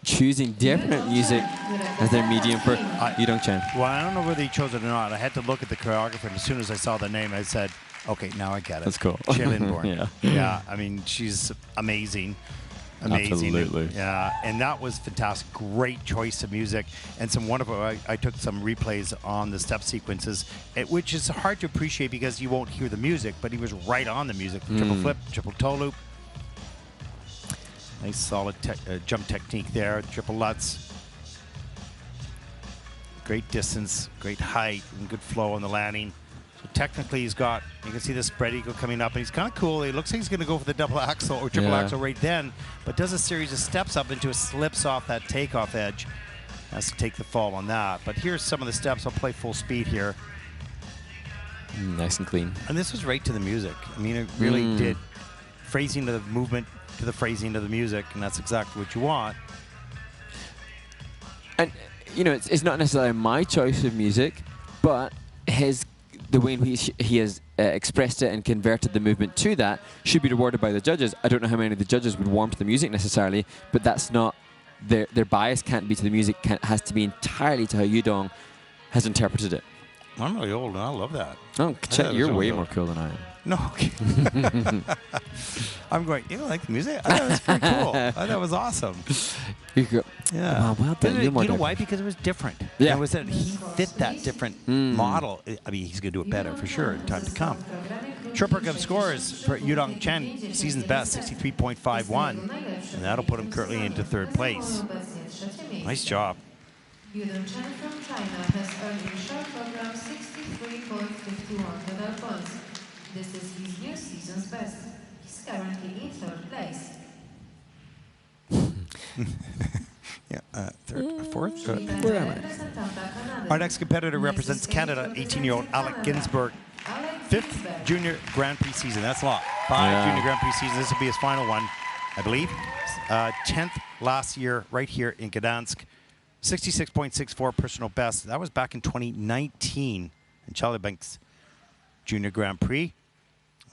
choosing different music as their medium for Yudong Chen. Well, I don't know whether he chose it or not. I had to look at the choreographer, and as soon as I saw the name, I said, okay, now I get it. That's cool. Shailin Bourne. Yeah. Yeah, I mean, she's amazing. Amazing. Absolutely. Yeah, and that was fantastic. Great choice of music and some wonderful. I took some replays on the step sequences, which is hard to appreciate because you won't hear the music, but he was right on the music. Triple flip, triple toe loop. Nice solid jump technique there. Triple Lutz. Great distance, great height, and good flow on the landing. So technically he's got, you can see the spread eagle coming up, and he's kind of cool. It looks like he's going to go for the double axle or triple axle right then, but does a series of steps up into a slips off that takeoff edge. Has to take the fall on that. But here's some of the steps. I'll play full speed here. Nice and clean. And this was right to the music. I mean, it really did phrasing to the movement to the phrasing to the music, and that's exactly what you want. And, you know, it's not necessarily my choice of music, but the way in which he has expressed it and converted the movement to that should be rewarded by the judges. I don't know how many of the judges would warm to the music necessarily, but that's not their bias. Can't be to the music. Has to be entirely to how Yudong has interpreted it. I'm really old, and I love that. Oh, Chet, you're way more cool than I am. No, okay. I'm going, you don't like the music? I thought it was pretty cool. I thought it was awesome. Yeah. Well done. You know why? Because it was different. Yeah. It was that he fit that different model. I mean, he's going to do it better for sure in time to come. Short program scores for Yudong Chen, season's best, 63.51. And that'll put him currently into third place. Nice job. Yudong Chen from China has earned in short program 63.51 medal points. This is his new season's best. Third, fourth. Where am I? Our next competitor represents Canada, 18-year-old Alec Ginsberg. 5th Junior Grand Prix season. That's a lot. 5 Junior Grand Prix seasons. This will be his final one, I believe. 10th last year, right here in Gdansk. 66.64 personal best. That was back in 2019 in Chelyabinsk Junior Grand Prix.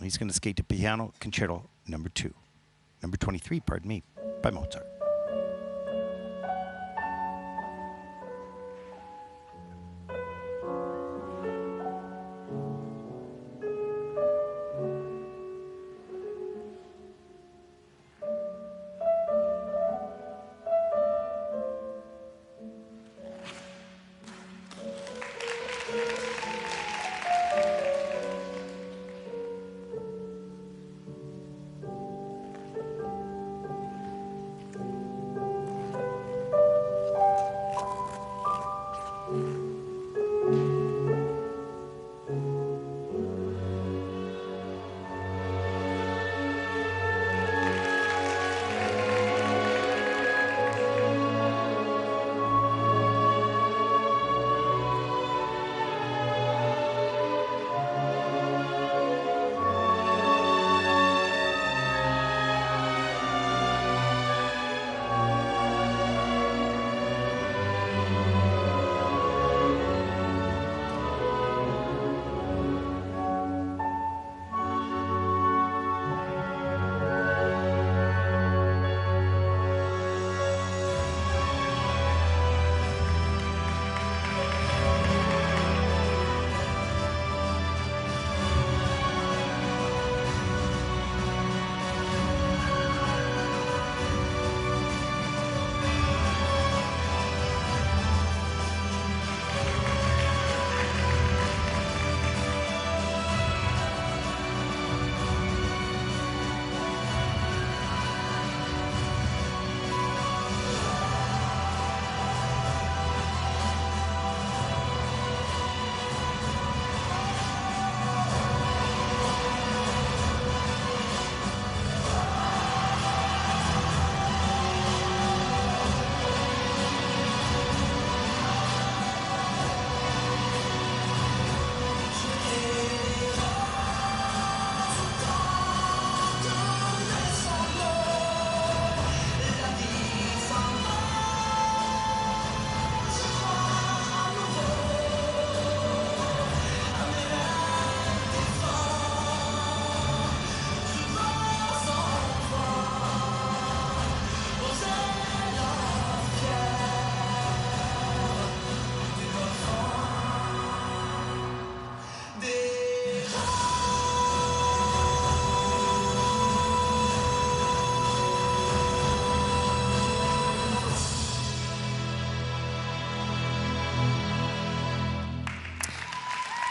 He's going to skate to Piano Concerto number 23, pardon me, by Mozart.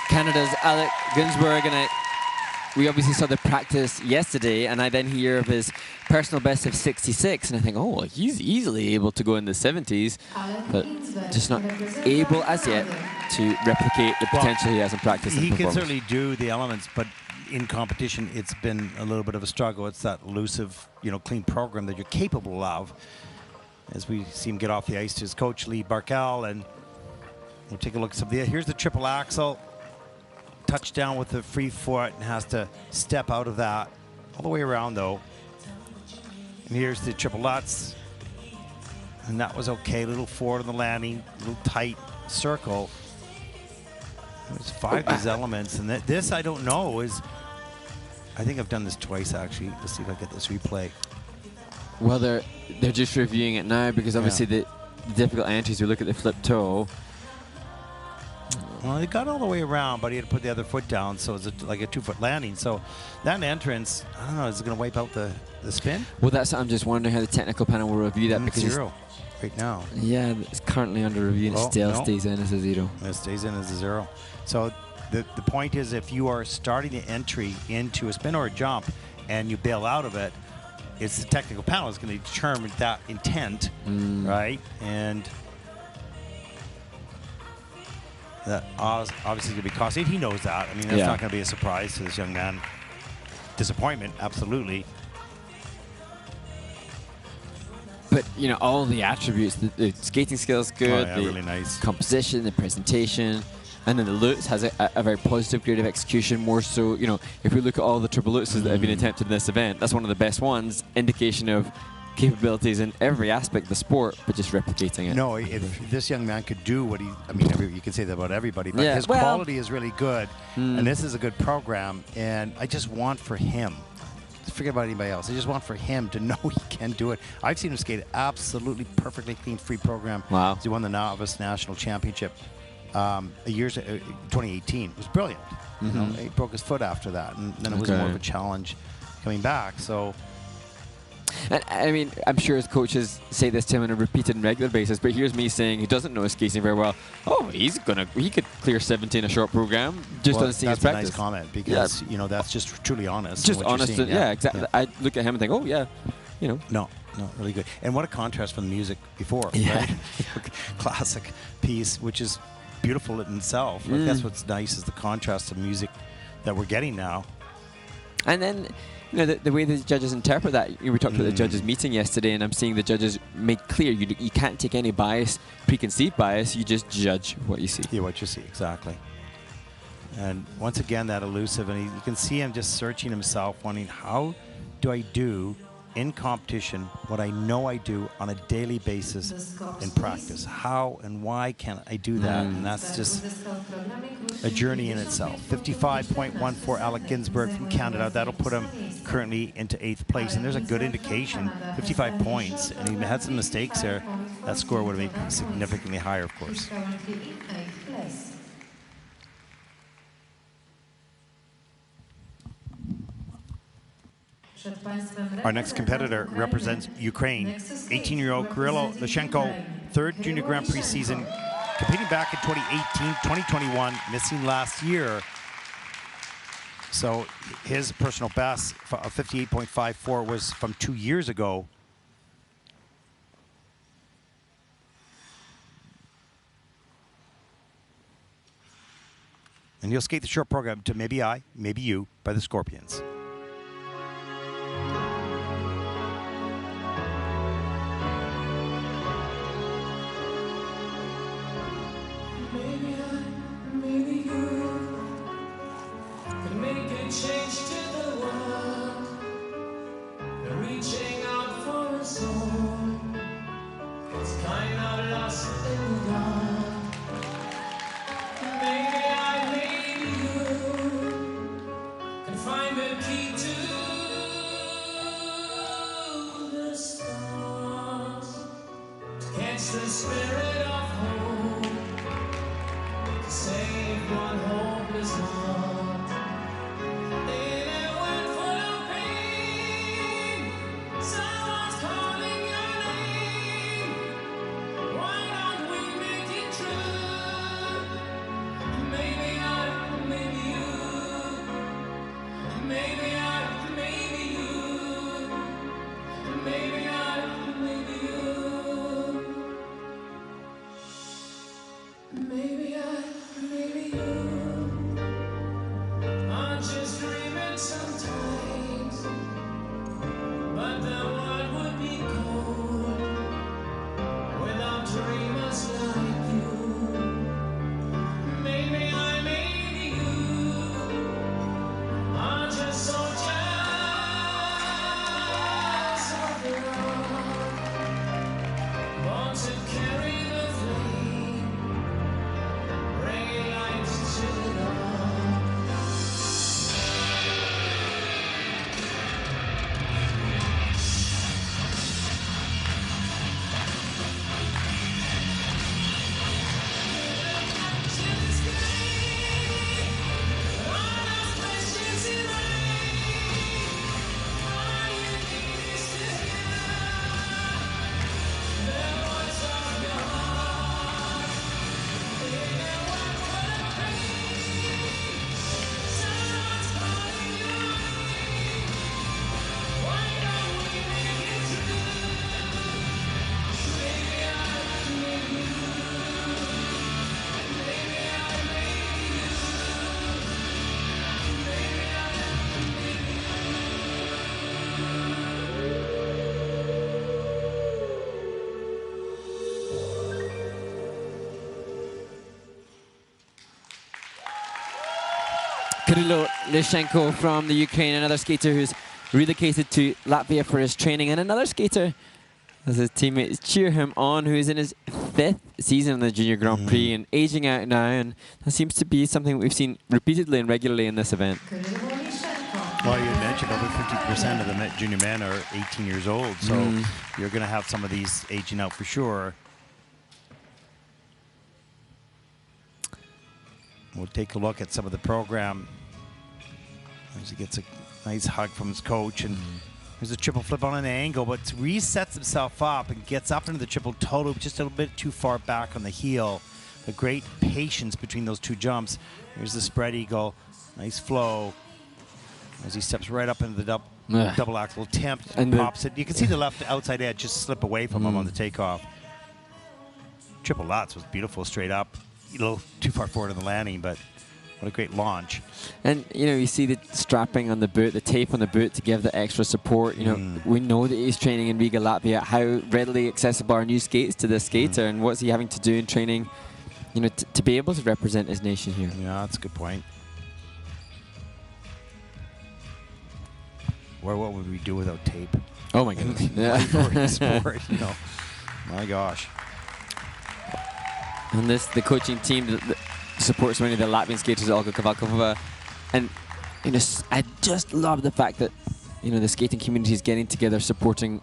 Canada's Alec Ginsberg, and we obviously saw the practice yesterday, and I then hear of his personal best of 66, and I think, oh, well, he's easily able to go in the 70s, but just not able as yet to replicate the potential he has in practice. He can certainly do the elements, but in competition, it's been a little bit of a struggle. It's that elusive, clean program that you're capable of. As we see him get off the ice to his coach, Lee Barkel, and we'll take a look at some of the. Here's the triple axel. Touchdown with the free foot, and has to step out of that all the way around though. And here's the triple lutz, and that was okay. A little forward on the landing, a little tight circle. There's 5 of these elements, and this I don't know is. I think I've done this twice actually. Let's see if I get this replay. Well, they're just reviewing it now because obviously the difficult entries. We look at the flip toe. Well, he got all the way around, but he had to put the other foot down, so it's like a 2-foot landing. So that entrance, I don't know, is it going to wipe out the spin? Well, I'm just wondering how the technical panel will review that because 0 right now. Yeah, it's currently under review, and it still stays in as a 0. It stays in as a 0. So the point is, if you are starting the entry into a spin or a jump, and you bail out of it, it's the technical panel is going to determine that intent, right? And that obviously going to be costly. He knows that. I mean, that's not going to be a surprise to this young man. Disappointment, absolutely. but you know, all the attributes, the skating skills good, the really nice composition, the presentation, and then the Lutz has a very positive grade of execution. More so, you know, if we look at all the triple Lutzes that have been attempted in this event, that's one of the best ones. Indication of capabilities in every aspect of the sport, but just replicating it. No, if this young man could do what you can say that about everybody, but his quality is really good, and this is a good program, and I just want for him, forget about anybody else, I just want for him to know he can do it. I've seen him skate absolutely perfectly clean, free program. Wow. He won the Novice National Championship 2018. It was brilliant. You know, he broke his foot after that, and then it was more of a challenge coming back. So. And I mean, I'm sure his coaches say this to him on a repeated and regular basis, but here's me saying he doesn't know his skating very well. Oh, he could clear 17 a short program just on seeing his practice. That's a nice comment, because you know, that's just truly honest. Just honest, exactly. Yeah. I look at him and think, oh yeah, you know. No, really good. And what a contrast from the music before, right? Classic piece, which is beautiful in itself. Like, that's what's nice, is the contrast of music that we're getting now. And then, you know, the way the judges interpret that, you know, we talked about the judges meeting yesterday, and I'm seeing the judges make clear you can't take any bias, preconceived bias, you just judge what you see. Yeah, what you see, exactly. And once again, that elusive, and you can see him just searching himself, wondering, how do I do in competition what I know I do on a daily basis in practice? How and why can I do that? And that's just a journey in itself. 55.14 Alec Ginsberg from Canada. That'll put him currently into 8th place. And there's a good indication, 55 points. And he had some mistakes there. That score would have been significantly higher, of course. Our next competitor represents Ukraine. 18-year-old Kirill Lyshenko, third Junior Grand Prix season, competing back in 2018, 2021, missing last year. So his personal best of 58.54 was from 2 years ago. And he'll skate the short program to Maybe I, Maybe You by the Scorpions. Maybe I, maybe you. Kirilo Lishenko from the Ukraine, another skater who's relocated to Latvia for his training, and another skater, as his teammates cheer him on, who's in his 5th season in the Junior Grand Prix and aging out now, and that seems to be something we've seen repeatedly and regularly in this event. Well, you mentioned over 50% of the junior men are 18 years old, so you're going to have some of these aging out for sure. We'll take a look at some of the program as he gets a nice hug from his coach, and there's a triple flip on an angle, but resets himself up and gets up into the triple toto just a little bit too far back on the heel. A great patience between those two jumps. Here's the spread eagle, nice flow as he steps right up into the double axel attempt and pops it. You can see the left outside edge just slip away from him on the takeoff. Triple Lutz was beautiful straight up. A little too far forward on the landing, but what a great launch. And, you know, you see the strapping on the boot, the tape on the boot to give the extra support. You know, we know that he's training in Riga, Latvia. How readily accessible are new skates to this skater, and what's he having to do in training, you know, to be able to represent his nation here? Yeah, that's a good point. What would we do without tape? Oh, my goodness. Yeah. Sport, you know. My gosh. And the coaching team that supports many of the Latvian skaters, Olga Kavalkova, and you know, I just love the fact that, you know, the skating community is getting together, supporting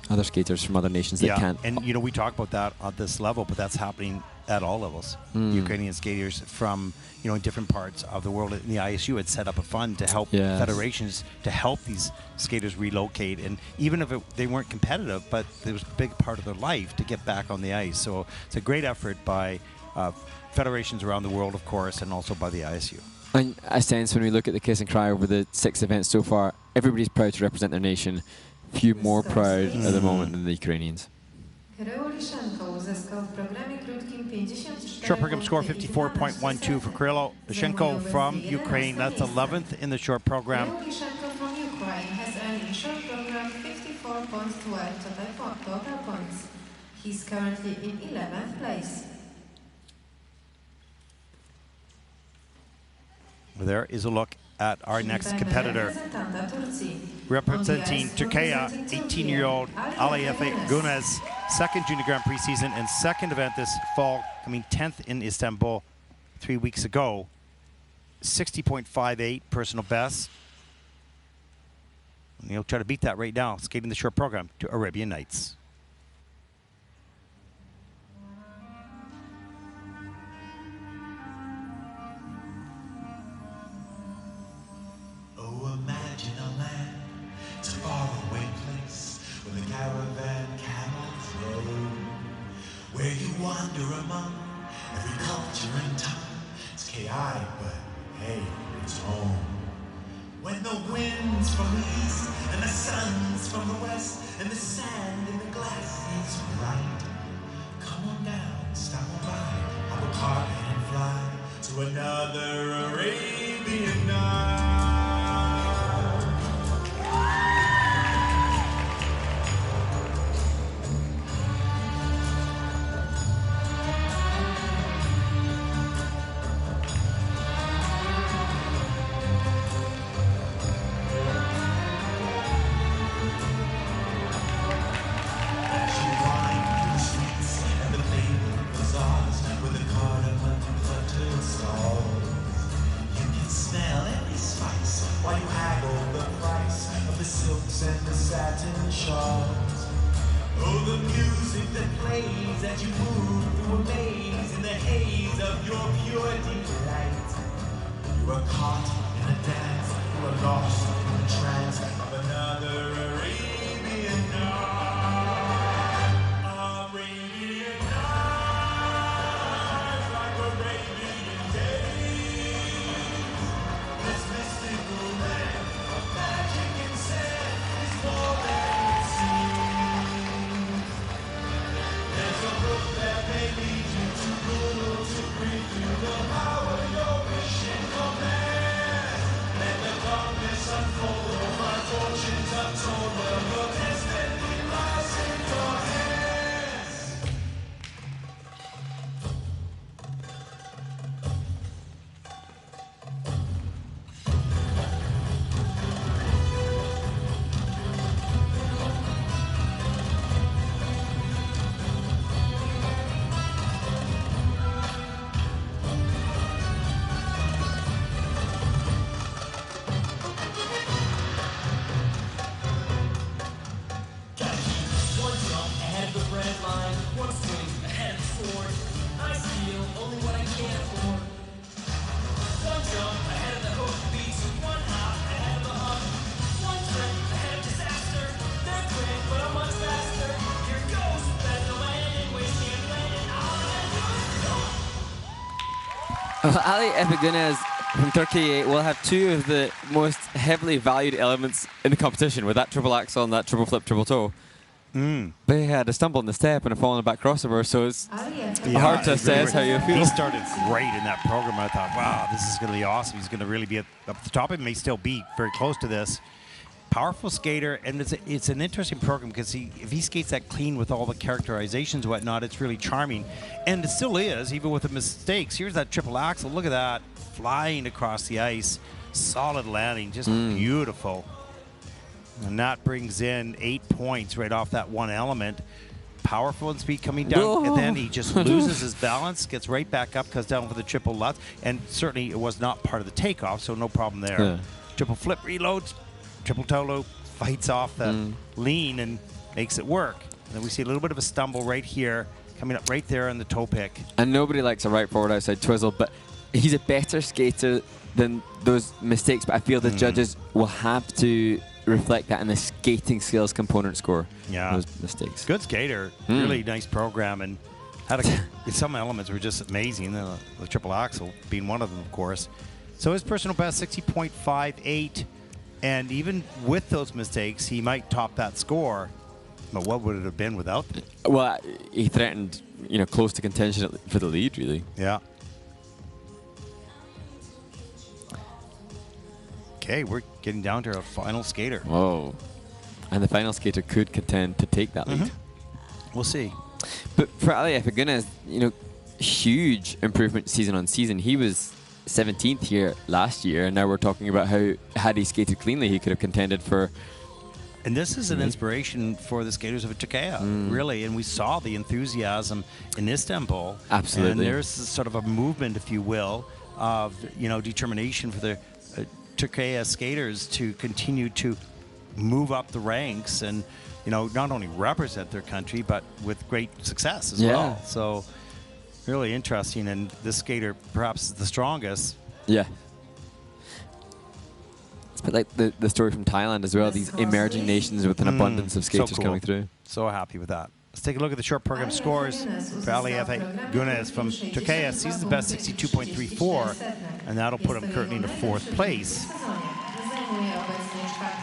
other skaters from other nations that can't. And you know, we talk about that at this level, but that's happening at all levels. Ukrainian skaters from, you know, in different parts of the world. In the ISU had set up a fund to help federations to help these skaters relocate, and even if they weren't competitive, but it was a big part of their life to get back on the ice. So it's a great effort by federations around the world, of course, and also by the ISU. And I sense when we look at the Kiss and Cry over the 6 events so far, everybody's proud to represent their nation. Few more proud at the moment than the Ukrainians. Short program score 54.12 for Kirilo Lishenko from Ukraine. That's 11th in the short program. Lishenko from Ukraine has earned in short program 54.12 total points. He's currently in 11th place. There is a look at our next competitor. Representing Turkey, 18-year-old Alayefe Gunes, 2nd Junior Grand Prix season and 2nd event this fall, coming 10th in Istanbul 3 weeks ago. 60.58 personal best. And he'll try to beat that right now, skating the short program to Arabian Nights. Imagine a land, it's a faraway place where the caravan camels roam, where you wander among every culture and tongue. It's chaotic, but hey, it's home. When the wind's from the east and the sun's from the west and the sand in the glass is bright, come on down, stop on by, hop a carpet and fly to another Arabian night. And the satin shawls. Oh, the music that plays as you move through a maze in the haze of your pure delight. You are caught in a dance, you are lost in the trance of another Arabian night. Arabian night, like Arabian days. This mystical land of magic and sand. More than it seems. There's a book that may lead you to good or to great through the power your wish and command. Let the darkness unfold over Well, Ali Epigunez from Turkey will have two of the most heavily valued elements in the competition with that triple axel and that triple flip, triple toe. But he had a stumble in the step and a fall in the back crossover, so it's hard to assess how you feel. He started great in that program. I thought, wow, this is going to be awesome. He's going to really be up the top. It may still be very close to this. Powerful skater, and it's an interesting program because if he skates that clean with all the characterizations and whatnot, it's really charming. And it still is, even with the mistakes. Here's that triple axel. Look at that, flying across the ice. Solid landing, just beautiful. And that brings in 8 points right off that one element. Powerful and speed coming down, Whoa. and then he just loses his balance, gets right back up, goes down for the triple lutz, and certainly it was not part of the takeoff, so no problem there. Yeah. Triple flip reloads, triple toe loop, fights off the lean and makes it work. And then we see a little bit of a stumble right here, coming up right there on the toe pick. And nobody likes a right forward outside twizzle, but he's a better skater than those mistakes, but I feel the judges will have to reflect that in the skating skills component score. Yeah. Those mistakes. Good skater, really nice program, and had some elements were just amazing, the triple axel being one of them, of course. So his personal best, 60.58, and even with those mistakes, he might top that score. But what would it have been without them? Well, he threatened, close to contention for the lead, really. Yeah. Okay, we're getting down to our final skater. Whoa. And the final skater could contend to take that lead. We'll see. But for Ali Epigunez, huge improvement season on season. He was 17th here last year, and now we're talking about how, had he skated cleanly, he could have contended for... And this is an inspiration for the skaters of Turkey, really. And we saw the enthusiasm in Istanbul. Absolutely. And there's sort of a movement, if you will, of determination for the Turkey skaters to continue to move up the ranks and not only represent their country but with great success as well. So really interesting, and this skater perhaps is the strongest. Yeah. It's a bit like the story from Thailand as well, these emerging nations with an abundance of skaters coming through. So happy with that. Let's take a look at the short program scores for Ali Epigunez from Turkey. Season's best 62.34, and that'll put him currently into 4th place,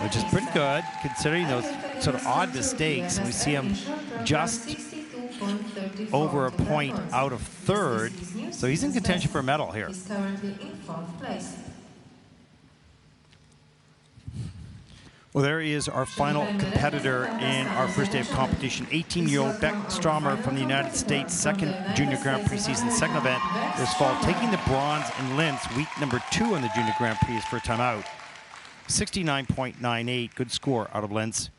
which is pretty good considering those sort of odd mistakes. We see him just over a point out of 3rd, so he's in contention for a medal here. He's currently in 4th place. Well, there is our final competitor in our first day of competition. 18-year-old Beck Stromer from the United States, 2nd Junior Grand Prix season, 2nd event this fall, taking the bronze in Linz, week number 2 in the Junior Grand Prix, his first time out. 69.98, good score out of Linz.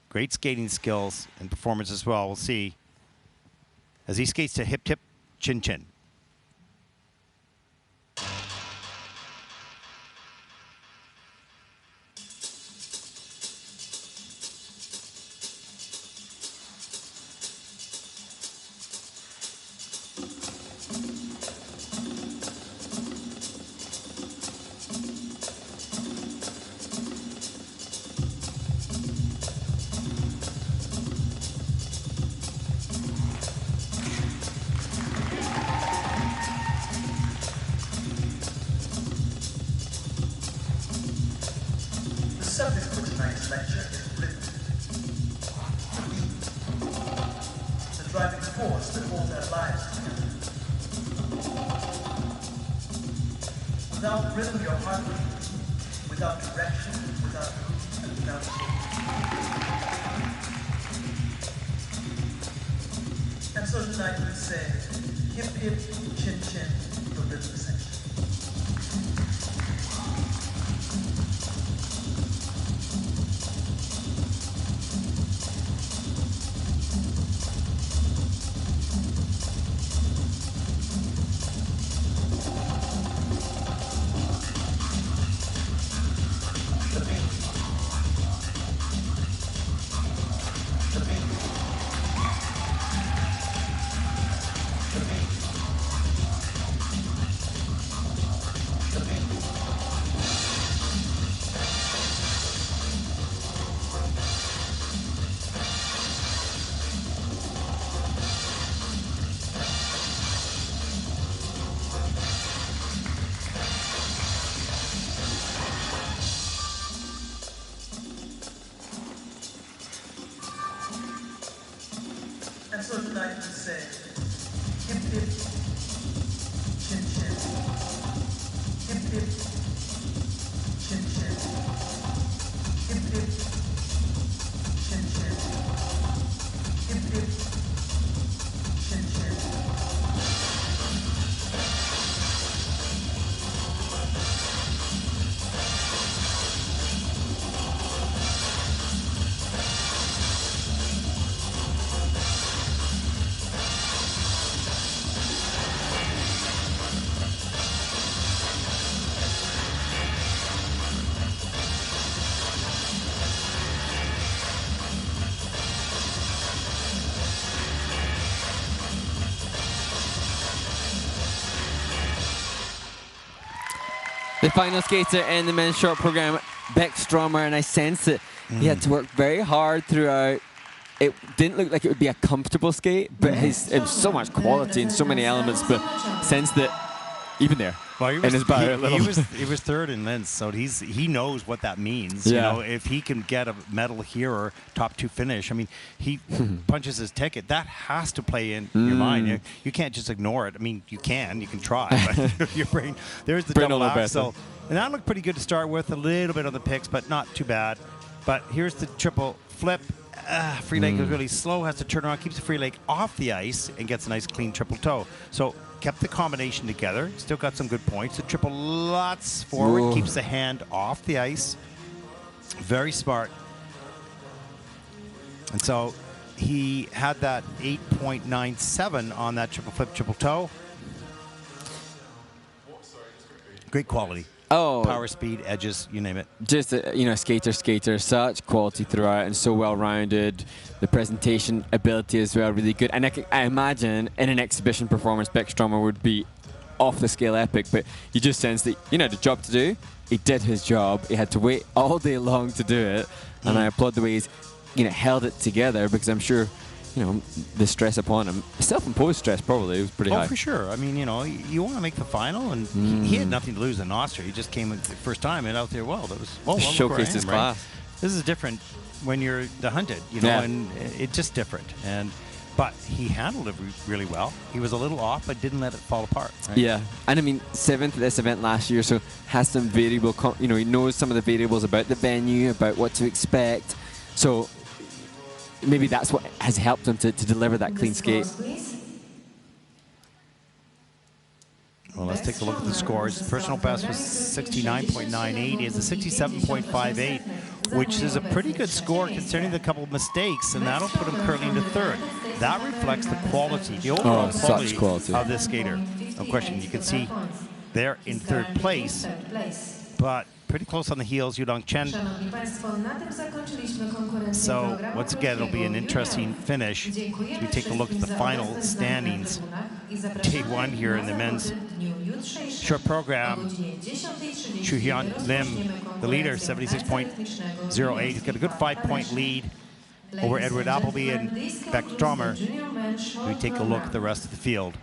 Great skating skills and performance as well, we'll see. As he skates to hip tip, chin chin. Without rhythm, your heart beat. Without direction, without root, and without shape. And so tonight we say, hip hip, chin chin, the rhythm section. final skater in the men's short program, Beckstromer, and I sense that he had to work very hard throughout. It didn't look like it would be a comfortable skate, but it was so much quality and so many elements, but sense that even there, in his bow, he was third in Linz, so he knows what that means. Yeah. You know, if he can get a medal here or top 2 finish, I mean, he punches his ticket. That has to play in your mind. You can't just ignore it. I mean, you can try, but your brain. There's the double axel, and that looked pretty good to start with. A little bit on the picks, but not too bad. But here's the triple flip. Free leg is really slow, has to turn around, keeps the free leg off the ice, and gets a nice clean triple toe. So kept the combination together, still got some good points. The triple Lutz forward, keeps the hand off the ice. Very smart. And so he had that 8.97 on that triple flip, triple toe. Great quality. Oh, power, speed, edges, you name it. Just skater, such quality throughout, and so well-rounded. The presentation ability as well, really good. And I imagine in an exhibition performance, Beckstromer would be off the scale epic. But you just sense that the job to do. He did his job. He had to wait all day long to do it, and I applaud the way he's held it together, because I'm sure. The stress upon him, self-imposed stress probably, was pretty high. Oh, for sure. I mean, you want to make the final, and he had nothing to lose in Austria. He just came the first time and out there. Well, that was showcased his class. Right? This is different when you're the hunted, and it's just different. But he handled it really well. He was a little off, but didn't let it fall apart. Right? Yeah, and I mean, 7th at this event last year, so has some variable. He knows some of the variables about the venue, about what to expect. So. Maybe that's what has helped him to deliver that clean skate. Well, let's take a look at the scores. Personal best was 69.98. He has a 67.58, which is a pretty good score considering the couple of mistakes, and that'll put him currently into third. That reflects the quality, the overall quality of this skater. No question. You can see they're in third place, but pretty close on the heels, Yudong Chen. So, once again, it'll be an interesting finish. As we take a look at the final standings. Day 1 here in the men's short program. Chuhyun Lim, the leader, 76.08. He's got a good 5-point lead over Edward Appleby and Beckstromer. We take a look at the rest of the field.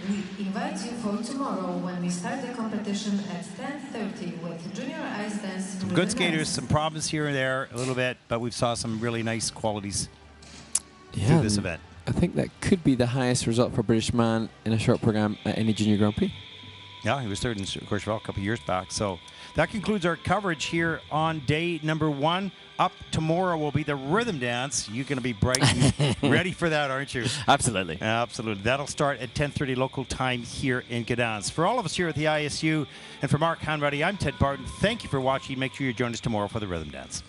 We invite you for tomorrow when we start the competition at 10:30 with junior ice dance. Some good skaters, some problems here and there a little bit, but we saw some really nice qualities through this event. I think that could be the highest result for a British man in a short program at any junior Grand Prix. Yeah, he was third in Courchevel a couple of years back. So that concludes our coverage here on day number 1. Up tomorrow will be the rhythm dance. You're going to be bright and ready for that, aren't you? Absolutely. Absolutely. That'll start at 10:30 local time here in Gdansk. For all of us here at the ISU and for Mark Hanratty, I'm Ted Barton. Thank you for watching. Make sure you join us tomorrow for the rhythm dance.